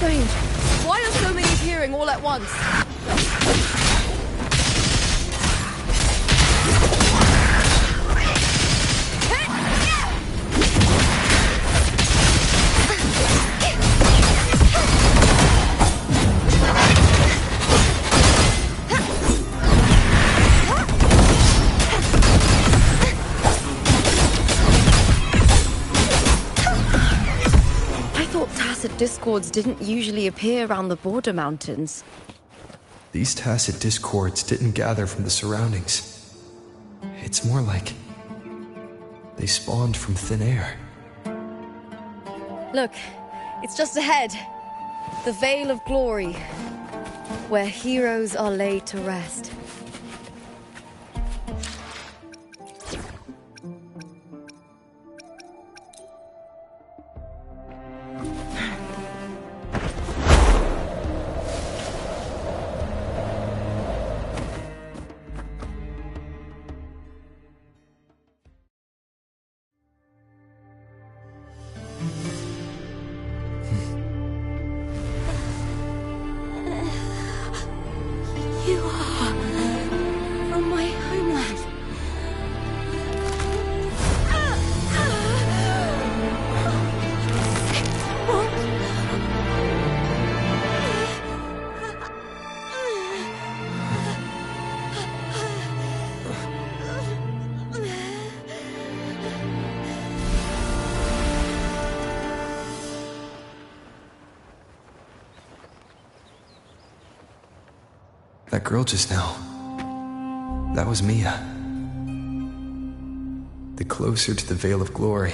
[SPEAKER 13] Strange. Why are so many appearing all at once? Discords didn't usually appear around the border mountains.
[SPEAKER 10] These tacit discords didn't gather from the surroundings. It's more like they spawned from thin air.
[SPEAKER 18] Look, it's just ahead. The Vale of Glory, where heroes are laid to rest.
[SPEAKER 2] You are from my homeland.
[SPEAKER 10] That girl just now, that was Mia. The closer to the Vale of Glory,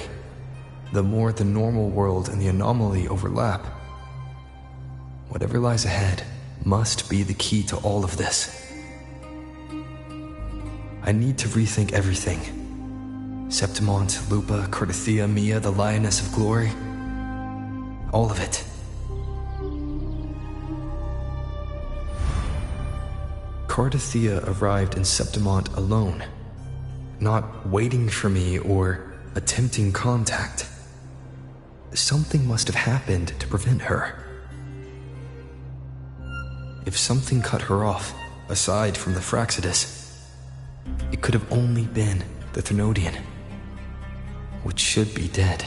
[SPEAKER 10] the more the normal world and the anomaly overlap. Whatever lies ahead must be the key to all of this. I need to rethink everything. Septimont, Lupa, Cardathia, Mia, the Lioness of Glory. All of it. Cardathia arrived in Septimont alone, not waiting for me or attempting contact. Something must have happened to prevent her. If something cut her off, aside from the Fraxidus, it could have only been the Thrunodian, which should be dead.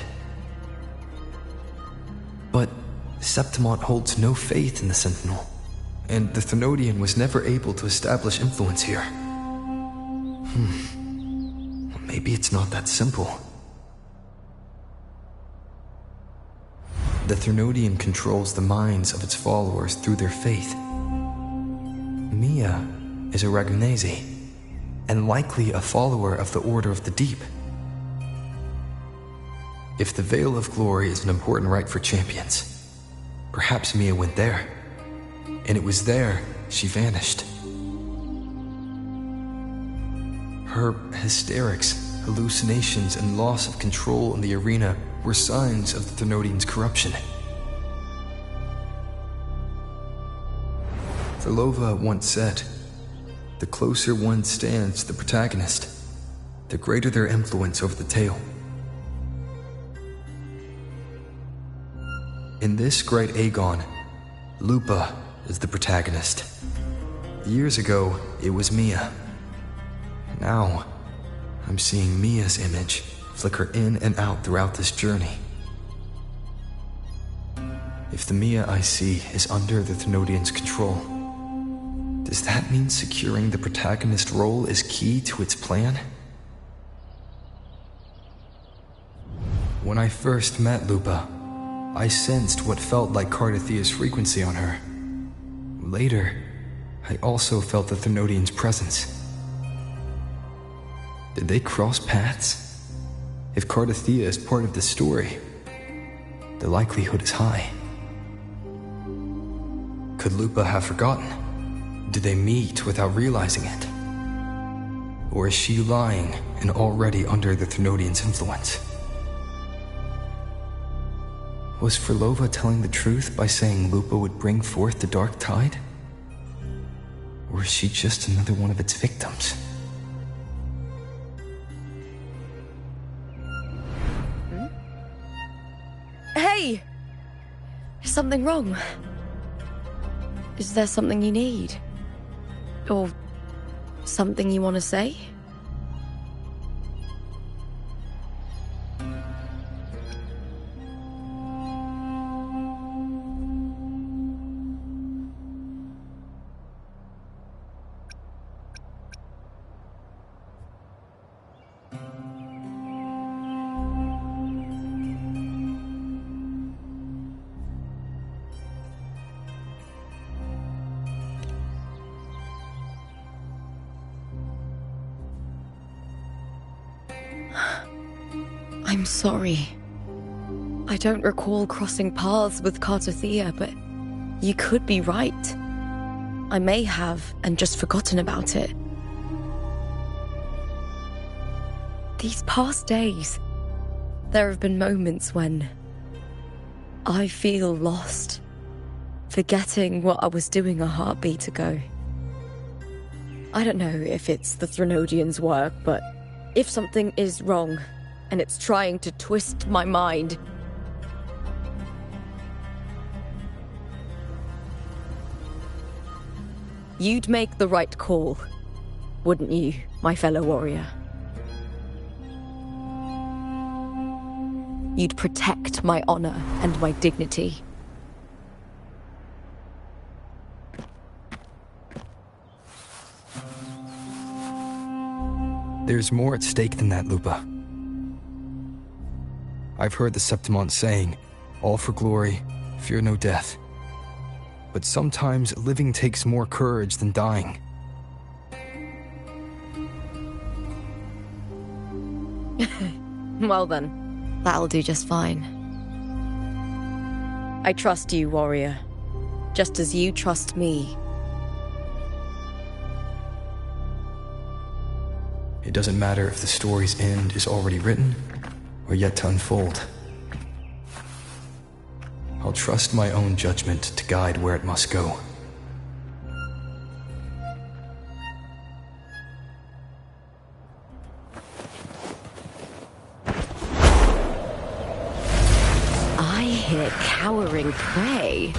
[SPEAKER 10] But Septimont holds no faith in the Sentinel, and the Thrunodian was never able to establish influence here. Maybe it's not that simple. The Thrunodian controls the minds of its followers through their faith. Mia is a Ragunesi, and likely a follower of the Order of the Deep. If the Vale of Glory is an important rite for champions, perhaps Mia went there. And it was there she vanished. Her hysterics, hallucinations, and loss of control in the arena were signs of the Thrunodian's corruption. Thelova once said, "The closer one stands to the protagonist, the greater their influence over the tale." In this great Aegon, Lupa is the protagonist. Years ago, it was Mia. Now, I'm seeing Mia's image flicker in and out throughout this journey. If the Mia I see is under the Thrunodian's control, does that mean securing the protagonist role is key to its plan? When I first met Lupa, I sensed what felt like Cardathia's frequency on her. Later, I also felt the Thrunodian's presence. Did they cross paths? If Cardathia is part of the story, the likelihood is high. Could Lupa have forgotten? Did they meet without realizing it? Or is she lying and already under the Thrunodian's influence? Was Frolova telling the truth by saying Lupa would bring forth the Dark Tide? Or is she just another one of its victims?
[SPEAKER 18] Hey! Is something wrong? Is there something you need? Or something you want to say? I'm sorry.
[SPEAKER 11] I don't recall crossing paths with Cartothea, but you could be right. I may have and just forgotten about it. These past days, there have been moments when I feel lost, forgetting what I was doing a heartbeat ago. I don't know if it's the Threnodians' work, but if something is wrong and it's trying to twist my mind, you'd make the right call, wouldn't you, my fellow warrior? You'd protect my honor and my dignity.
[SPEAKER 10] There's more at stake than that, Lupa. I've heard the Septimont saying, all for glory, fear no death. But sometimes living takes more courage than dying.
[SPEAKER 11] Well then, that'll do just fine. I trust you, warrior, just as you trust me.
[SPEAKER 10] It doesn't matter if the story's end is already written or yet to unfold. I'll trust my own judgment to guide where it must go.
[SPEAKER 13] I hear cowering prey.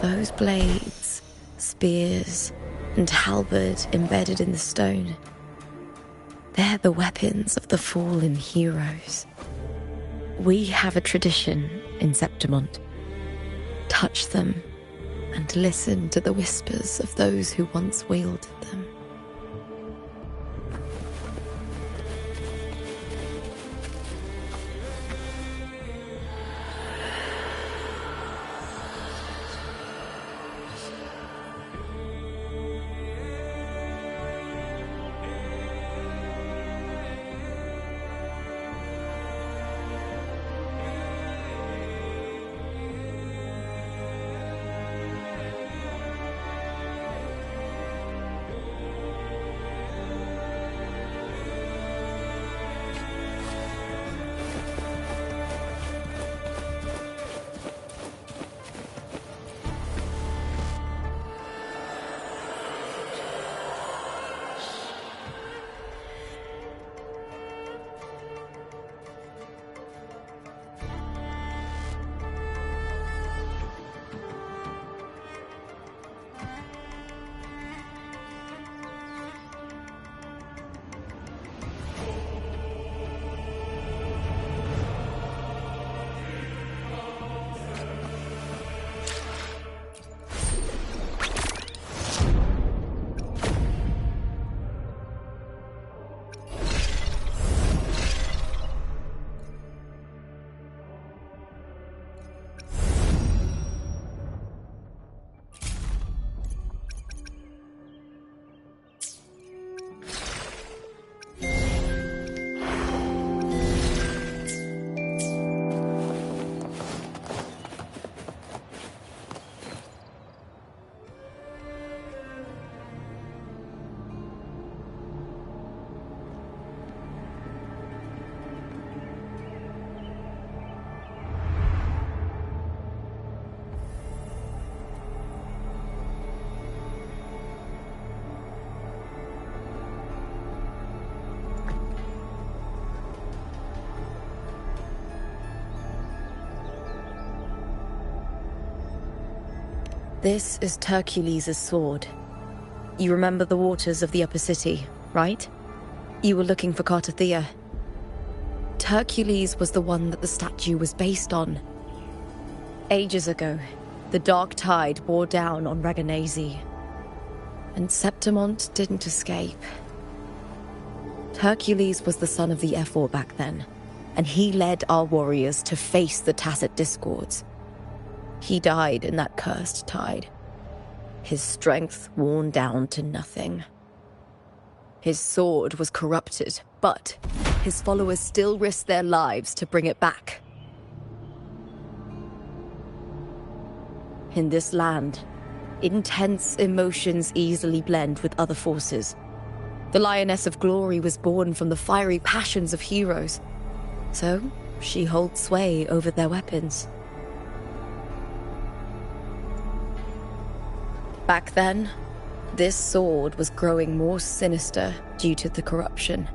[SPEAKER 11] Those blades, spears, and halberd embedded in the stone. They're the weapons of the fallen heroes. We have a tradition in Septimont. Touch them and listen to the whispers of those who once wielded them. This is Hercules' sword. You remember the waters of the upper city, right? You were looking for Cartothea. Hercules was the one that the statue was based on. Ages ago, the Dark Tide bore down on Reganesi, and Septimont didn't escape. Hercules was the son of the Ephor back then, and he led our warriors to face the Tacit Discords. He died in that cursed tide, his strength worn down to nothing. His sword was corrupted, but his followers still risked their lives to bring it back. In this land, intense emotions easily blend with other forces. The Lioness of Glory was born from the fiery passions of heroes, so she holds sway over their weapons. Back then, this sword was growing more sinister due to the corruption.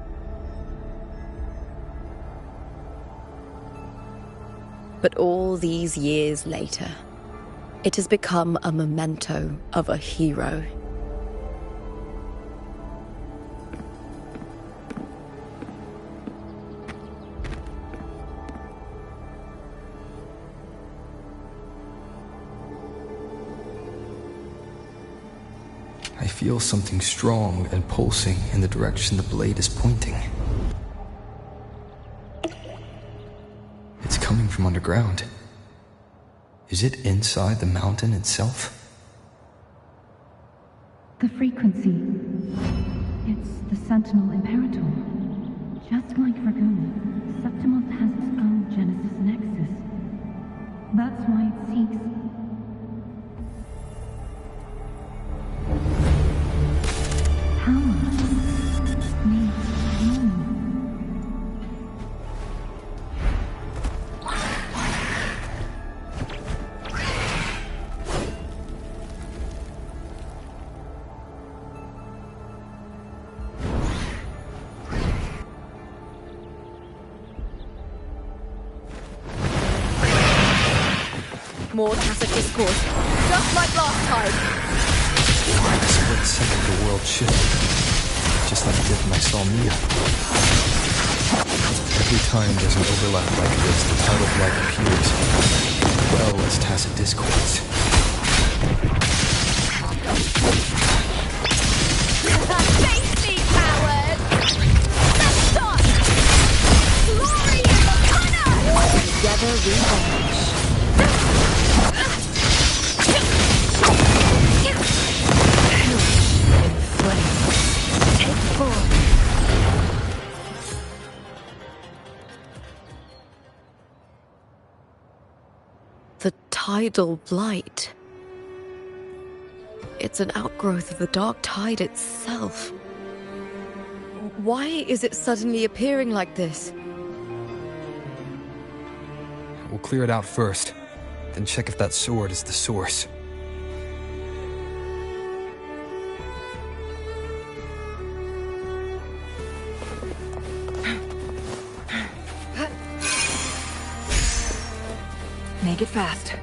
[SPEAKER 11] But all these years later, it has become a memento of a hero.
[SPEAKER 10] I feel something strong and pulsing in the direction the blade is pointing. It's coming from underground. Is it inside the mountain itself?
[SPEAKER 6] The frequency. It's the Sentinel Imperator. Just like Raguni, Septimont has its own Genesis Nexus. That's why it seeks... power. Needs meaning.
[SPEAKER 11] More Tacit Discord, just like last time.
[SPEAKER 10] In a split second, the world shifted, just like it did when I saw Mia. Every time there's an overlap like this, the tidal blight appears, as well as Tacit Discords.
[SPEAKER 16] Face me, coward! Let's start! Glory in the corner!
[SPEAKER 11] Together we vanish. The tidal blight. It's an outgrowth of the Dark Tide itself. Why is it suddenly appearing like this?
[SPEAKER 10] We'll clear it out first, then check if that sword is the source.
[SPEAKER 11] Make it fast.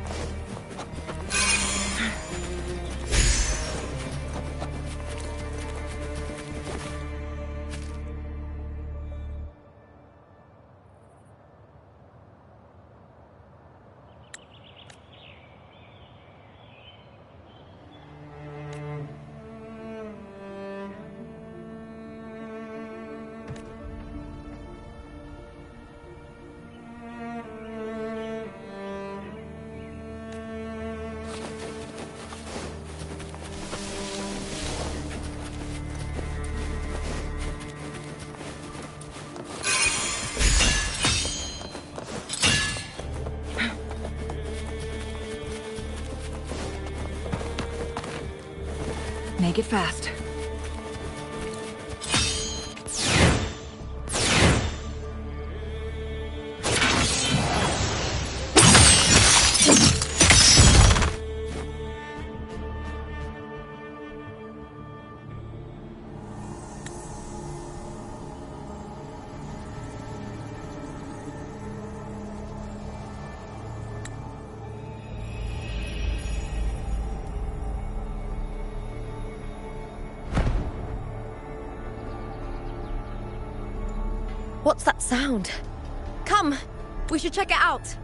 [SPEAKER 11] Make it fast. What's that sound? Come! We should check it out!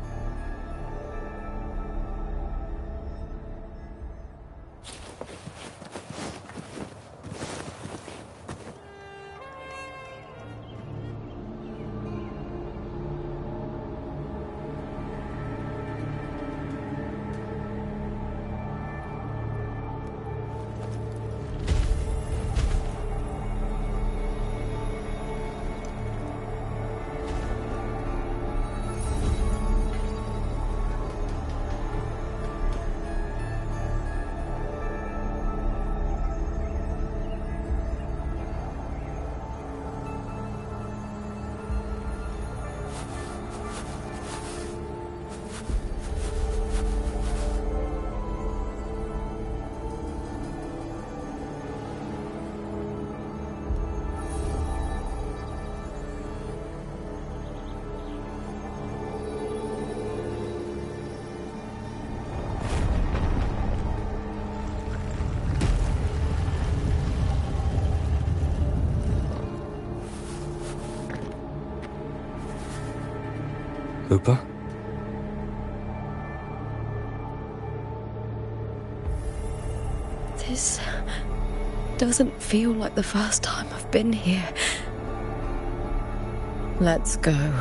[SPEAKER 10] Lupa?
[SPEAKER 11] This doesn't feel like the first time I've been here. Let's go.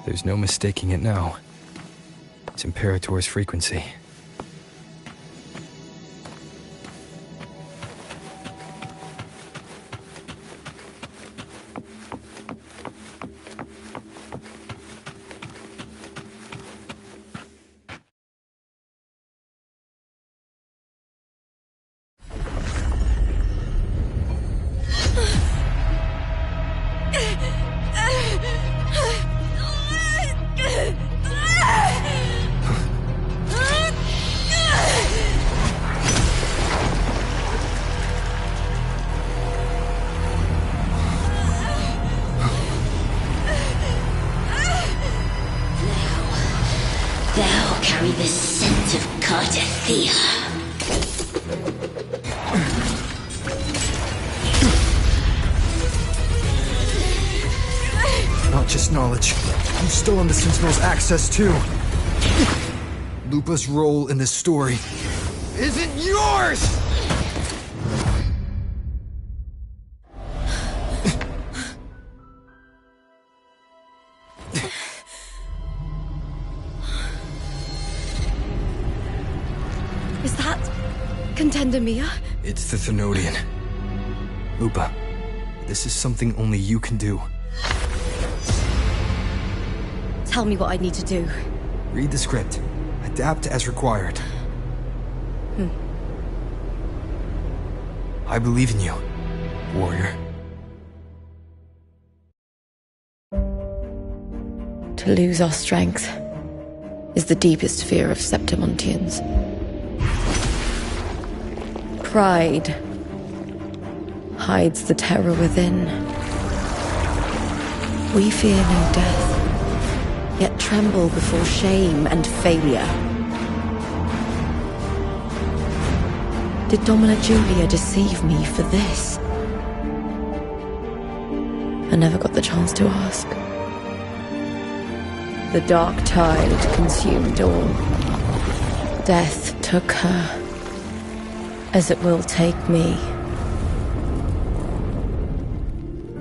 [SPEAKER 10] There's no mistaking it now. It's Imperator's frequency.
[SPEAKER 17] Thou carry the scent of Cardathea.
[SPEAKER 10] Not just knowledge. You've stolen the Sentinel's access too. Lupa's role in this story isn't yours!
[SPEAKER 11] Is that Contender Mia?
[SPEAKER 10] It's the Thenodian. Lupa, this is something only you can do.
[SPEAKER 11] Tell me what I need to do.
[SPEAKER 10] Read the script. Adapt as required. I believe in you, warrior.
[SPEAKER 11] To lose our strength is the deepest fear of Septimontians. Pride hides the terror within. We fear no death, yet tremble before shame and failure. Did Domina Julia deceive me for this? I never got the chance to ask. The dark tide consumed all. Death took her, as it will take me.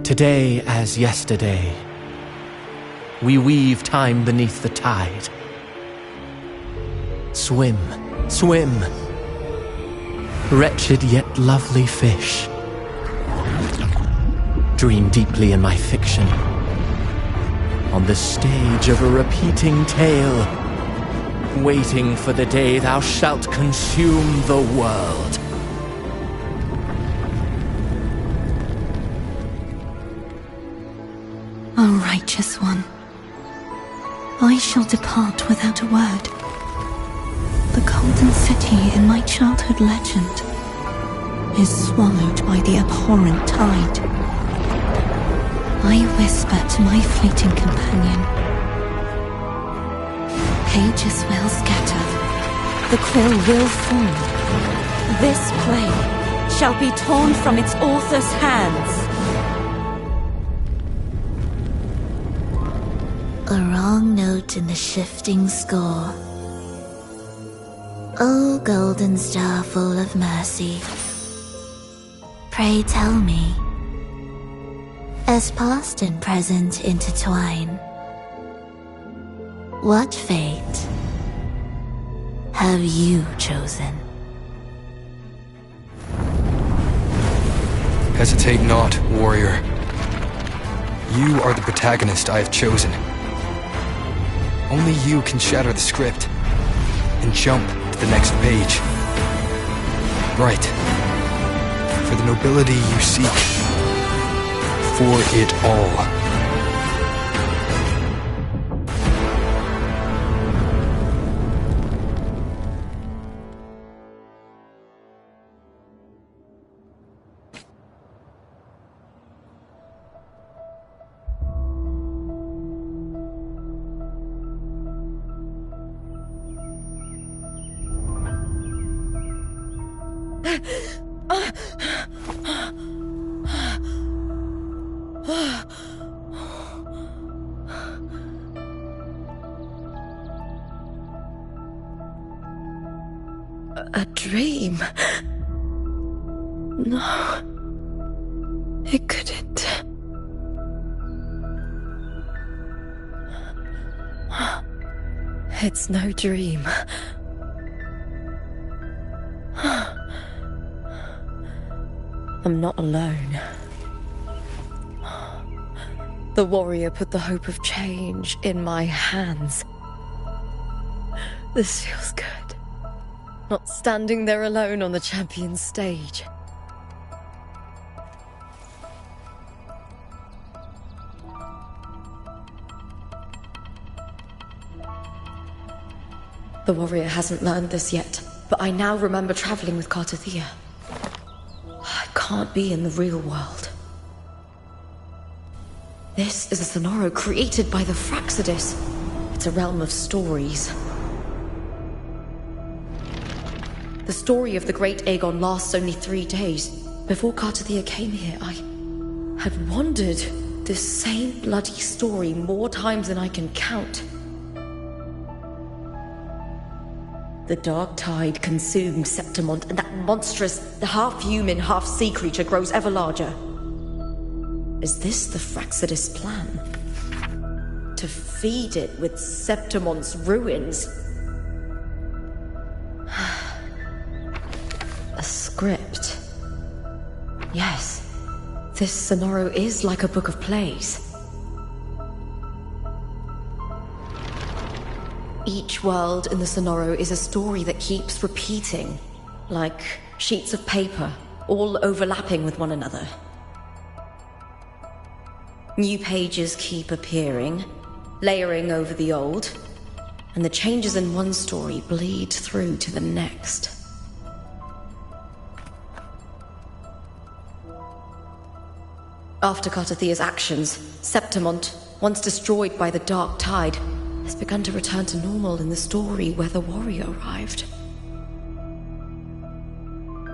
[SPEAKER 12] Today as yesterday, we weave time beneath the tide. Swim, swim, wretched yet lovely fish. Dream deeply in my fiction, on the stage of a repeating tale, waiting for the day thou shalt consume the world.
[SPEAKER 6] O righteous one, I shall depart without a word. The golden city in my childhood legend is swallowed by the abhorrent tide. I whisper to my fleeting companion. Pages will scatter. The quill will fall.
[SPEAKER 1] This play shall be torn from its author's hands.
[SPEAKER 2] A wrong note in the shifting score. O golden star full of mercy, pray tell me, as past and present intertwine, what fate have you chosen?
[SPEAKER 10] Hesitate not, warrior. You are the protagonist I have chosen. Only you can shatter the script and jump to the next page. Right. For the nobility you seek. For it all.
[SPEAKER 11] A dream? No. It couldn't. It's no dream. I'm not alone. The warrior put the hope of change in my hands. This feels good. Not standing there alone on the champion's stage. The warrior hasn't learned this yet, but I now remember traveling with Cartathea. I can't be in the real world. This is a Sonoro created by the Fraxidus. It's a realm of stories. The story of the great Aegon lasts only 3 days. Before Cartathea came here, I had wandered this same bloody story more times than I can count. The dark tide consumed Septimont, and that monstrous, half-human, half-sea creature grows ever larger. Is this the Fraxidus plan? To feed it with Septimont's ruins? A script. Yes, this Sonoro is like a book of plays. Each world in the Sonoro is a story that keeps repeating, like sheets of paper, all overlapping with one another. New pages keep appearing, layering over the old, and the changes in one story bleed through to the next. After Cartathea's actions, Septimont, once destroyed by the dark tide, has begun to return to normal in the story where the warrior arrived.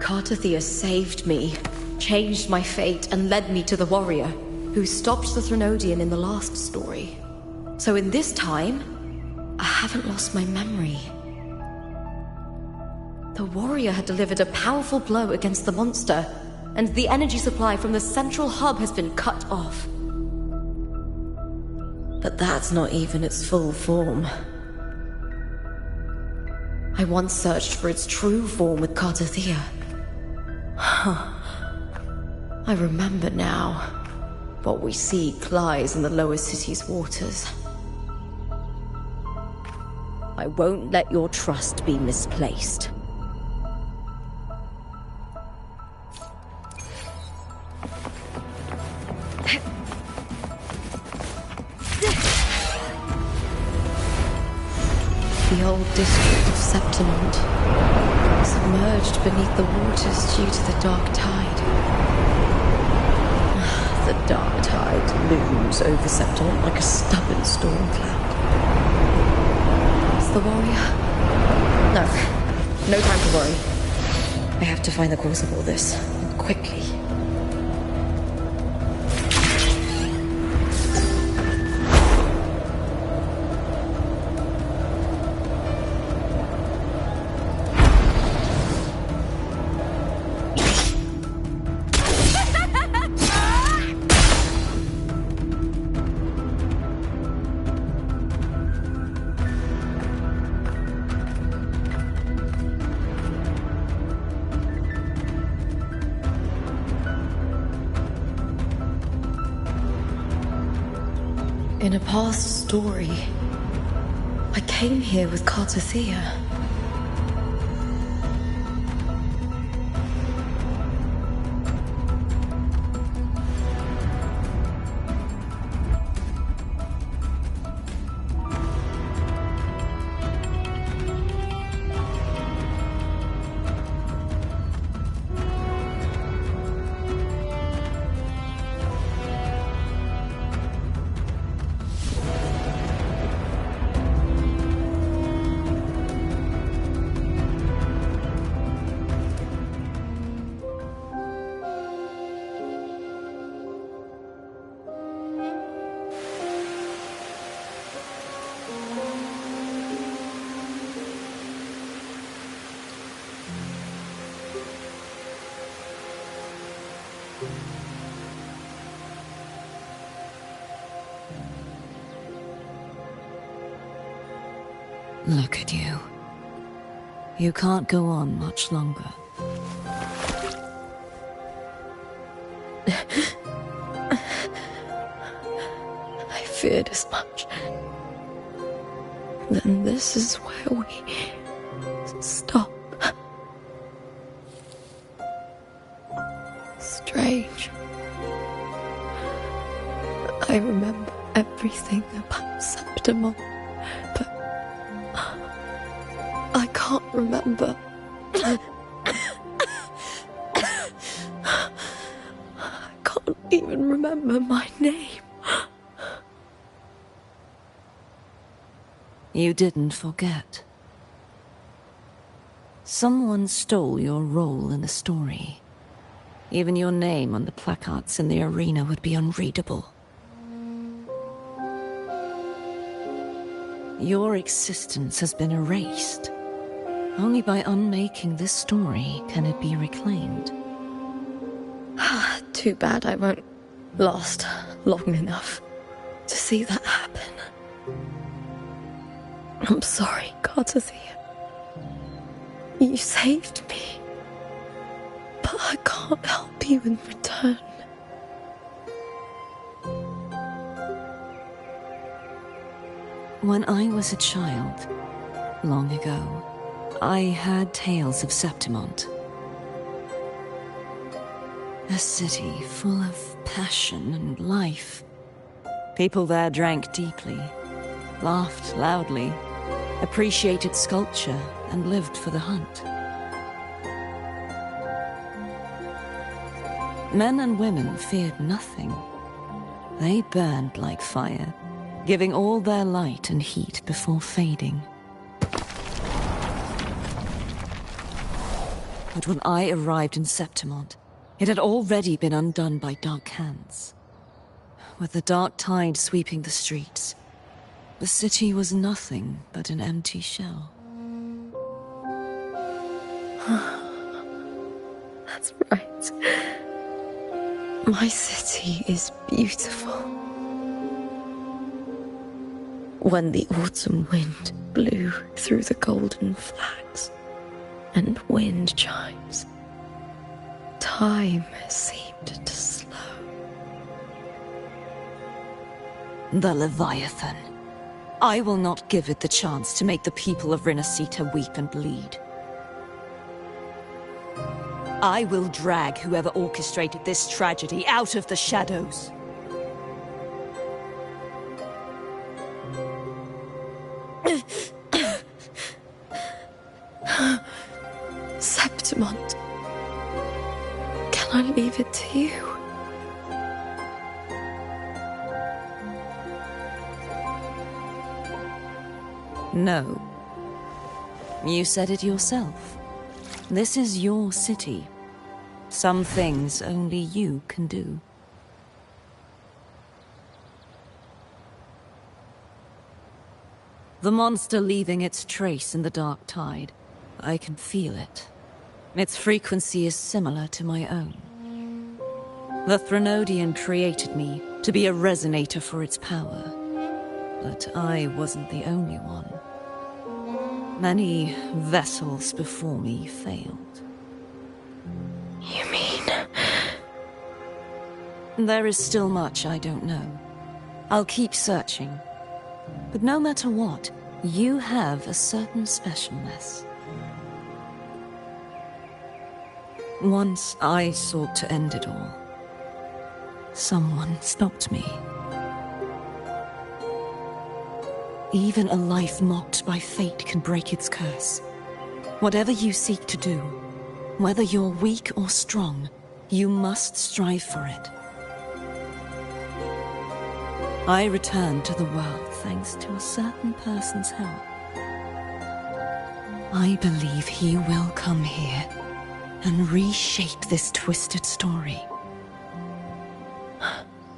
[SPEAKER 11] Cartathea saved me, changed my fate, and led me to the warrior, who stopped the Threnodian in the last story. So in this time, I haven't lost my memory. The warrior had delivered a powerful blow against the monster, and the energy supply from the central hub has been cut off. But that's not even its full form. I once searched for its true form with Cartathea. I remember now. What we seek lies in the lower city's waters.
[SPEAKER 13] I won't let your trust be misplaced.
[SPEAKER 11] The old district of Septimont, submerged beneath the waters due to the dark tide. The dark tide looms over Septimont like a stubborn storm cloud. It's the warrior? No time to worry. I have to find the cause of all this, and quickly. In a past story, I came here with Cartathea.
[SPEAKER 1] Look at you. You can't go on much longer.
[SPEAKER 20] I feared as much. Then this is where we stop. Strange. I remember everything about Septimon, but I can't remember. I can't even remember my name.
[SPEAKER 1] You didn't forget. Someone stole your role in the story. Even your name on the placards in the arena would be unreadable. Your existence has been erased. Only by unmaking this story can it be reclaimed.
[SPEAKER 20] Too bad I won't last long enough to see that happen. I'm sorry, Cartathea. You saved me. But I can't help you in return.
[SPEAKER 1] When I was a child, long ago, I heard tales of Septimont. A city full of passion and life. People there drank deeply, laughed loudly, appreciated sculpture, and lived for the hunt. Men and women feared nothing. They burned like fire, giving all their light and heat before fading. But when I arrived in Septimont, it had already been undone by dark hands. With the dark tide sweeping the streets, the city was nothing but an empty shell.
[SPEAKER 20] That's right. My city is beautiful. When the autumn wind blew through the golden flags and wind chimes, time seemed to slow.
[SPEAKER 1] The Leviathan. I will not give it the chance to make the people of Rinascita weep and bleed. I will drag whoever orchestrated this tragedy out of the shadows.
[SPEAKER 20] Septimont, can I leave it to you?
[SPEAKER 1] No. You said it yourself. This is your city. Some things only you can do. The monster leaving its trace in the dark tide. I can feel it. Its frequency is similar to my own. The Threnodian created me to be a resonator for its power. But I wasn't the only one. Many vessels before me failed.
[SPEAKER 20] You mean?
[SPEAKER 1] There is still much I don't know. I'll keep searching. But no matter what, you have a certain specialness. Once I sought to end it all. Someone stopped me. Even a life mocked by fate can break its curse. Whatever you seek to do, whether you're weak or strong, you must strive for it. I returned to the world thanks to a certain person's help. I believe he will come here and reshape this twisted story.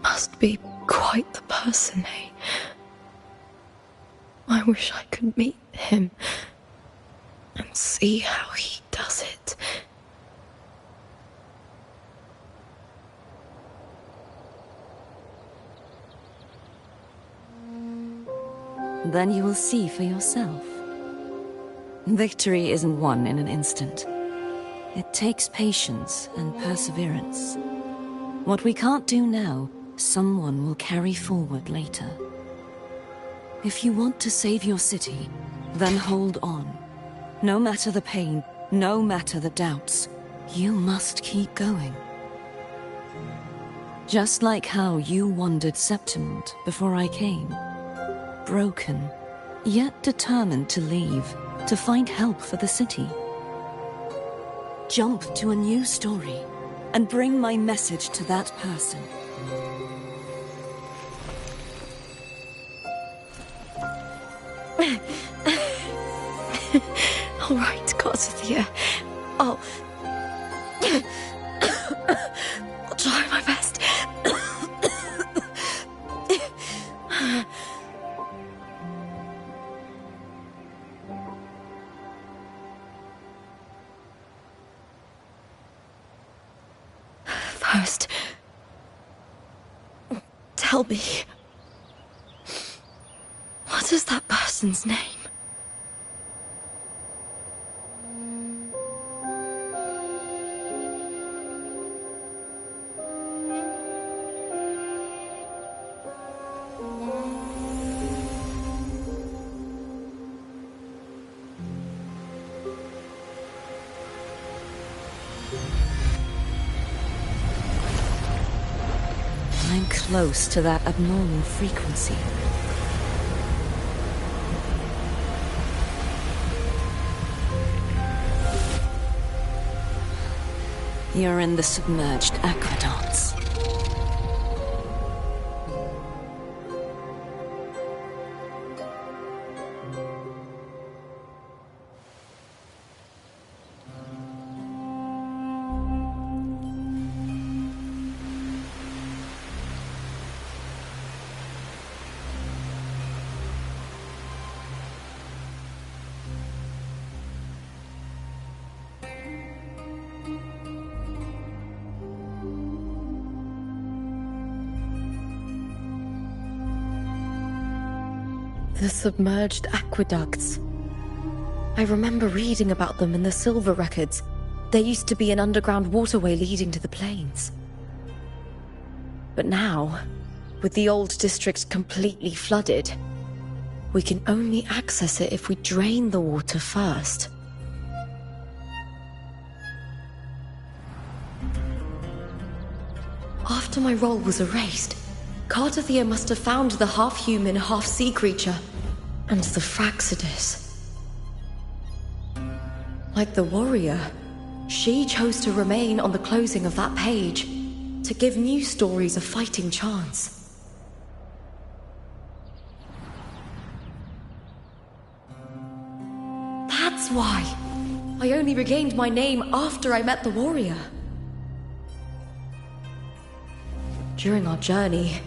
[SPEAKER 20] Must be quite the person, eh? I wish I could meet him and see how he does it.
[SPEAKER 1] then you will see for yourself. Victory isn't won in an instant. It takes patience and perseverance. What we can't do now, someone will carry forward later. If you want to save your city, then hold on. No matter the pain, no matter the doubts, you must keep going. Just like how you wandered Septimont before I came. Broken, yet determined to leave, to find help for the city. Jump to a new story, and bring my message to that person.
[SPEAKER 11] All right, Garcia. I'll try my best. First, tell me, what is that person's name?
[SPEAKER 1] I'm close to that abnormal frequency. You're in the submerged aqueducts.
[SPEAKER 11] The submerged aqueducts. I remember reading about them in the Silver records. There used to be an underground waterway leading to the plains. But now, with the old district completely flooded, we can only access it if we drain the water first. After my role was erased, Cartathea must have found the half-human, half-sea creature, and the Fraxidus. Like the warrior, she chose to remain on the closing of that page, to give new stories a fighting chance. That's why I only regained my name after I met the warrior. During our journey,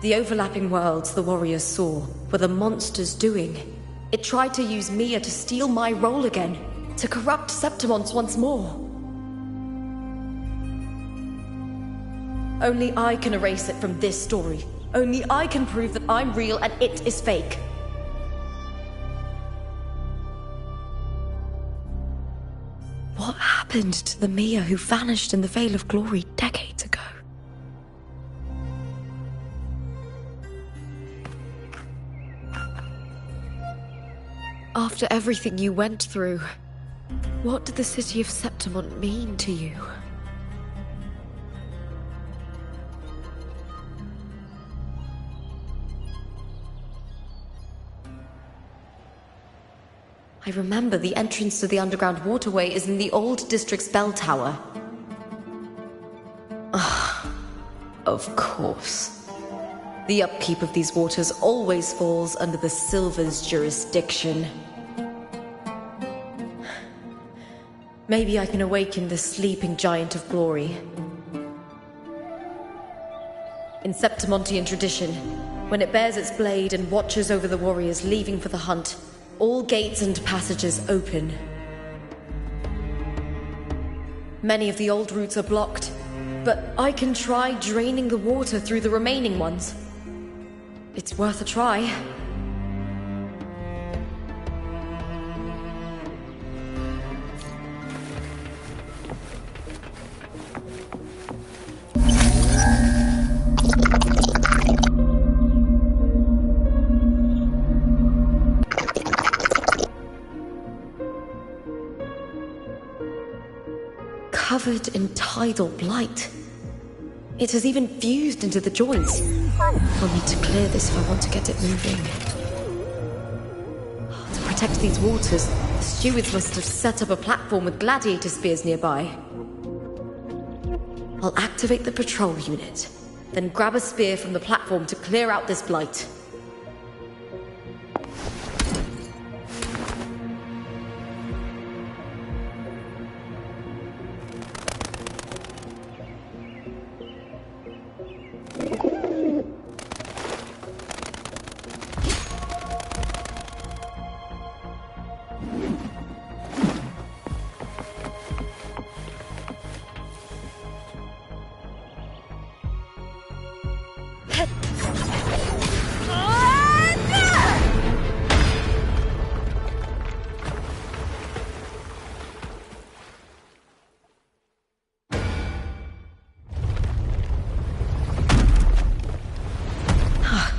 [SPEAKER 11] the overlapping worlds the warriors saw were the monsters doing. It tried to use Mia to steal my role again, to corrupt Septimont once more. Only I can erase it from this story. Only I can prove that I'm real and it is fake. What happened to the Mia who vanished in the Veil of Glory decades ago? After everything you went through, what did the city of Septimont mean to you? I remember the entrance to the underground waterway is in the old district's bell tower. Ah, of course. The upkeep of these waters always falls under the Silver's jurisdiction. Maybe I can awaken the sleeping giant of glory. In Septimontian tradition, when it bears its blade and watches over the warriors leaving for the hunt, all gates and passages open. Many of the old routes are blocked, but I can try draining the water through the remaining ones. It's worth a try.
[SPEAKER 13] covered in tidal blight. It has even fused into the joints. I'll need to clear this if I want to get it moving. To protect these waters, the stewards must have set up a platform with gladiator spears nearby. I'll activate the patrol unit, then grab a spear from the platform to clear out this blight.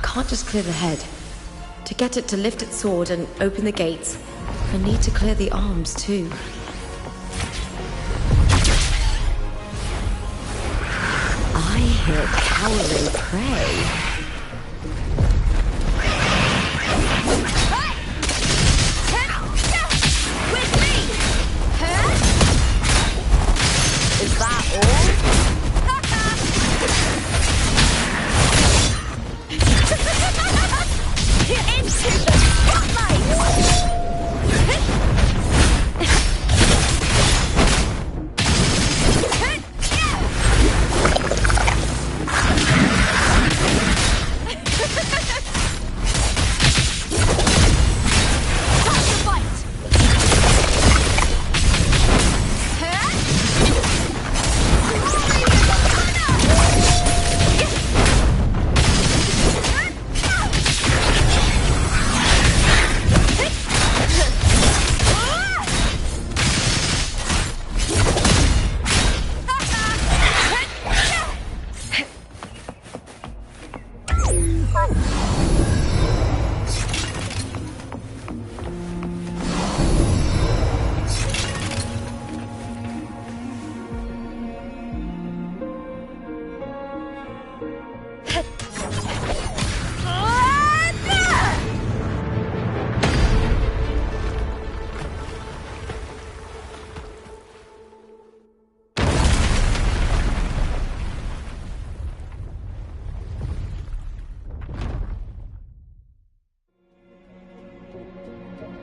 [SPEAKER 13] Can't just clear the head. To get it to lift its sword and open the gates, I need to clear the arms too. I hear cowering prey. Is that all? Into the spotlight!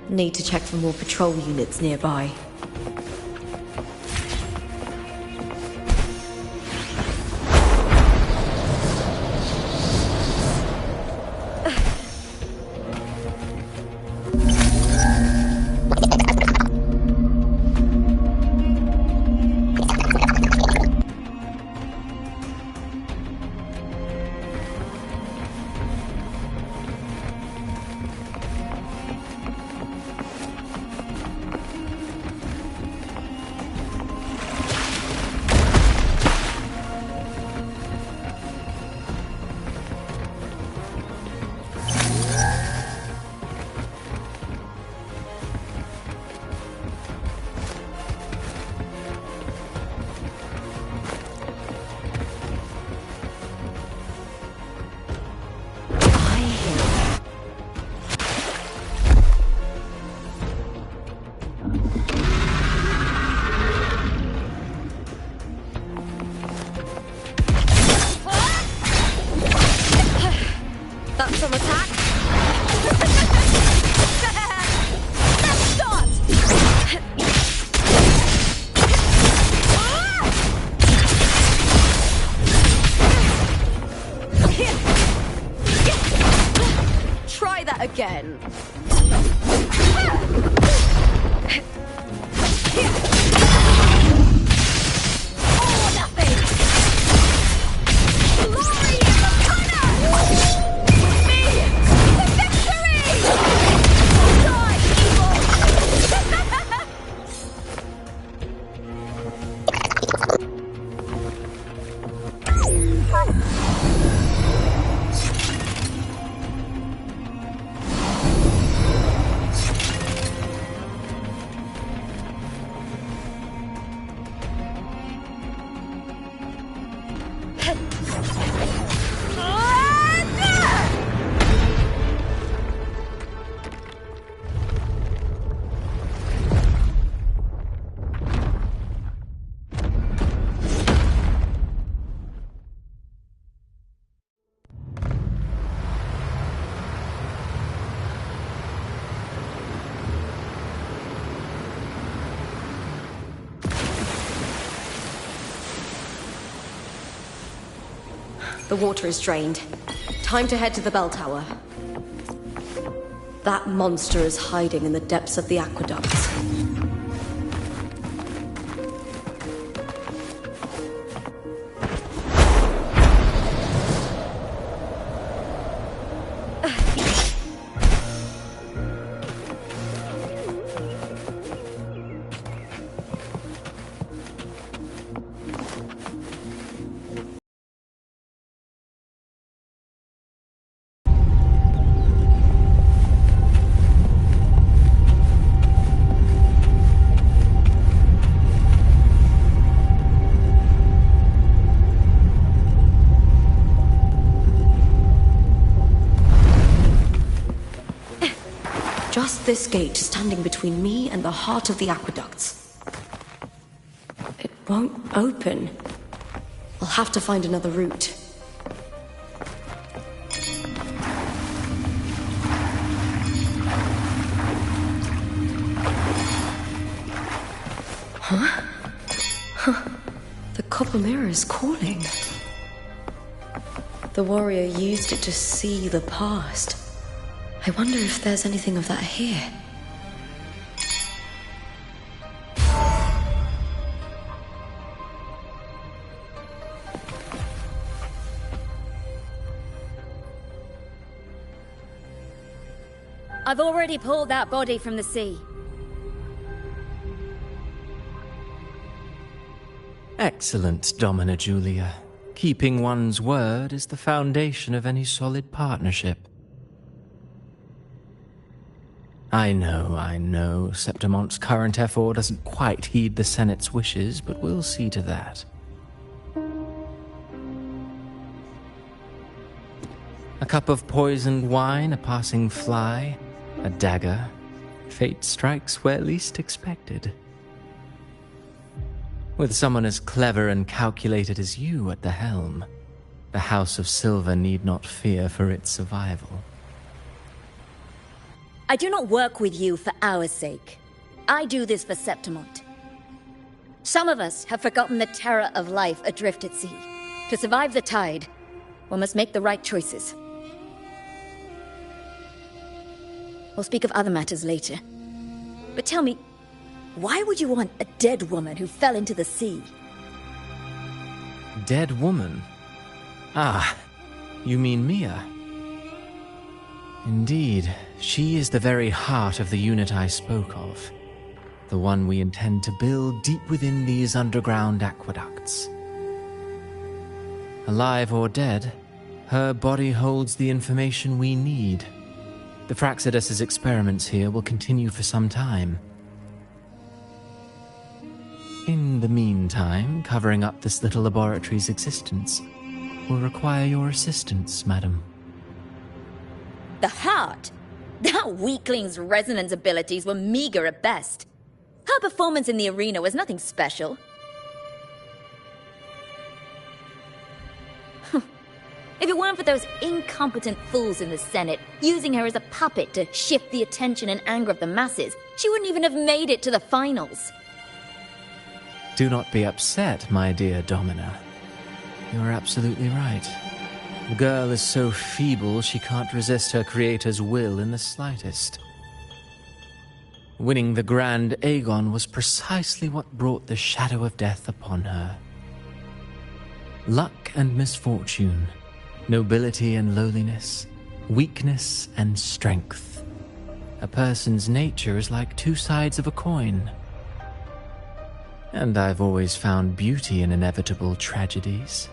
[SPEAKER 13] Need to check for more patrol units nearby. Again. The water is drained. Time to head to the bell tower. That monster is hiding in the depths of the aqueducts. Just this gate standing between me and the heart of the aqueducts. It won't open. I'll have to find another route. Huh? Huh. The copper mirror is calling. The warrior used it to see the past. I wonder if there's anything of that here.
[SPEAKER 17] I've already pulled that body from the sea.
[SPEAKER 12] Excellent, Domina Julia. Keeping one's word is the foundation of any solid partnership. I know, Septimonte's current effort doesn't quite heed the Senate's wishes, but we'll see to that. A cup of poisoned wine, a passing fly, a dagger. Fate strikes where least expected. With someone as clever and calculated as you at the helm, the House of Silver need not fear for its survival.
[SPEAKER 17] I do not work with you for our sake. I do this for Septimont. Some of us have forgotten the terror of life adrift at sea. To survive the tide, one must make the right choices. We'll speak of other matters later. But tell me, why would you want a dead woman who fell into the sea?
[SPEAKER 12] Dead woman? Ah, you mean Mia? Indeed, she is the very heart of the unit I spoke of. The one we intend to build deep within these underground aqueducts. Alive or dead, her body holds the information we need. The Fraxidus's experiments here will continue for some time. In the meantime, covering up this little laboratory's existence will require your assistance, madam.
[SPEAKER 17] The heart? That weakling's resonance abilities were meager at best. Her performance in the arena was nothing special. If it weren't for those incompetent fools in the Senate using her as a puppet to shift the attention and anger of the masses, she wouldn't even have made it to the finals.
[SPEAKER 12] Do not be upset, my dear Domina. You are absolutely right. The girl is so feeble she can't resist her creator's will in the slightest. Winning the Grand Aegon was precisely what brought the shadow of death upon her. Luck and misfortune, nobility and lowliness, weakness and strength. A person's nature is like two sides of a coin. And I've always found beauty in inevitable tragedies.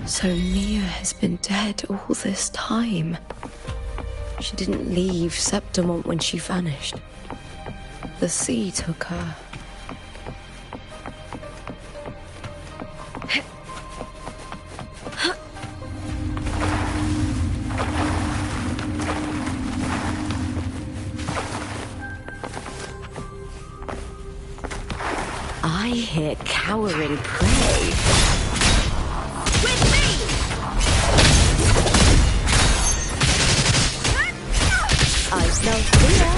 [SPEAKER 13] So Mia has been dead all this time. She didn't leave Septimont when she vanished. The sea took her. I hear cowering prey.
[SPEAKER 16] With me!
[SPEAKER 13] I smell fear.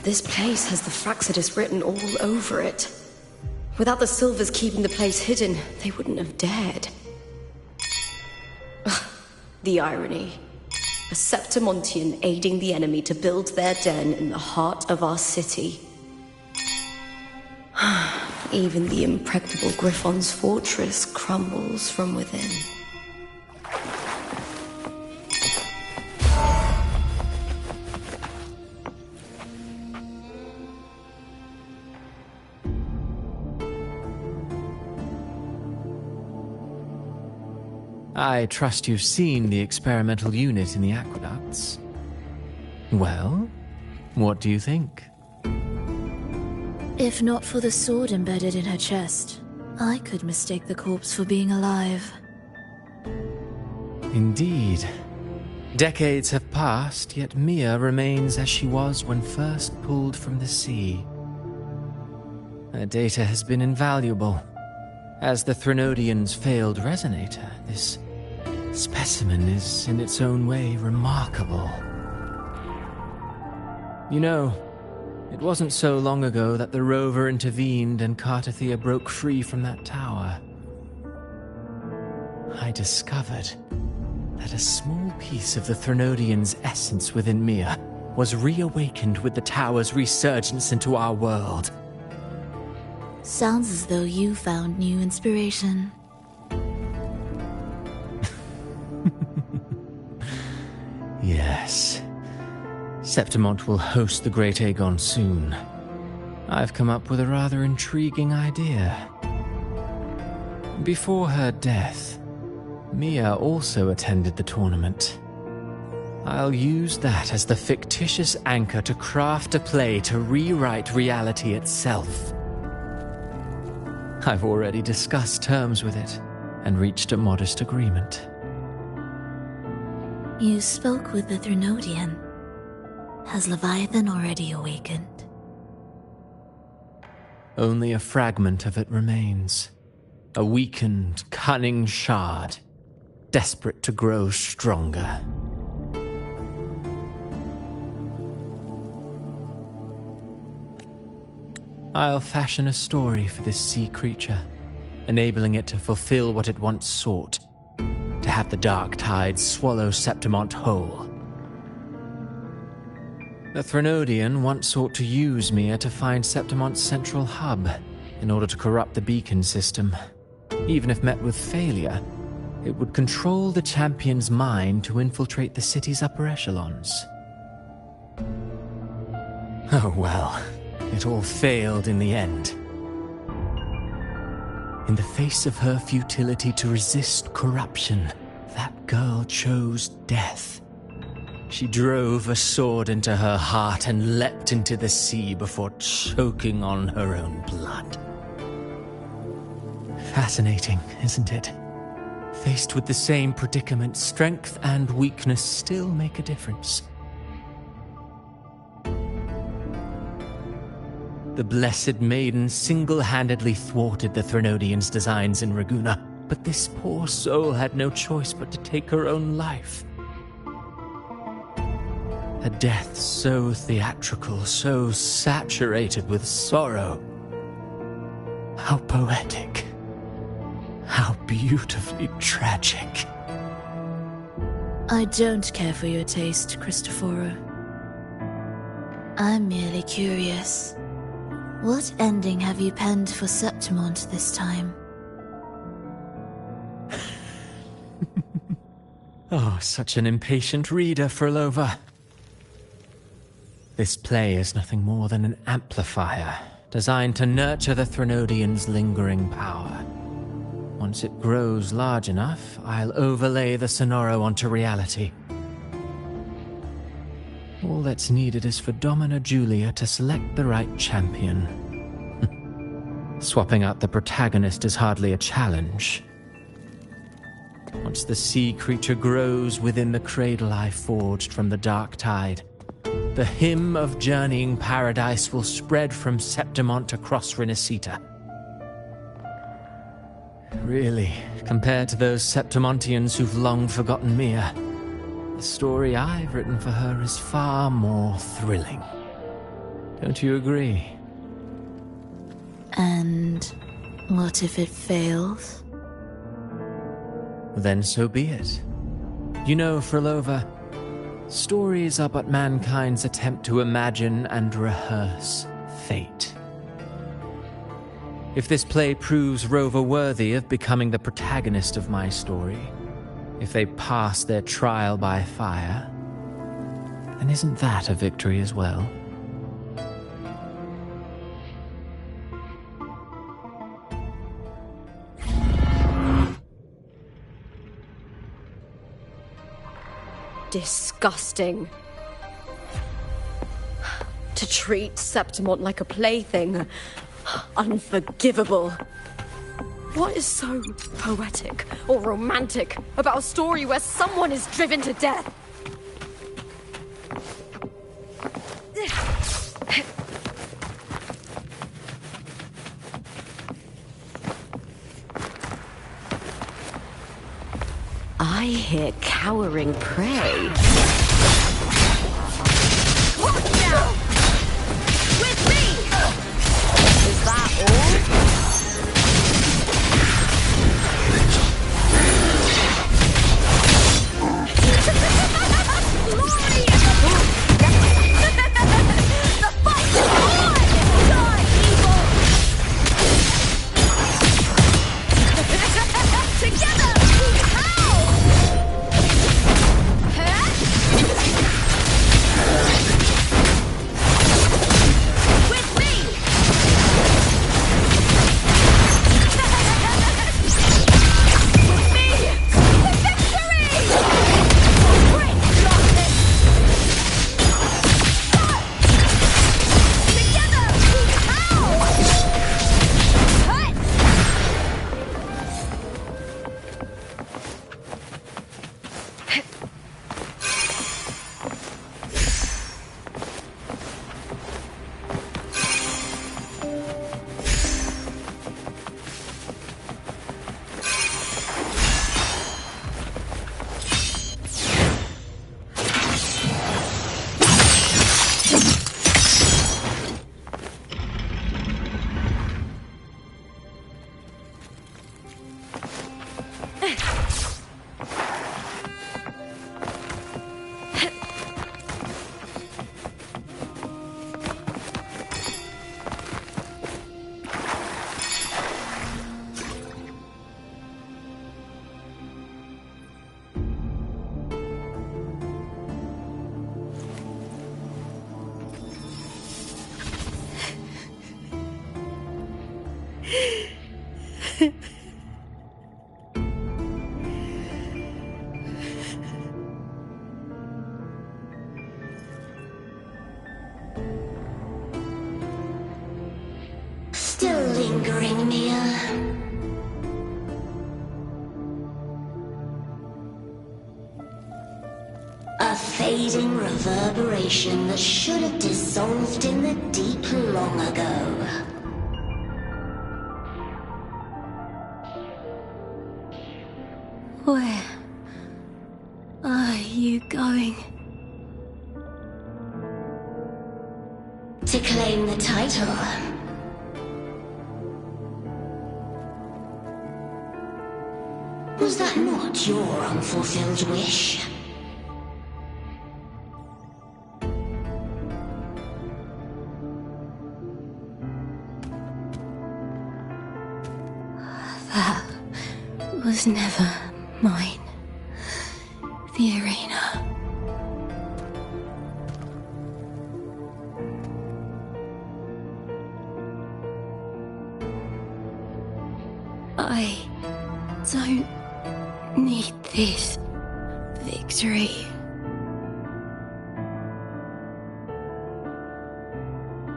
[SPEAKER 13] This place has the Fraxidus written all over it. Without the Silvers keeping the place hidden, they wouldn't have dared. Ugh, the irony. A Septimontian aiding the enemy to build their den in the heart of our city. Even the impregnable Griffon's fortress crumbles from within.
[SPEAKER 12] I trust you've seen the experimental unit in the aqueducts. Well, what do you think?
[SPEAKER 2] If not for the sword embedded in her chest, I could mistake the corpse for being alive.
[SPEAKER 12] Indeed. Decades have passed, yet Mia remains as she was when first pulled from the sea. Her data has been invaluable. As the Threnodian's failed resonator, this specimen is in its own way remarkable. You know, it wasn't so long ago that the rover intervened and Cartathea broke free from that tower. I discovered that a small piece of the Threnodian's essence within Mia was reawakened with the tower's resurgence into our world.
[SPEAKER 2] Sounds as though you found new inspiration.
[SPEAKER 12] Yes. Septimont will host the Great Aegon soon. I've come up with a rather intriguing idea. Before her death, Mia also attended the tournament. I'll use that as the fictitious anchor to craft a play to rewrite reality itself. I've already discussed terms with it and reached a modest agreement.
[SPEAKER 2] You spoke with the Threnodian. Has Leviathan already awakened?
[SPEAKER 12] Only a fragment of it remains. A weakened, cunning shard, desperate to grow stronger. I'll fashion a story for this sea creature, enabling it to fulfill what it once sought, to have the dark tides swallow Septimont whole. The Threnodian once sought to use me to find Septimont's central hub in order to corrupt the beacon system. Even if met with failure, it would control the champion's mind to infiltrate the city's upper echelons. Oh well, it all failed in the end. In the face of her futility to resist corruption, that girl chose death. She drove a sword into her heart and leapt into the sea before choking on her own blood. Fascinating, isn't it? Faced with the same predicament, strength and weakness still make a difference. The Blessed Maiden single-handedly thwarted the Threnodians' designs in Raguna, but this poor soul had no choice but to take her own life. A death so theatrical, so saturated with sorrow. How poetic. How beautifully tragic.
[SPEAKER 2] I don't care for your taste, Cristoforo. I'm merely curious. What ending have you penned for Septimont this time?
[SPEAKER 12] Oh, such an impatient reader, Frolova. This play is nothing more than an amplifier, designed to nurture the Threnodian's lingering power. Once it grows large enough, I'll overlay the Sonoro onto reality. All that's needed is for Domina Julia to select the right champion. Swapping out the protagonist is hardly a challenge. Once the sea creature grows within the cradle I forged from the dark tide, the hymn of journeying paradise will spread from Septimont across Renacita. Really, compared to those Septimontians who've long forgotten Mia, the story I've written for her is far more thrilling. Don't you agree?
[SPEAKER 2] And what if it fails?
[SPEAKER 12] Then so be it. You know, Frolova, stories are but mankind's attempt to imagine and rehearse fate. If this play proves Rover worthy of becoming the protagonist of my story, if they pass their trial by fire, then isn't that a victory as well?
[SPEAKER 5] Disgusting. To treat Septimont like a plaything. Unforgivable. What is so poetic or romantic about a story where someone is driven to death? I hear cowering prey. What now? With me! Is that all? Together! How?
[SPEAKER 9] Still lingering, Mia? A fading reverberation that should have dissolved in the deep long ago.
[SPEAKER 2] Where are you going?
[SPEAKER 9] To claim the title. Was that not your unfulfilled wish?
[SPEAKER 2] That was never mine. The arena. I don't need this victory.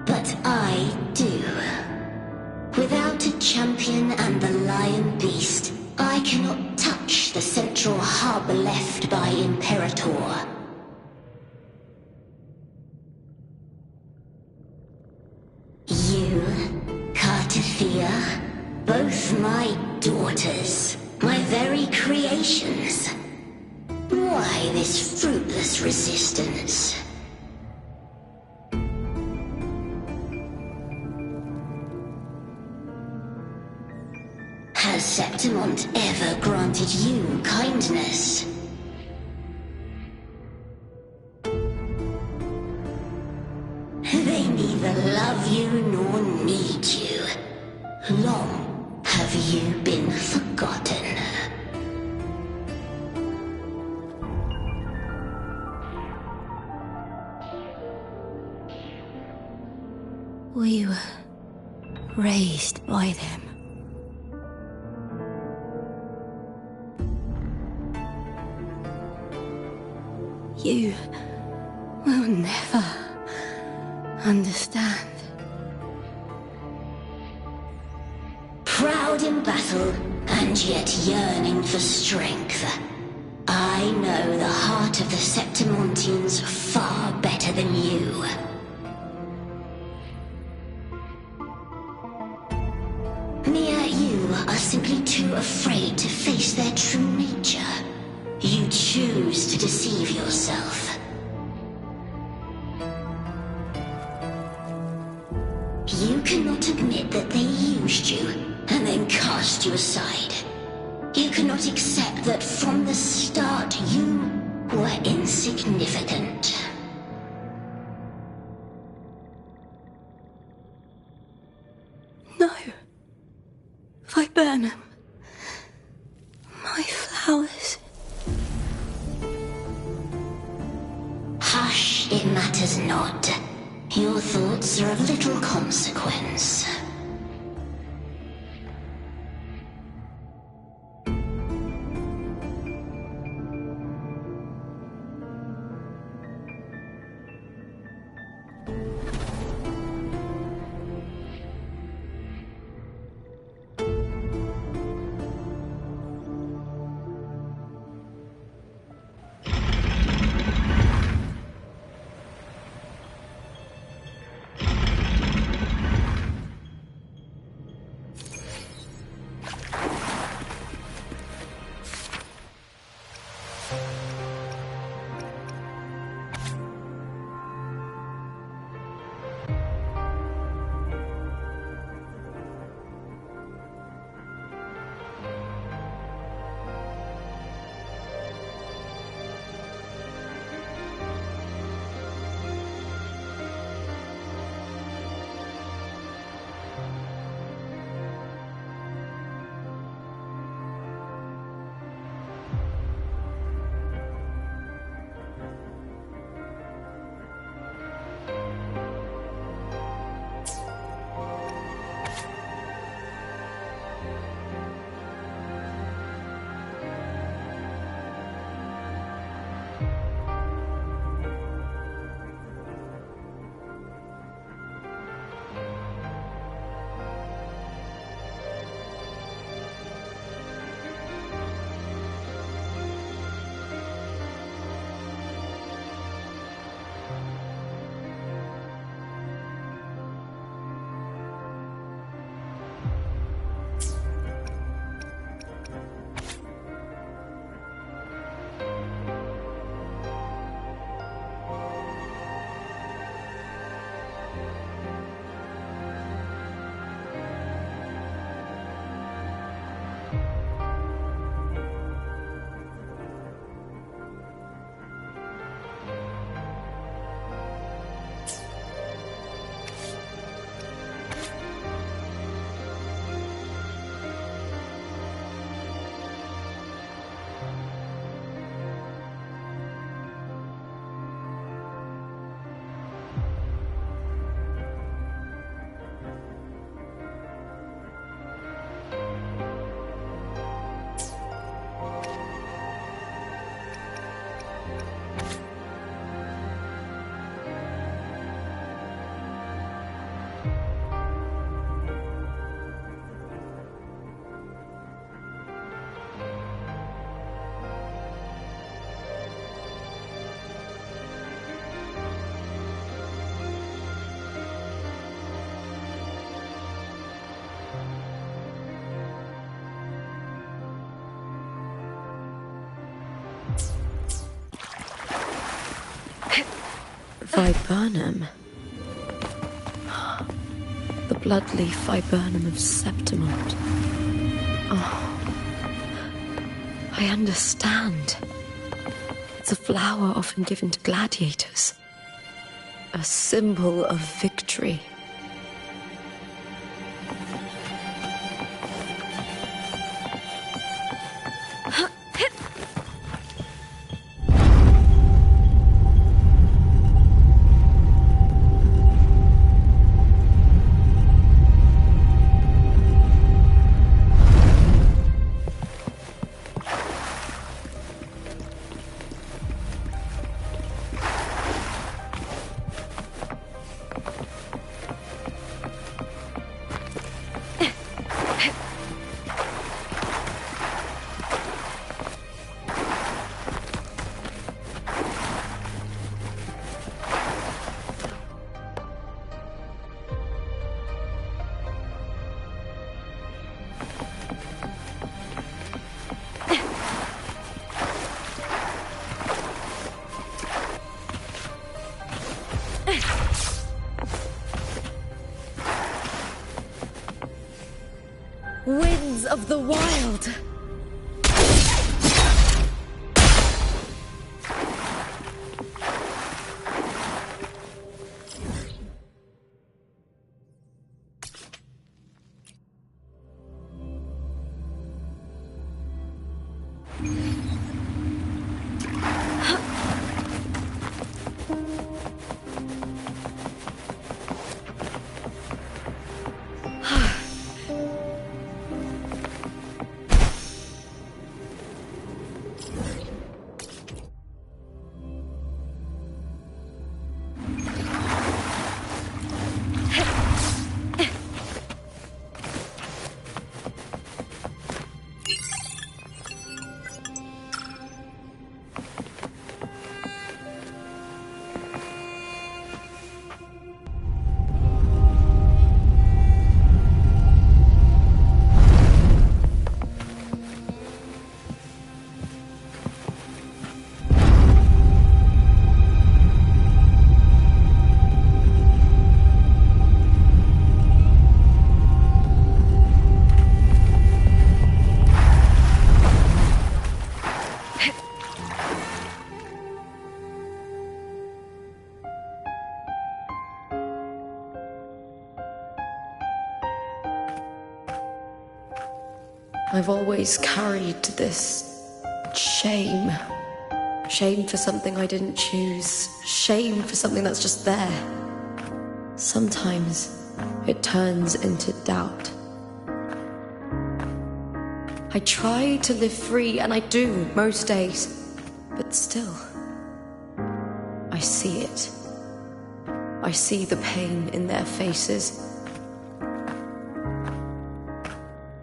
[SPEAKER 9] But I do. Without a champion and the lion beast, I cannot touch the central harbor left by Imperator. You, Cartathea, both my daughters, my very creations. Why this fruitless resistance? Has Septimont ever granted you kindness? They neither love you nor need you. Long have you been forgotten.
[SPEAKER 2] We were raised by them. You will never understand.
[SPEAKER 9] Proud in battle, and yet yearning for strength. I know the heart of the Septimontians far better than you. Mia, you are simply too afraid to face their true nature. You choose to deceive yourself. You cannot admit that they used you and then cast you aside. You cannot accept that from the start you were insignificant.
[SPEAKER 2] No. Viburnum. My flowers.
[SPEAKER 9] Hush, it matters not. Your thoughts are of little consequence.
[SPEAKER 13] Viburnum. The bloodleaf viburnum of Septimont. Oh, I understand. It's a flower often given to gladiators. A symbol of victory. Winds of the wild! I've always carried this shame. Shame for something I didn't choose. Shame for something that's just there. Sometimes it turns into doubt. I try to live free, and I do most days. But still, I see it. I see the pain in their faces.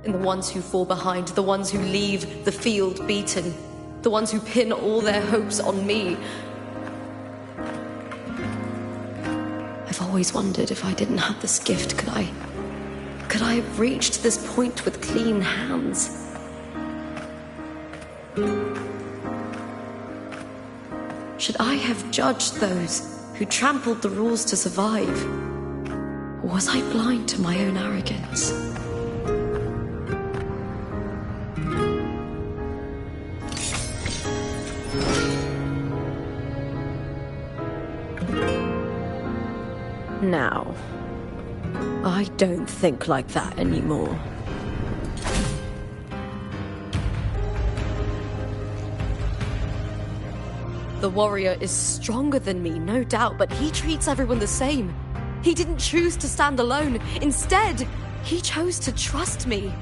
[SPEAKER 13] In the ones who fall behind, the ones who leave the field beaten, the ones who pin all their hopes on me. I've always wondered if I didn't have this gift, could I have reached this point with clean hands? Should I have judged those who trampled the rules to survive? Or was I blind to my own arrogance? Now, I don't think like that anymore. The warrior is stronger than me, no doubt, but he treats everyone the same. He didn't choose to stand alone. Instead, he chose to trust me.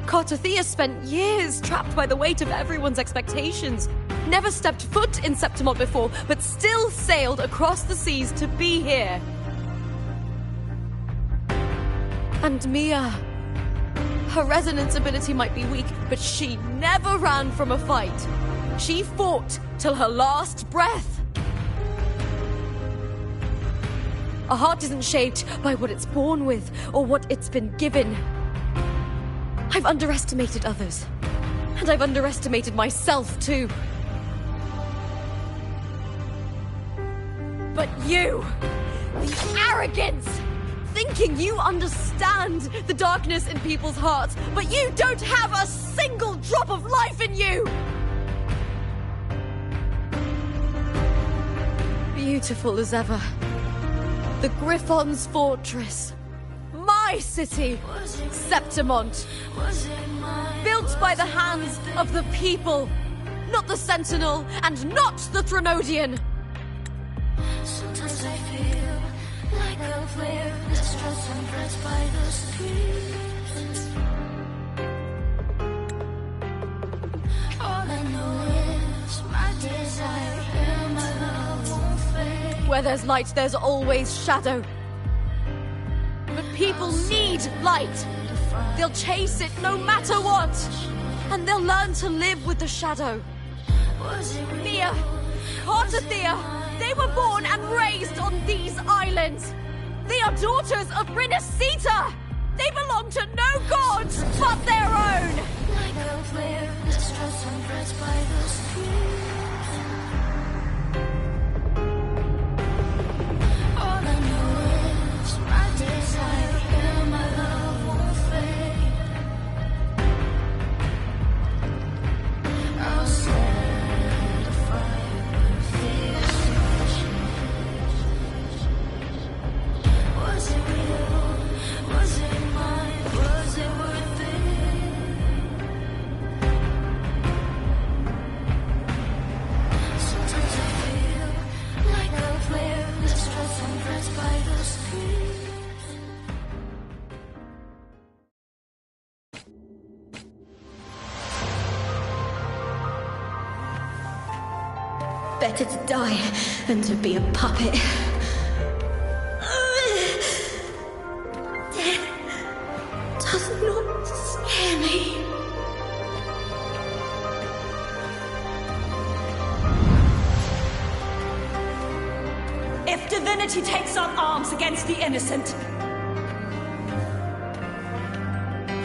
[SPEAKER 13] Cartothea spent years trapped by the weight of everyone's expectations. Never stepped foot in Septimont before, but still sailed across the seas to be here. And Mia, her resonance ability might be weak, but she never ran from a fight. She fought till her last breath. A heart isn't shaped by what it's born with or what it's been given. I've underestimated others, and I've underestimated myself too.
[SPEAKER 5] But you, the arrogance, thinking you understand the darkness in people's hearts, but you don't have a single drop of life in you! Beautiful as ever. The Griffon's fortress. My city, Septimont. Built by the hands of the people, not the Sentinel and not the Threnodian.
[SPEAKER 16] Sometimes I feel like a flare, distrust and pressed by the streets. All I know is my desire and my love won't fade.
[SPEAKER 5] Where there's light, there's always shadow. But people need light. They'll chase it no matter what. And they'll learn to live with the shadow. Thea, Carter Thea, they were born and raised on these islands. They are daughters of Rinasita. They belong to no gods but their own.
[SPEAKER 16] Like a flare, distrust and pressed by the streets. All I know is my desire and my love won't fade. I'll set a fire with fear. Was it real? Was it mine? Was it worth it? Sometimes I feel like a flare, distrust and pressed by the streets.
[SPEAKER 9] Better to die than to be a puppet. Death does not scare me.
[SPEAKER 4] If divinity takes up arms against the innocent,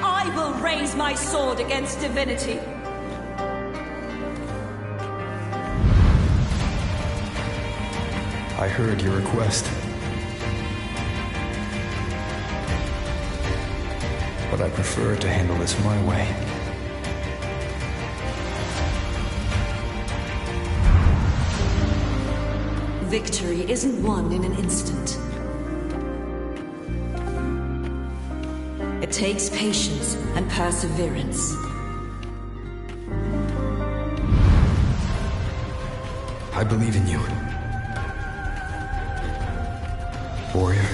[SPEAKER 4] I will raise my sword against divinity.
[SPEAKER 10] I heard your request. But I prefer to handle this my way.
[SPEAKER 1] Victory isn't won in an instant. It takes patience and perseverance.
[SPEAKER 10] I believe in you. Warrior.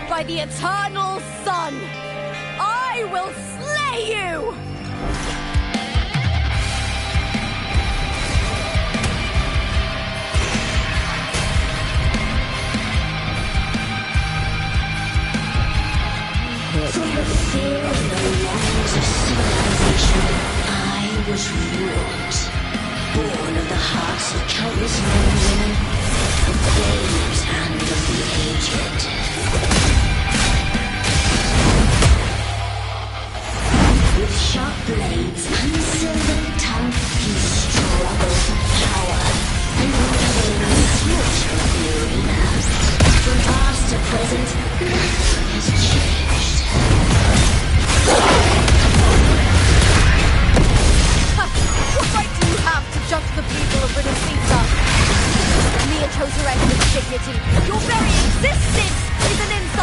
[SPEAKER 5] By the eternal sun, I will slay you!
[SPEAKER 9] From the fear of the lands of civilization, I was wrought. Born of the hearts of countless men and women, the babes and of the aged. With sharp blades and silver tongue, he struggled for power, and became the torture of the arena. From past to present, nothing has changed.
[SPEAKER 5] What right do you have to judge the people of Rinasita? Mia chose her end with dignity. Your very existence is an insult!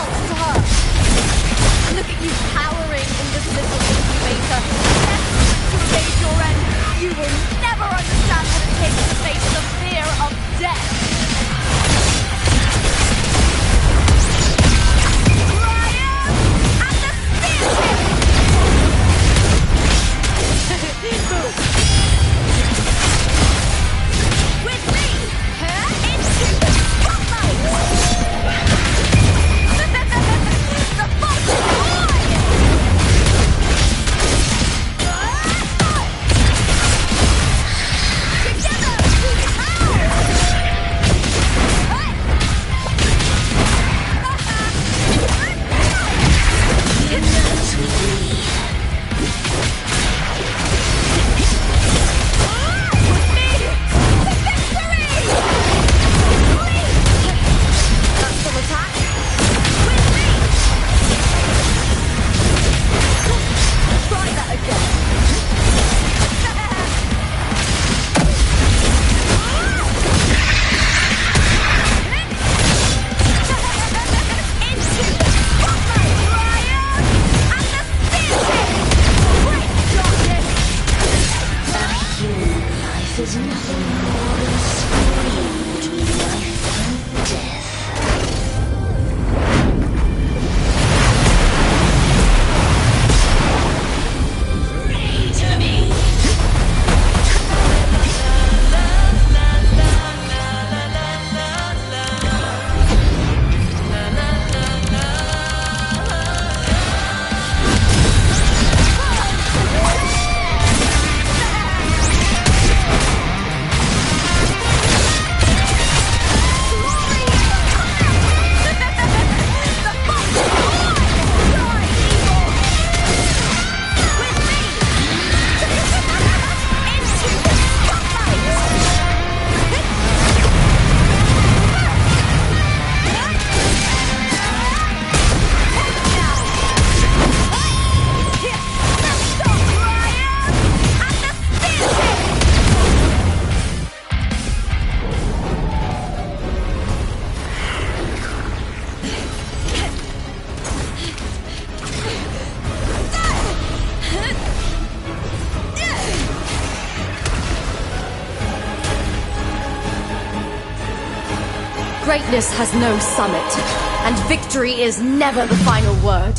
[SPEAKER 13] Greatness has no summit, and victory is never the final word.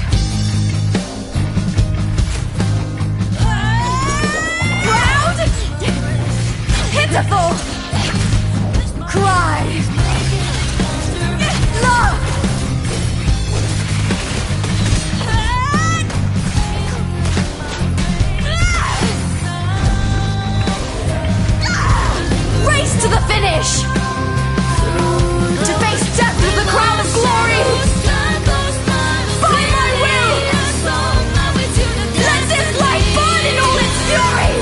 [SPEAKER 13] Proud! Pitiful! Cry! Love! Race to the finish! To face death with the crown of glory! By my will! Let this light burn in all its fury!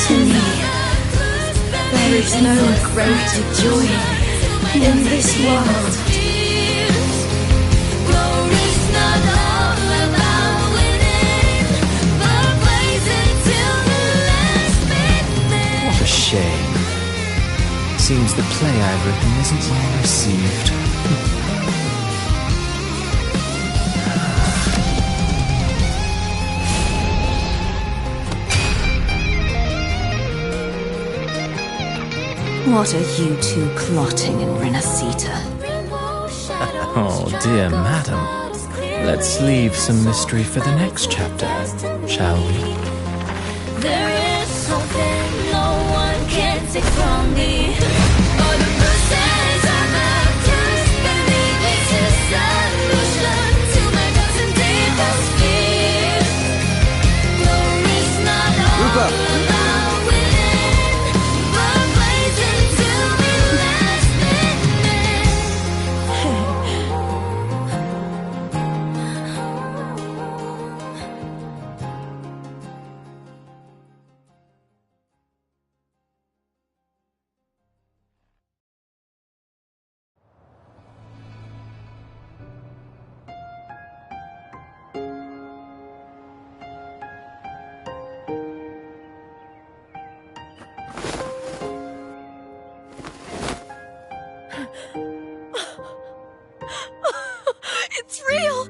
[SPEAKER 13] To me, there is no greater joy in this world.
[SPEAKER 12] What a shame. Seems the play I've written isn't well received.
[SPEAKER 1] What are you two plotting in Renacita?
[SPEAKER 12] Oh, dear madam. Let's leave some mystery for the next chapter, shall we?
[SPEAKER 16] There is something no one can take from me. All the bruises I have just believe it's a solution to my doubts and deepest fears. Glory's not all about winning, but blazing till the last
[SPEAKER 11] It's real!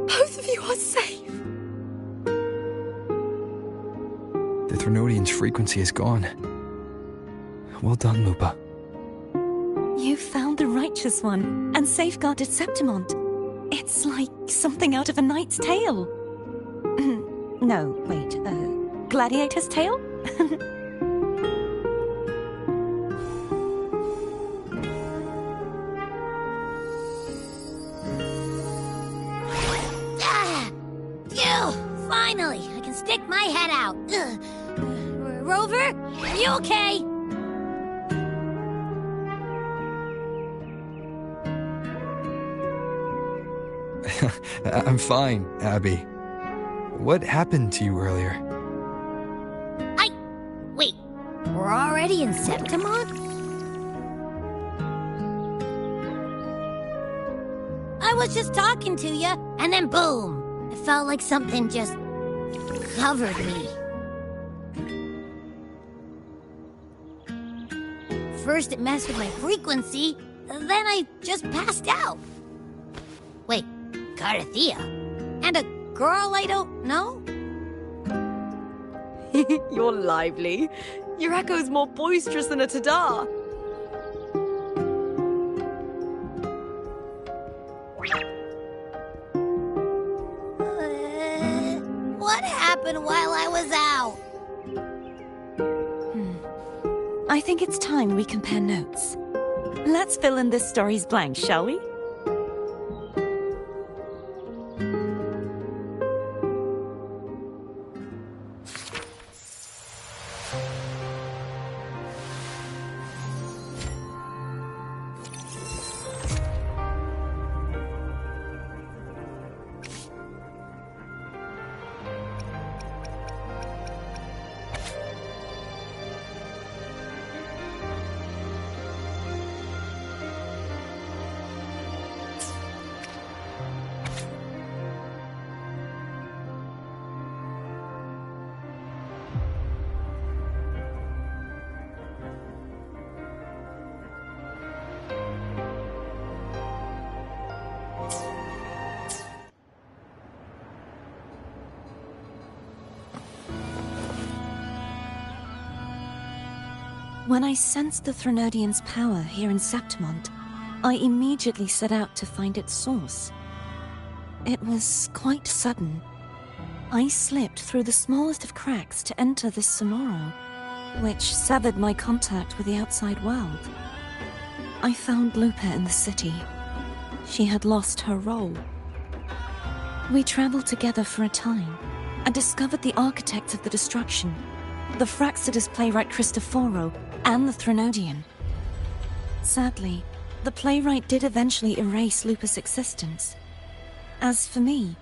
[SPEAKER 11] Both of you are safe.
[SPEAKER 10] The Threnodian's frequency is gone. Well done, Lupa.
[SPEAKER 1] You found the righteous one and safeguarded Septimont. It's like something out of a knight's tale. No, wait, gladiator's tale?
[SPEAKER 17] Phew! Finally, I can stick my head out. Rover, are you okay?
[SPEAKER 10] I'm fine, Abby. What happened to you earlier?
[SPEAKER 17] Wait, we're already in Septimont? I was just talking to you, and then boom! It felt like something just covered me. First it messed with my frequency, then I just passed out. Wait, Carthea? And a girl I don't know?
[SPEAKER 11] You're lively. Your echo's more boisterous than a Tadar.
[SPEAKER 17] What happened while I was out?
[SPEAKER 1] I think it's time we compare notes. Let's fill in this story's blanks, shall we? When I sensed the Threnodian's power here in Septimont, I immediately set out to find its source. It was quite sudden. I slipped through the smallest of cracks to enter this Sonoro, which severed my contact with the outside world. I found Lupa in the city. She had lost her role. We traveled together for a time and discovered the architects of the destruction, the Fraxidus playwright Cristoforo and the Threnodian. Sadly, the playwright did eventually erase Lupa's existence. As for me,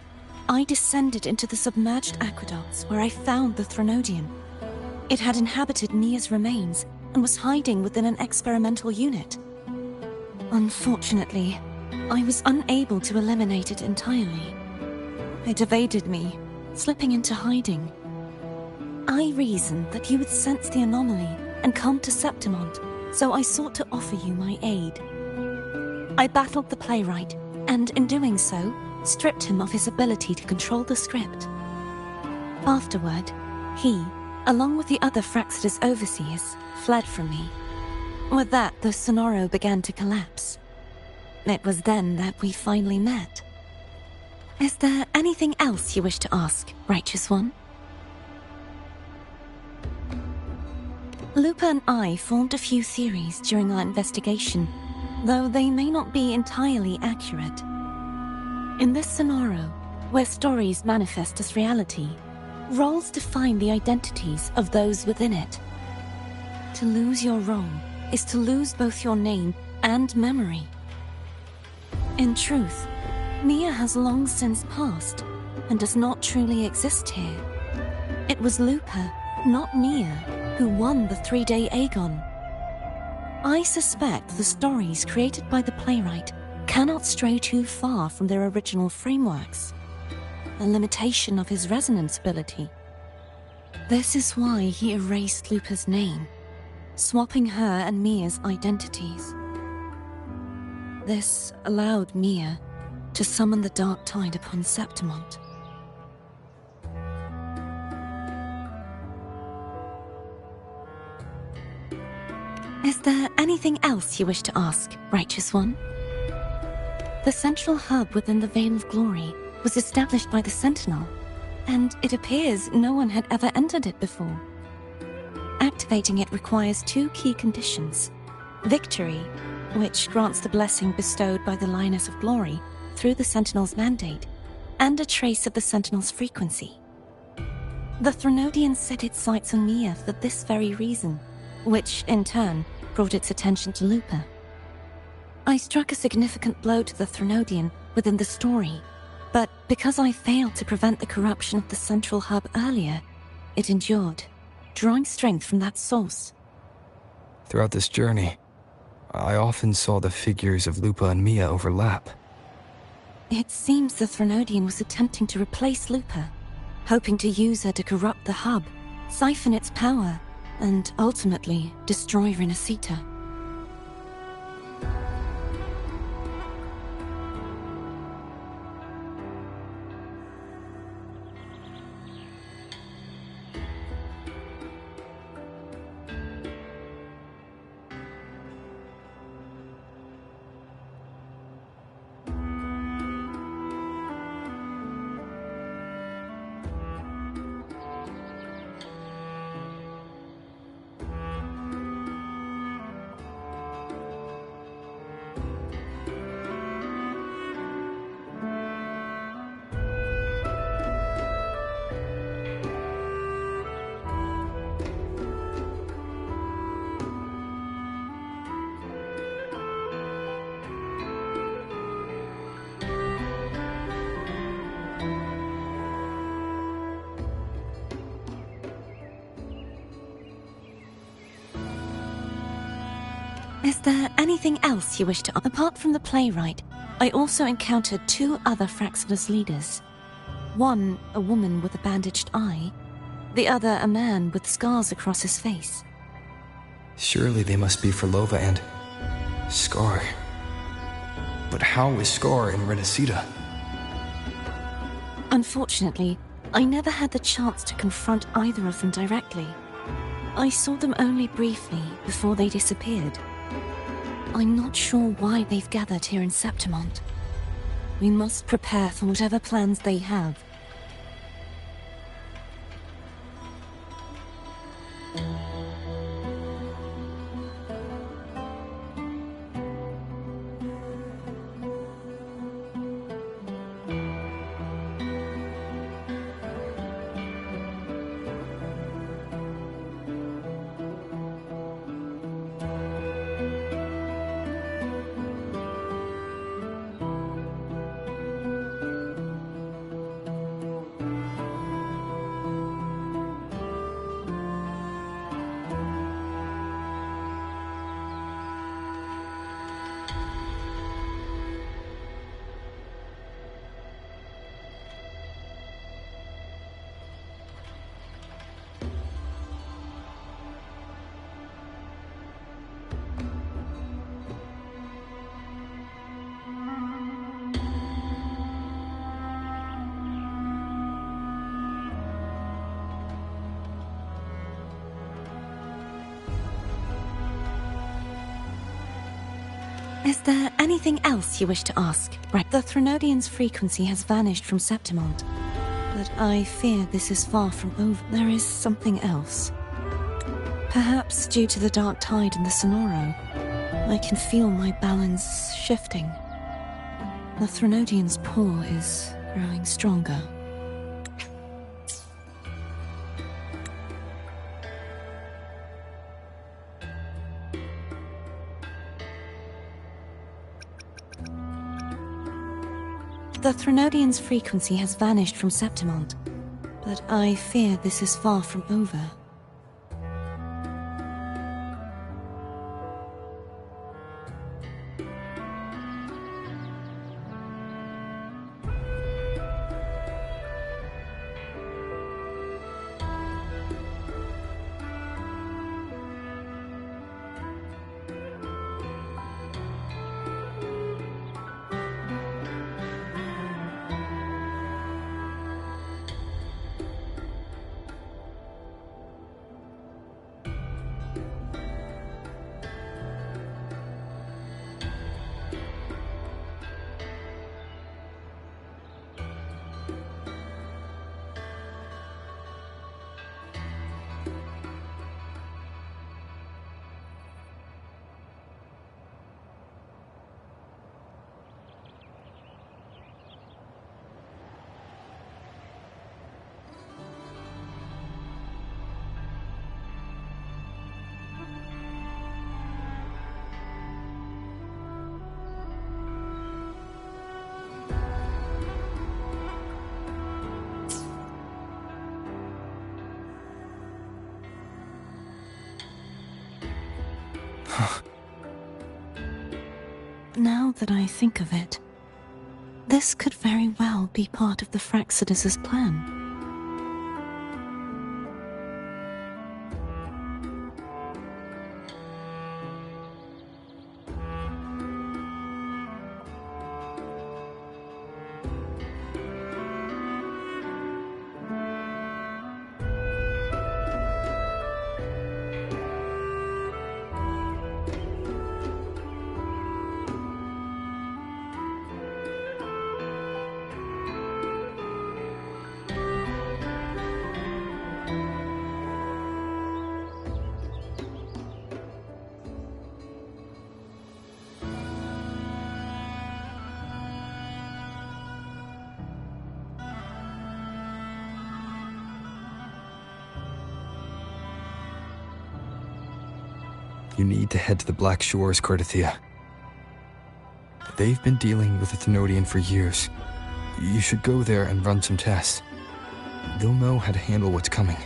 [SPEAKER 1] I descended into the submerged aqueducts where I found the Threnodian. It had inhabited Nia's remains and was hiding within an experimental unit. Unfortunately, I was unable to eliminate it entirely. It evaded me, slipping into hiding. I reasoned that you would sense the anomaly and come to Septimont, so I sought to offer you my aid. I battled the playwright, and in doing so, stripped him of his ability to control the script. Afterward, he, along with the other Fraxidus overseers, fled from me. With that, the Sonoro began to collapse. It was then that we finally met. Is there anything else you wish to ask, Righteous One? Lupa and I formed a few theories during our investigation, though they may not be entirely accurate. In this Sonoro, where stories manifest as reality, roles define the identities of those within it. To lose your role is to lose both your name and memory. In truth, Nia has long since passed and does not truly exist here. It was Lupa, not Nia, who won the 3-day Aegon. I suspect the stories created by the playwright cannot stray too far from their original frameworks, a limitation of his resonance ability. This is why he erased Lupa's name, swapping her and Mia's identities. This allowed Mia to summon the dark tide upon Septimont. Is there anything else you wish to ask, Righteous One? The central hub within the Veil of Glory was established by the Sentinel, and it appears no one had ever entered it before. Activating it requires 2 key conditions: victory, which grants the blessing bestowed by the Lioness of Glory through the Sentinel's mandate, and a trace of the Sentinel's frequency. The Threnodian set its sights on Mia for this very reason, which, in turn, brought its attention to Lupa. I struck a significant blow to the Threnodian within the story, but because I failed to prevent the corruption of the central hub earlier, it endured, drawing strength from that source.
[SPEAKER 10] Throughout this journey, I often saw the figures of Lupa and Mia overlap.
[SPEAKER 1] It seems the Threnodian was attempting to replace Lupa, hoping to use her to corrupt the hub, siphon its power, and ultimately destroy Renacita. Is there anything else you wish to... Apart from the playwright, I also encountered 2 other Fraxidus leaders. One, a woman with a bandaged eye. The other, a man with scars across his face.
[SPEAKER 10] Surely they must be Frolova and... Scar. But how is Scar in Renacita?
[SPEAKER 1] Unfortunately, I never had the chance to confront either of them directly. I saw them only briefly before they disappeared. I'm not sure why they've gathered here in Septimont. We must prepare for whatever plans they have. Is there anything else you wish to ask? Right. The Threnodian's frequency has vanished from Septimont, but I fear this is far from over. There is something else. Perhaps due to the dark tide in the Sonoro, I can feel my balance shifting. The Threnodian's pull is growing stronger. The Threnodian's frequency has vanished from Septimont, but I fear this is far from over. Now that I think of it, this could very well be part of the Fraxidus's plan.
[SPEAKER 10] You need to head to the Black Shores, Cordothea. They've been dealing with the Thenodian for years. You should go there and run some tests. They'll know how to handle what's coming.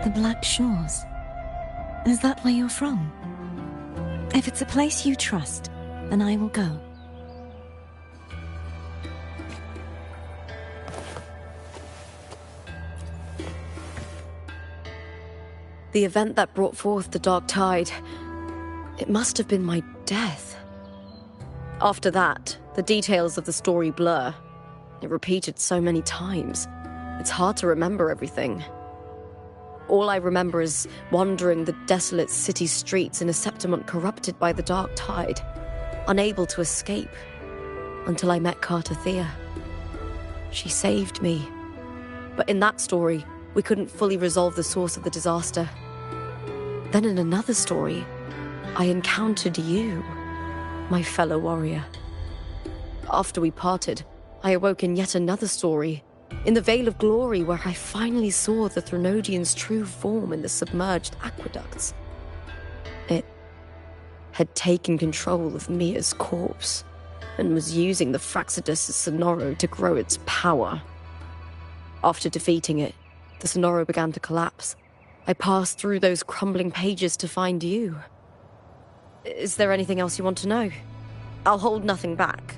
[SPEAKER 1] The Black Shores. Is that where you're from? If it's a place you trust, then I will go.
[SPEAKER 13] The event that brought forth the Dark Tide, it must have been my death. After that, the details of the story blur. It repeated so many times. It's hard to remember everything. All I remember is wandering the desolate city streets in a Septimont corrupted by the Dark Tide, unable to escape, until I met Cartathea. She saved me. But in that story, we couldn't fully resolve the source of the disaster. Then in another story, I encountered you, my fellow warrior. After we parted, I awoke in yet another story, in the Vale of Glory, where I finally saw the Threnodian's true form in the submerged aqueducts. It had taken control of Mia's corpse, and was using the Fraxidus' Sonoro to grow its power. After defeating it, the Sonoro began to collapse. I passed through those crumbling pages to find you. Is there anything else you want to know? I'll hold nothing back.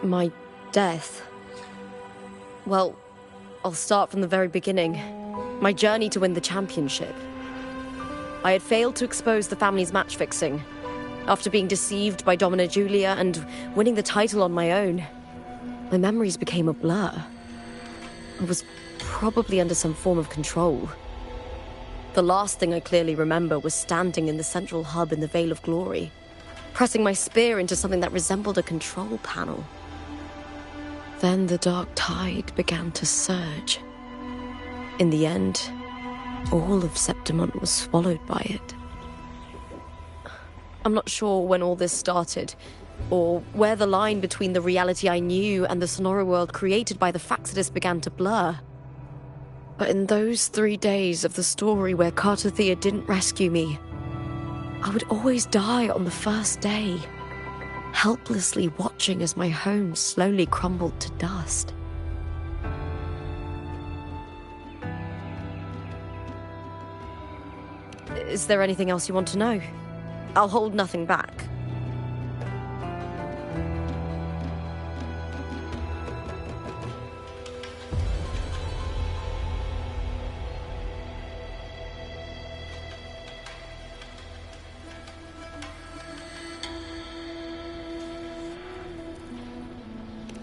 [SPEAKER 13] My death. Well, I'll start from the very beginning. My journey to win the championship. I had failed to expose the family's match fixing. After being deceived by Domina Julia and winning the title on my own, my memories became a blur. I was probably under some form of control. The last thing I clearly remember was standing in the central hub in the Vale of Glory, pressing my spear into something that resembled a control panel. Then the Dark Tide began to surge. In the end, all of Septimont was swallowed by it. I'm not sure when all this started, or where the line between the reality I knew and the Sonoro world created by the Fraxidus began to blur. But in those 3 days of the story where Cartathea didn't rescue me, I would always die on the first day, helplessly watching as my home slowly crumbled to dust. Is there anything else you want to know? I'll hold nothing back.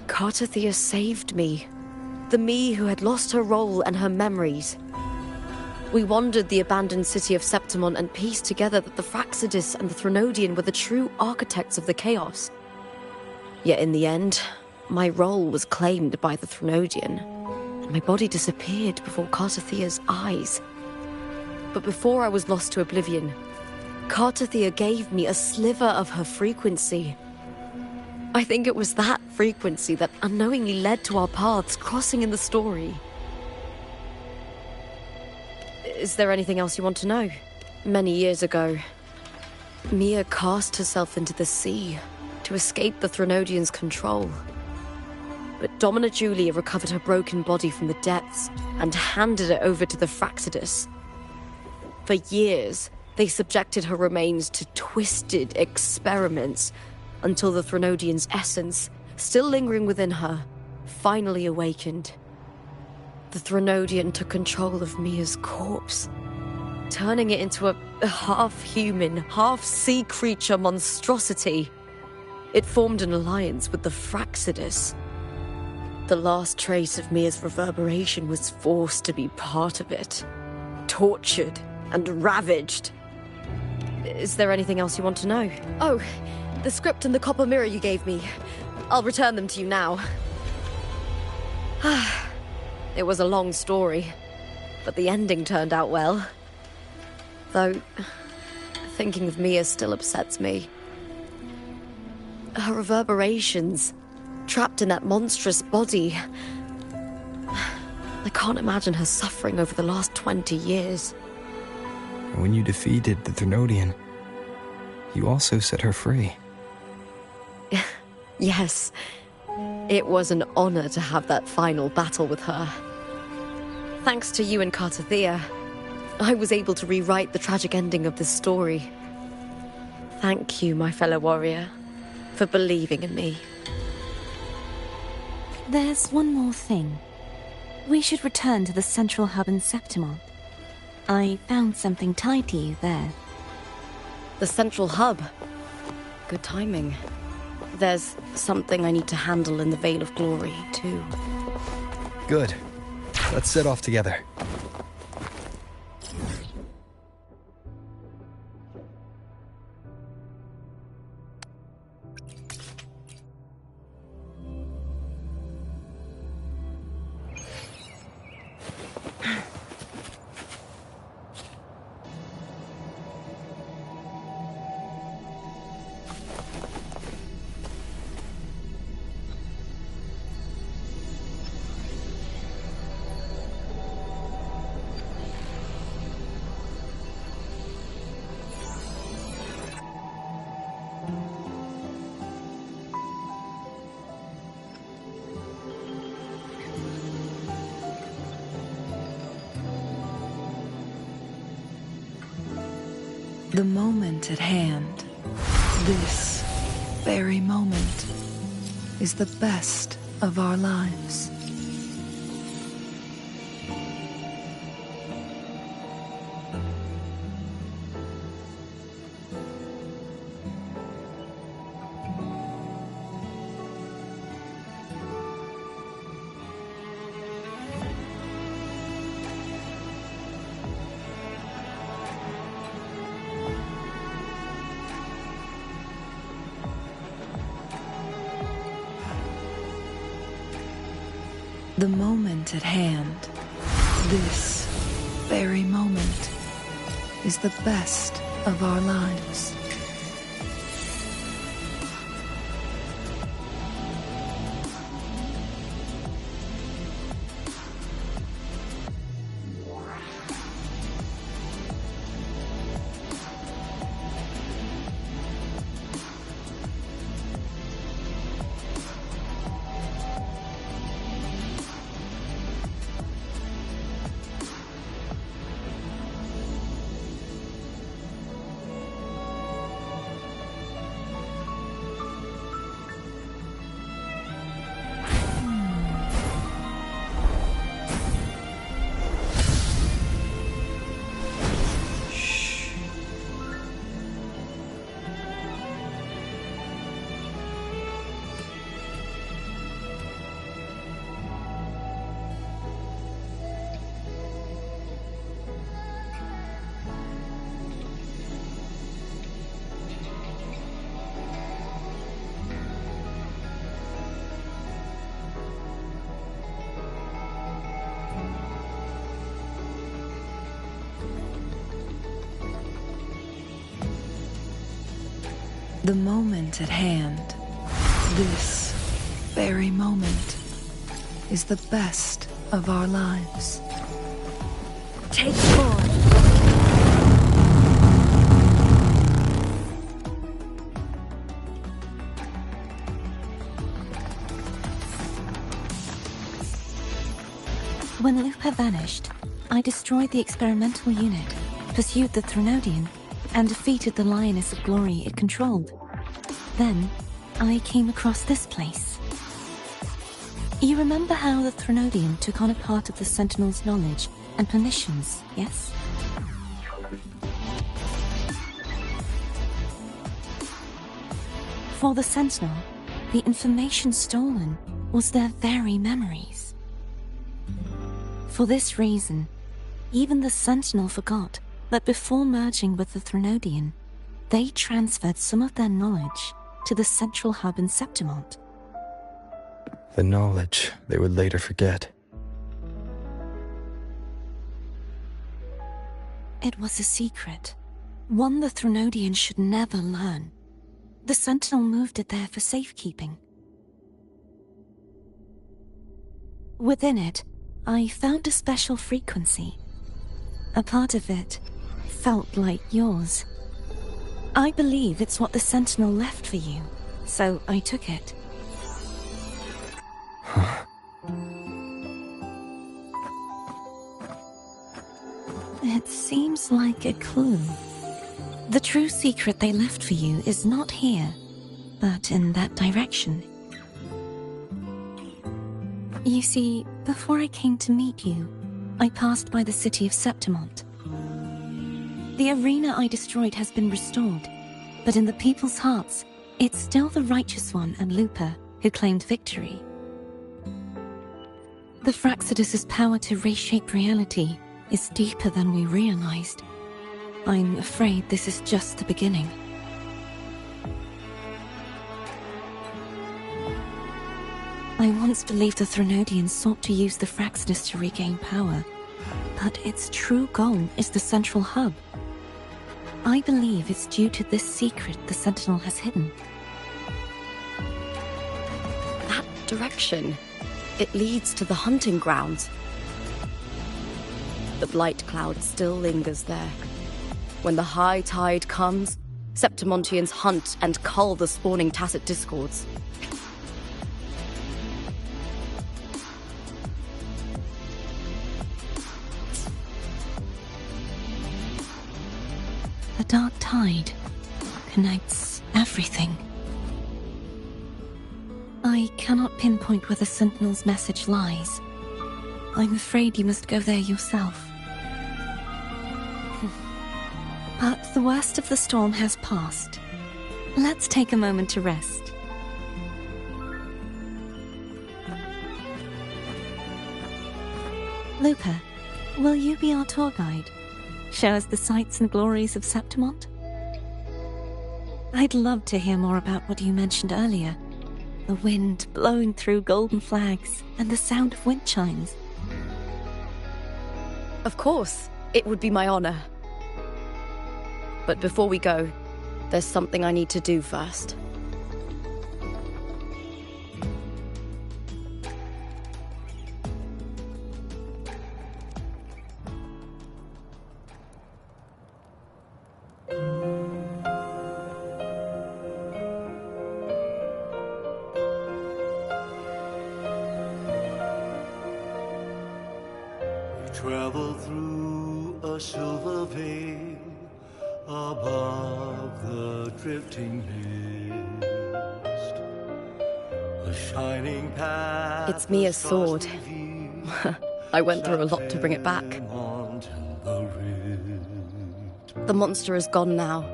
[SPEAKER 13] Cartathea saved me. The me who had lost her role and her memories. We wandered the abandoned city of Septimont and pieced together that the Fraxidus and the Threnodian were the true architects of the chaos. Yet in the end, my role was claimed by the Threnodian, and my body disappeared before Cartathea's eyes. But before I was lost to oblivion, Cartathea gave me a sliver of her frequency. I think it was that frequency that unknowingly led to our paths crossing in the story. Is there anything else you want to know? Many years ago, Mia cast herself into the sea to escape the Threnodian's control. But Domina Julia recovered her broken body from the depths and handed it over to the Fraxidus. For years, they subjected her remains to twisted experiments until the Threnodian's essence, still lingering within her, finally awakened. The Threnodian took control of Mia's corpse, turning it into a half-human, half-sea creature monstrosity. It formed an alliance with the Fraxidus. The last trace of Mia's reverberation was forced to be part of it. Tortured and ravaged. Is there anything else you want to know? Oh, the script and the copper mirror you gave me. I'll return them to you now. It was a long story, but the ending turned out well. Though, thinking of Mia still upsets me. Her reverberations, trapped in that monstrous body. I can't imagine her suffering over the last 20 years.
[SPEAKER 10] When you defeated the Thrunodian, you also set her free.
[SPEAKER 13] Yes. It was an honor to have that final battle with her. Thanks to you and Cartathea, I was able to rewrite the tragic ending of this story. Thank you, my fellow warrior, for believing in me.
[SPEAKER 7] There's one more thing. We should return to the central hub in Septimont. I found something tied to you there.
[SPEAKER 13] The central hub? Good timing. There's something I need to handle in the Veil of Glory, too.
[SPEAKER 10] Good. Let's set off together.
[SPEAKER 6] The moment at hand, this very moment, is the best of our lives. The moment at hand, this very moment, is the best of our lives. The moment at hand, this very moment, is the best of our lives.
[SPEAKER 13] Take more.
[SPEAKER 7] When Lupa vanished, I destroyed the experimental unit, pursued the Thrunodian, and defeated the Lioness of Glory it controlled. Then, I came across this place. You remember how the Thrunodian took on a part of the Sentinel's knowledge and permissions, yes?
[SPEAKER 1] For the Sentinel, the information stolen was their very memories. For this reason, even the Sentinel forgot that before merging with the Threnodian, they transferred some of their knowledge to the central hub in Septimont.
[SPEAKER 10] The knowledge they would later forget.
[SPEAKER 1] It was a secret, one the Threnodian should never learn. The Sentinel moved it there for safekeeping. Within it, I found a special frequency. A part of it felt like yours. I believe it's what the Sentinel left for you, so I took it. It seems like a clue. The true secret they left for you is not here, but in that direction. You see, before I came to meet you, I passed by the city of Septimont. The arena I destroyed has been restored, but in the people's hearts, it's still the Righteous One and Lupa who claimed victory. The Fraxidus' power to reshape reality is deeper than we realized. I'm afraid this is just the beginning. I once believed the Threnodians sought to use the Fraxidus to regain power, but its true goal is the central hub. I believe it's due to this secret the Sentinel has hidden.
[SPEAKER 13] That direction, it leads to the hunting grounds. The blight cloud still lingers there. When the high tide comes, Septimontians hunt and cull the spawning Tacit Discords.
[SPEAKER 1] The dark tide connects everything. I cannot pinpoint where the Sentinel's message lies. I'm afraid you must go there yourself. But the worst of the storm has passed. Let's take a moment to rest. Lupa, will you be our tour guide? Show us the sights and glories of Septimont? I'd love to hear more about what you mentioned earlier. The wind blowing through golden flags and the sound of wind chimes.
[SPEAKER 13] Of course, it would be my honor. But before we go, there's something I need to do first.
[SPEAKER 19] Travel through a silver veil above the drifting mist. A shining path.
[SPEAKER 13] It's Mia's sword. I went through a lot to bring it back. The monster is gone now.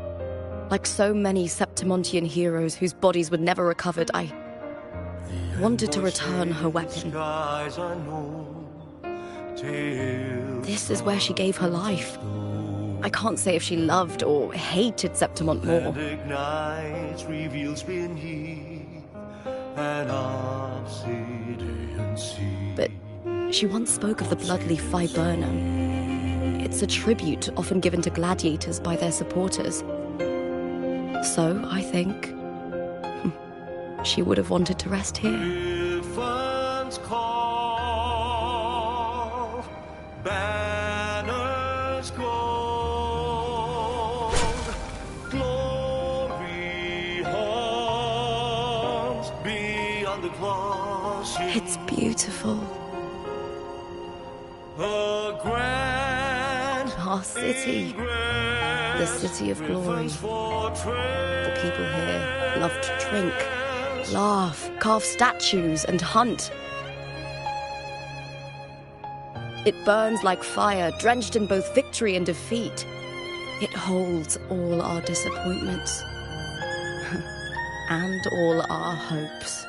[SPEAKER 13] Like so many Septimontian heroes whose bodies were never recovered, I wanted to return her weapon. This is where she gave her life. I can't say if she loved or hated Septimont more. But she once spoke of the bloodleaf viburnum. It's a tribute often given to gladiators by their supporters. So, I think, she would have wanted to rest here.
[SPEAKER 19] Banners gold, glory haunts beyond the glossy.
[SPEAKER 13] It's beautiful. Our city, the city of glory. The people here love to drink, laugh, carve statues, and hunt. It burns like fire, drenched in both victory and defeat. It holds all our disappointments. and all our hopes.